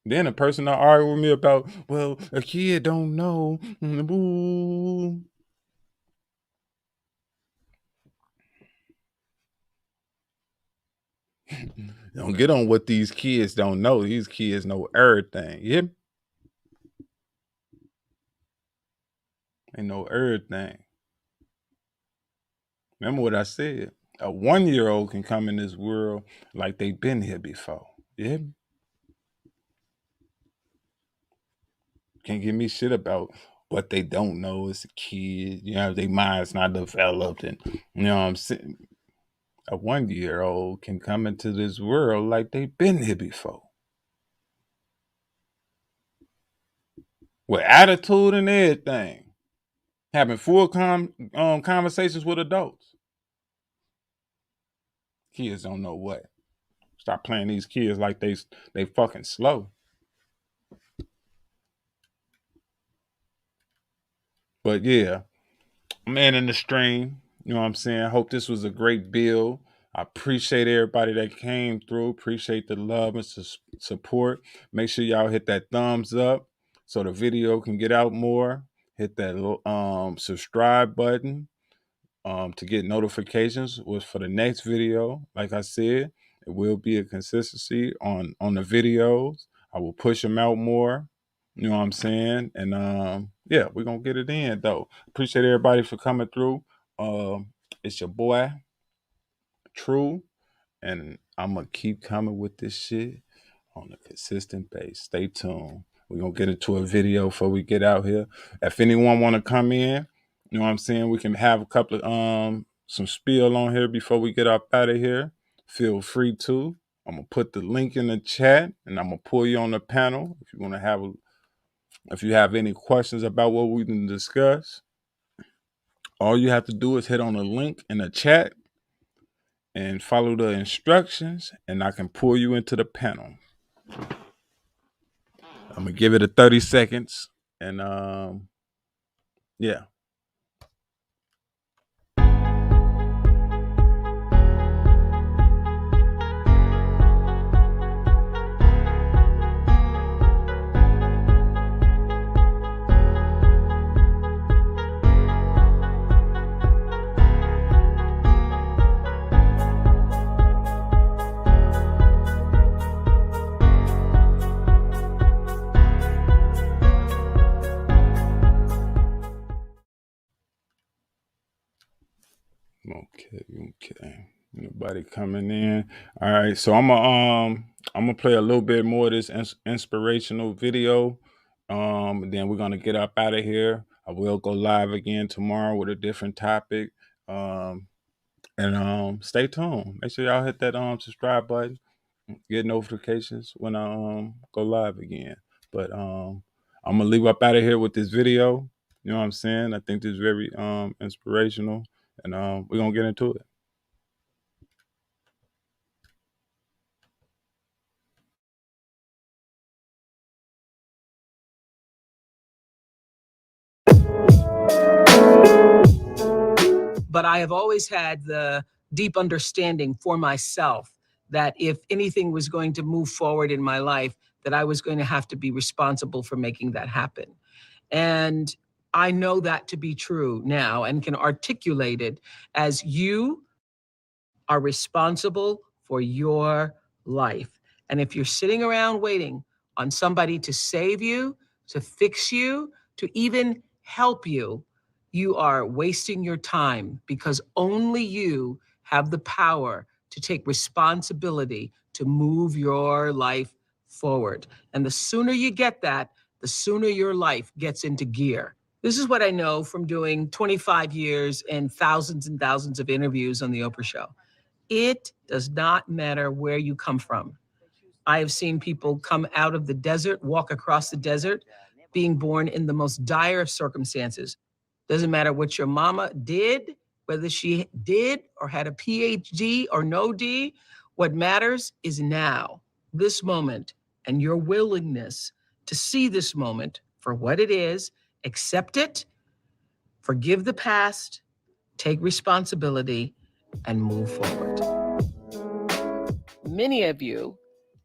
Then a person will argue with me about, well, a kid don't know. Ooh. Don't get on what these kids don't know. These kids know everything. Yeah. They know everything. Remember what I said? A 1-year-old can come in this world like they've been here before. Yeah. Can't give me shit about what they don't know as a kid. You know, their mind's not developed, and you know what I'm saying. A 1-year-old can come into this world like they've been here before. With attitude and everything. Having full conversations with adults. Kids don't know what. Stop playing these kids like they fucking slow. But yeah, I'm ending the stream. You know what I'm saying? I hope this was a great build. I appreciate everybody that came through. Appreciate the love and support. Make sure y'all hit that thumbs up so the video can get out more. Hit that subscribe button to get notifications for the next video. Like I said, it will be a consistency on the videos. I will push them out more. You know what I'm saying? And yeah, we're gonna get it in though. Appreciate everybody for coming through. It's your boy, True, and I'm gonna keep coming with this shit on a consistent base. Stay tuned. We're gonna get into a video before we get out here. If anyone wanna come in, you know what I'm saying, we can have a couple of some spiel on here before we get up out of here. Feel free to. I'm gonna put the link in the chat and I'm gonna pull you on the panel if you wanna have if you have any questions about what we can discuss. All you have to do is hit on the link in the chat and follow the instructions, and I can pull you into the panel. I'm gonna give it a 30 seconds, and yeah. Okay. Nobody coming in. All right, so I'm gonna play a little bit more of this inspirational video. Then we're gonna get up out of here. I will go live again tomorrow with a different topic. And stay tuned. Make sure y'all hit that subscribe button. Get notifications when I go live again. But I'm gonna leave up out of here with this video. You know what I'm saying? I think this is very inspirational, and we're gonna get into it. But I have always had the deep understanding for myself that if anything was going to move forward in my life, that I was going to have to be responsible for making that happen. And I know that to be true now and can articulate it as you are responsible for your life. And if you're sitting around waiting on somebody to save you, to fix you, to even help you, you are wasting your time, because only you have the power to take responsibility to move your life forward. And the sooner you get that, the sooner your life gets into gear. This is what I know from doing 25 years and thousands of interviews on The Oprah Show. It does not matter where you come from. I have seen people come out of the desert, walk across the desert, being born in the most dire of circumstances. Doesn't matter what your mama did, whether she did or had a PhD or no D. What matters is now, this moment, and your willingness to see this moment for what it is, accept it, forgive the past, take responsibility, and move forward. Many of you,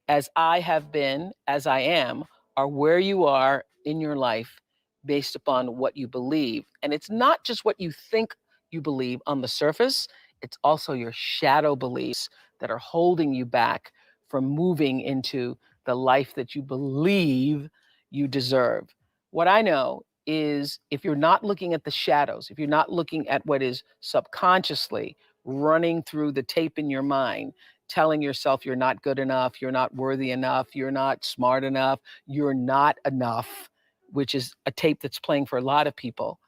as I have been, as I am, are where you are in your life based upon what you believe. And it's not just what you think you believe on the surface, it's also your shadow beliefs that are holding you back from moving into the life that you believe you deserve. What I know is if you're not looking at the shadows, if you're not looking at what is subconsciously running through the tape in your mind, telling yourself you're not good enough, you're not worthy enough, you're not smart enough, you're not enough, which is a tape that's playing for a lot of people.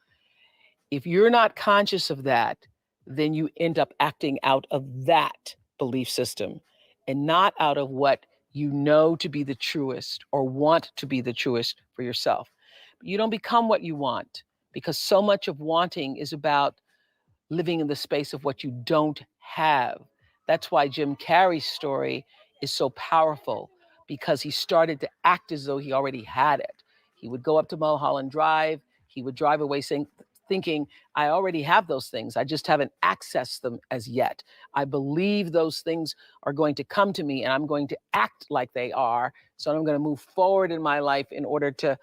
If you're not conscious of that, then you end up acting out of that belief system and not out of what you know to be the truest or want to be the truest for yourself. You don't become what you want because so much of wanting is about living in the space of what you don't have. That's why Jim Carrey's story is so powerful, because he started to act as though he already had it. He would go up to Mulholland Drive, he would drive away thinking, I already have those things. I just haven't accessed them as yet. I believe those things are going to come to me and I'm going to act like they are. So I'm going to move forward in my life in order to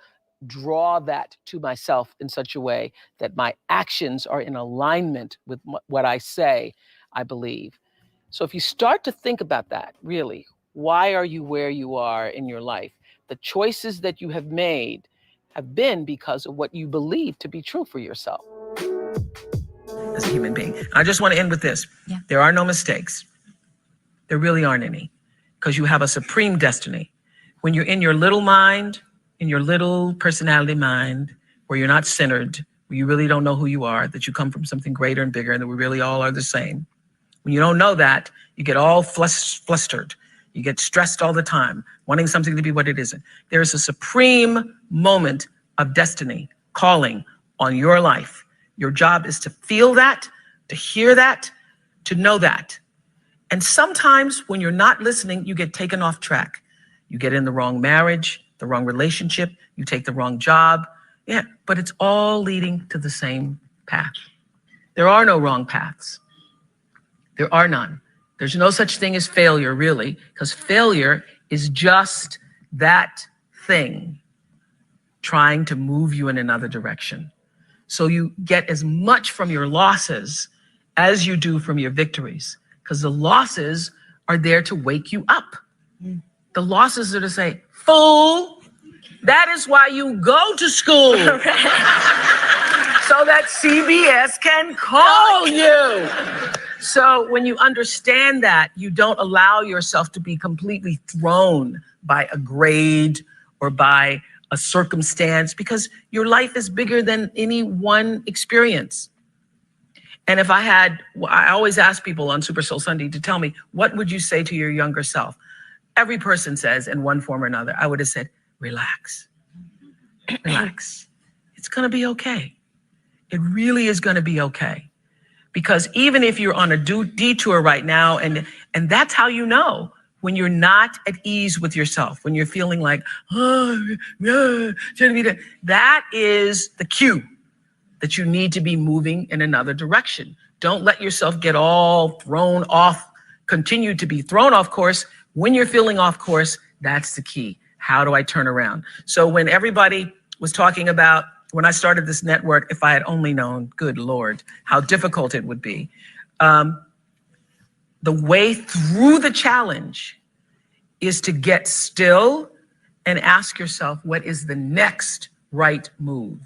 draw that to myself in such a way that my actions are in alignment with what I say I believe. So if you start to think about that, really, why are you where you are in your life? The choices that you have made have been because of what you believe to be true for yourself. As a human being. I just want to end with this. Yeah. There are no mistakes. There really aren't any, because you have a supreme destiny. When you're in your little mind, in your little personality mind, where you're not centered, where you really don't know who you are, that you come from something greater and bigger, and that we really all are the same. When you don't know that, you get all flustered. You get stressed all the time, wanting something to be what it isn't. There is a supreme moment of destiny calling on your life. Your job is to feel that, to hear that, to know that. And sometimes when you're not listening, you get taken off track. You get in the wrong marriage, the wrong relationship, you take the wrong job. Yeah, but it's all leading to the same path. There are no wrong paths. There are none. There's no such thing as failure, really, because failure is just that thing trying to move you in another direction. So you get as much from your losses as you do from your victories, because the losses are there to wake you up. The losses are to say, fool, that is why you go to school. So that CBS can call you. So when you understand that, you don't allow yourself to be completely thrown by a grade or by a circumstance, because your life is bigger than any one experience. And if I always ask people on Super Soul Sunday to tell me, what would you say to your younger self? Every person says in one form or another, I would have said, relax, relax. It's going to be okay. It really is going to be okay. Because even if you're on a detour right now, and that's how you know when you're not at ease with yourself, when you're feeling like, oh, yeah, shouldn't be that. That is the cue that you need to be moving in another direction. Don't let yourself get all thrown off, continue to be thrown off course. When you're feeling off course, that's the key. How do I turn around? So when everybody was talking about, when I started this network, if I had only known, good Lord, how difficult it would be. The way through the challenge is to get still and ask yourself, what is the next right move?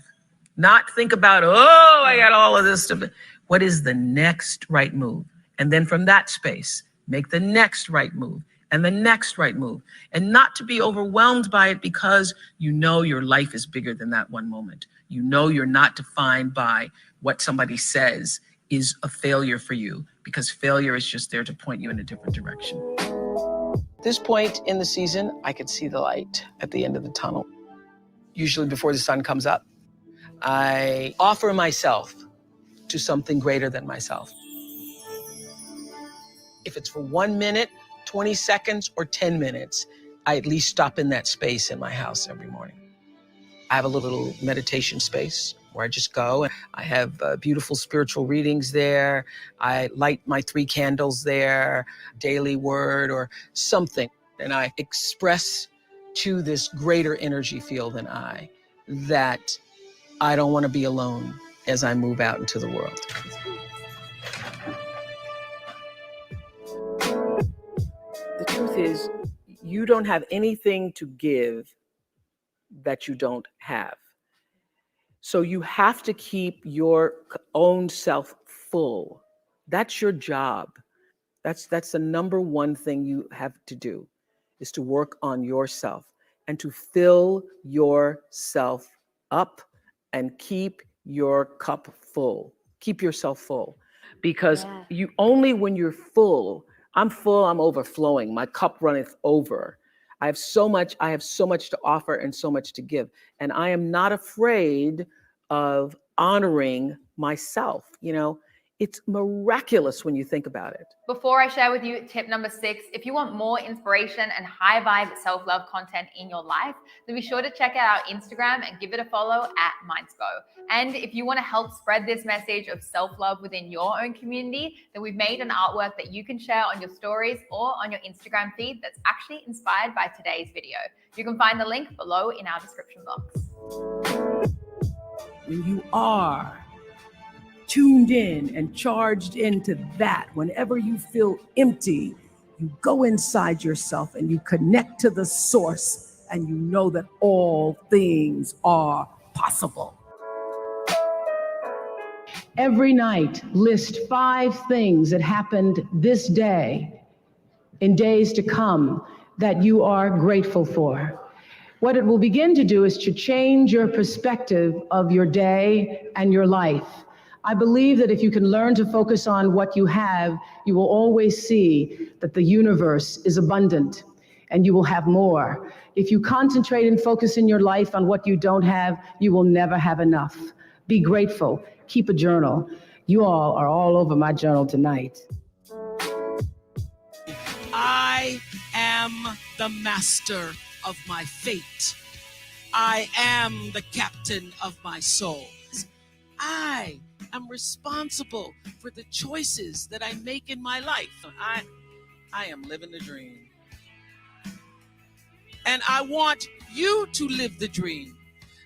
Not think about, oh, I got all of this stuff. What is the next right move? And then from that space, make the next right move and the next right move. And not to be overwhelmed by it, because you know your life is bigger than that one moment. You know you're not defined by what somebody says is a failure for you, because failure is just there to point you in a different direction. At this point in the season, I could see the light at the end of the tunnel. Usually before the sun comes up, I offer myself to something greater than myself. If it's for 1 minute, 20 seconds, or 10 minutes, I at least stop in that space in my house every morning. I have a little meditation space where I just go and I have beautiful spiritual readings there. I light my 3 candles there, daily word or something. And I express to this greater energy field than I that I don't want to be alone as I move out into the world. The truth is, you don't have anything to give that you don't have. So you have to keep your own self full. That's your job. That's the number one thing you have to do, is to work on yourself and to fill yourself up and keep your cup full. Keep yourself full. Because you only when you're full, I'm full, I'm overflowing, my cup runneth over. I have so much to offer and so much to give. And I am not afraid of honoring myself. You know, it's miraculous when you think about it. Before I share with you tip number 6, if you want more inspiration and high vibe self-love content in your life, then be sure to check out our Instagram and give it a follow at Mindspo. And if you want to help spread this message of self-love within your own community, then we've made an artwork that you can share on your stories or on your Instagram feed that's actually inspired by today's video. You can find the link below in our description box. When you are tuned in and charged into that, whenever you feel empty, you go inside yourself and you connect to the source and you know that all things are possible. Every night, list 5 things that happened this day, in days to come, that you are grateful for. What it will begin to do is to change your perspective of your day and your life. I believe that if you can learn to focus on what you have, you will always see that the universe is abundant and you will have more. If you concentrate and focus in your life on what you don't have, you will never have enough. Be grateful. Keep a journal. You all are all over my journal tonight. I am the master of my fate. I am the captain of my soul. I am responsible for the choices that I make in my life. I am living the dream. And I want you to live the dream,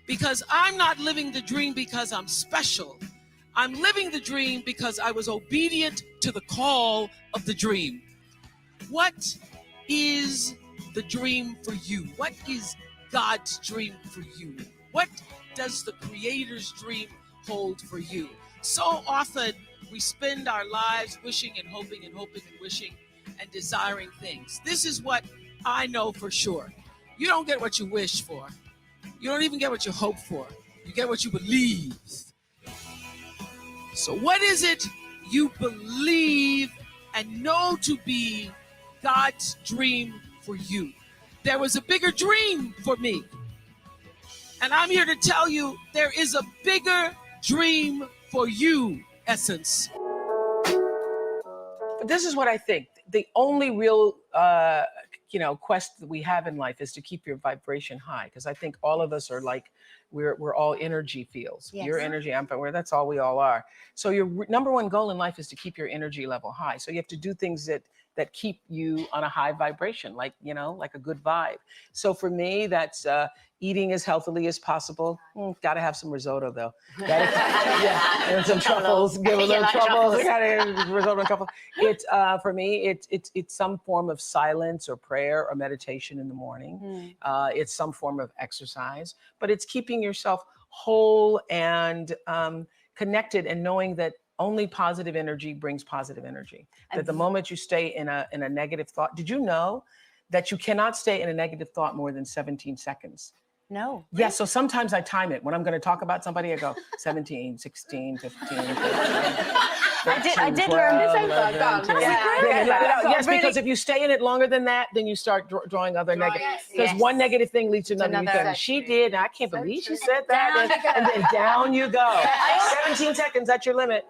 because I'm not living the dream because I'm special. I'm living the dream because I was obedient to the call of the dream. What is the dream for you? What is God's dream for you? What does the Creator's dream hold for you? So often we spend our lives wishing and hoping and hoping and wishing and desiring things. This is what I know for sure. You don't get what you wish for. You don't even get what you hope for. You get what you believe. So what is it you believe and know to be God's dream for you? There was a bigger dream for me. And I'm here to tell you there is a bigger dream for you, Essence. This is what I think. The only real quest that we have in life is to keep your vibration high, because I think all of us are like, we're all energy fields. Yes. Your energy, I'm aware, that's all we all are. So your number one goal in life is to keep your energy level high. So you have to do things that keep you on a high vibration, like a good vibe. So for me, that's eating as healthily as possible. Got to have some risotto though. And some truffles. Give a little truffles. Got to have risotto and truffles. It's for me, it's some form of silence or prayer or meditation in the morning. It's some form of exercise, but it's keeping yourself whole and connected, and knowing that only positive energy brings positive energy. That the moment you stay in a negative thought, did you know that you cannot stay in a negative thought more than 17 seconds? No. Yeah, so sometimes I time it. When I'm going to talk about somebody, I go 17, 16, 15, 15. I did learn this. Yes, because if you stay in it longer than that, then you start drawing other negative. Because one negative thing leads to another. She did. I can't believe she said that. And then down you go. 17 seconds, that's your limit.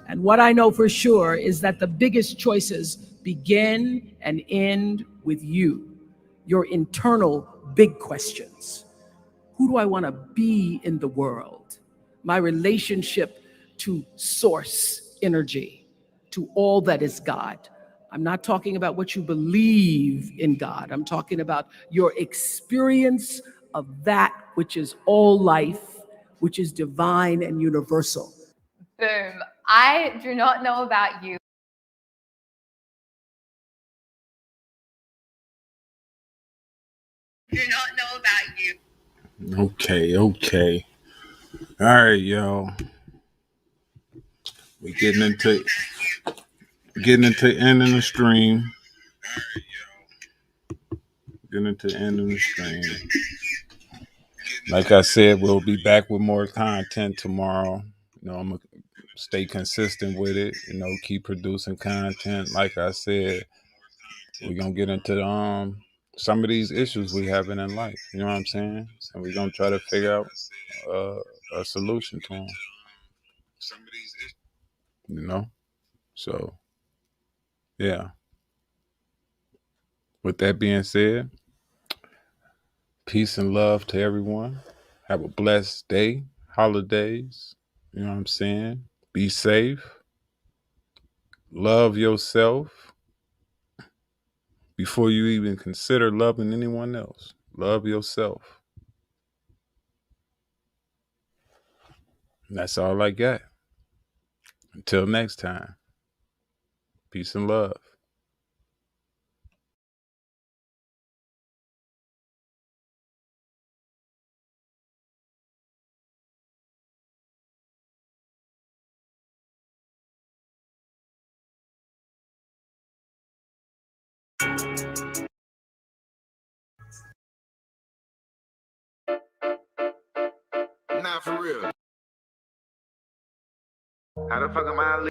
And what I know for sure is that the biggest choices begin and end with you, your internal big questions. Who do I want to be in the world? My relationship to source energy, to all that is God. I'm not talking about what you believe in God. I'm talking about your experience of that which is all life, which is divine and universal. Boom. I do not know about you. Okay. All right, y'all. We getting into ending the stream. Like I said, we'll be back with more content tomorrow. You know, I'm gonna stay consistent with it. You know, keep producing content. Like I said, we're gonna get into some of these issues we having in life. You know what I'm saying? And we're gonna try to figure out a solution to them. You know, so yeah. With that being said, peace and love to everyone. Have a blessed day, holidays. You know what I'm saying? Be safe. Love yourself before you even consider loving anyone else. Love yourself. And that's all I got. Until next time, peace and love. Nah, for real. How the fuck am I leaving?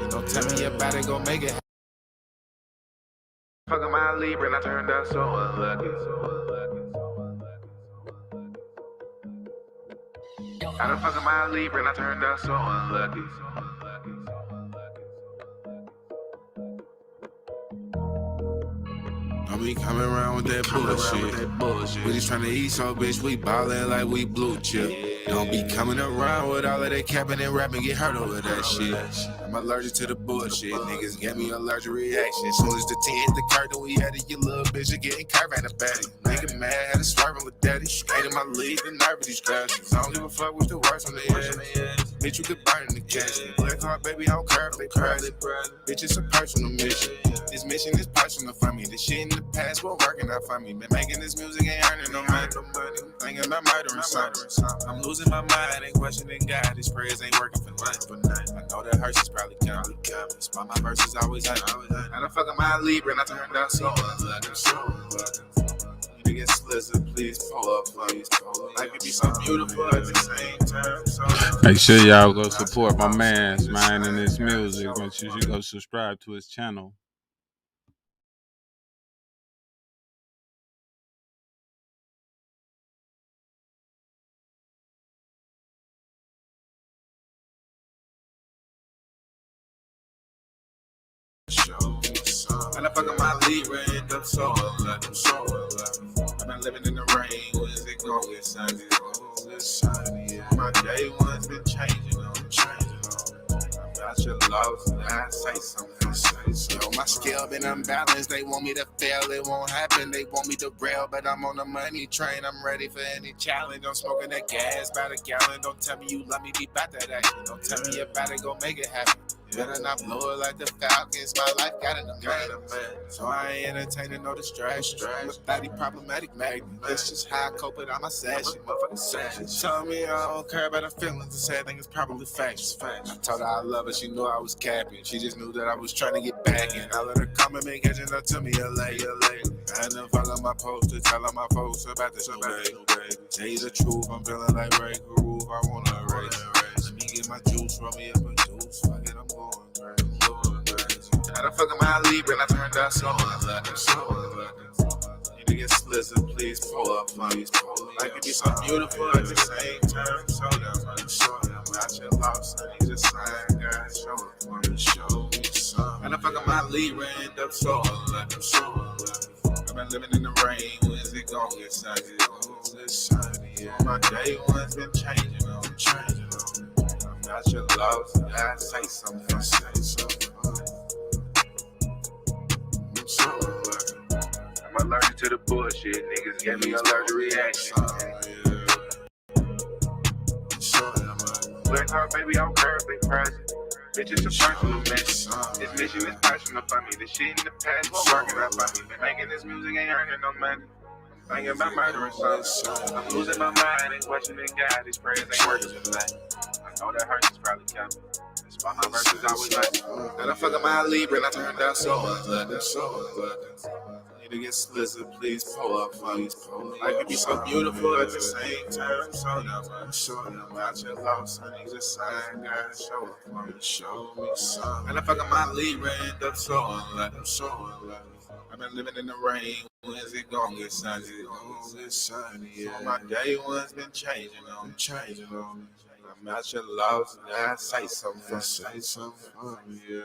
Don't tell me about it, go make it. Fuck am I Libra and I turned out so unlucky. How the fuck am I Libra and I turned out so unlucky. Don't be coming around with that bullshit. We just tryna eat, so bitch, we ballin' like we blue chip. Don't be coming around with all of that capping and rapping, get hurt over that shit. I'm allergic to the bullshit. Niggas get me allergic reaction. Soon as the 10 hit the curtain, we had it, your little bitch are getting curved in the baddie. Nigga mad, had a swerving with daddy. Straight in my league, the nerve of these classes. I don't give a fuck what's the worst on the edge. Bitch, you could burn in the casket. Black heart, baby, I don't care if they press. Bitch, it's a personal mission. This mission is personal for me. This shit in the past won't working out for me. Been making this music, ain't earning no money. Thinking about murdering something. I'm losing my mind, ain't questioning God. These prayers ain't working for nothing. I know that hurts is probably coming. That's why my verses always hurt. How the fuck am I Libra and I turned out so unlucky. You get slizzard, please pull up for me. Life can be so beautiful at the same time. So Make sure y'all go support my man's mind and his music. Make sure you go subscribe to his channel. How the fuck am I Libra end up so unlucky? I've been living in the rain, when is it gonna get sunny? My day one's been changing, I'm changing. About your loss, I say something. Yo, my scale been unbalanced. They want me to fail, it won't happen. They want me to rail, but I'm on the money train. I'm ready for any challenge. I'm smoking that gas by the gallon. Don't tell me you love me, be about that action. Don't tell me about it, go make it happen. Better not blow it like the Falcons. My life got in the man. So I ain't entertaining no distractions. I'm a fatty problematic magnet. That's just how I cope with all my sessions. Motherfucking sessions. Tell me I don't care about her feelings. The sad thing is probably facts. I told her I love her. She knew I was capping. She just knew that I was trying to get back. And I let her come and make catching up to me. LA. I had to follow my poster. Tell her my folks about this new day. Tell you the truth. I'm feeling like Ray Groove. I wanna race. Let me get my juice. Roll me up a juice. Fuck it, I'm going crazy. How the fuck am I Libra and I turned out so unlucky. You get slizzard, please pull up for me. Life can be so beautiful at the same time. Show them, about your loss. I need a sign, God. Show it for me. Show me. Libra, end up so unlucky. I've been living in the rain, when's it gon' get sunny? My day one's been changing on. I'm not your love, so I say something. I'm so unlucky. I'm allergic to the bullshit, niggas gave me allergic reaction. Black heart, baby, I'm perfect present. Bitch, it's a personal mess. This mission is personal for me. The shit in the past won't work it out for me. Been making this music, ain't earning no money. Thinking about murdering something. I'm losing my mind and questioning God. These prayers ain't working tonight. I know that hurts is probably coming. That's why my verses always like. And I'm fucking my Libra and I turned out so unlucky. Need to get slizzard, please pull up for me. Life can be so beautiful at the same time. I'm out your loss, I need a sign. Gotta show up for me, show me some. And I'm fucking my Libra, end up so unlucky. I've been living in the rain, when's it gon' get sunny? My day one's been changing on. I'm out your loss, and I say something. Yeah.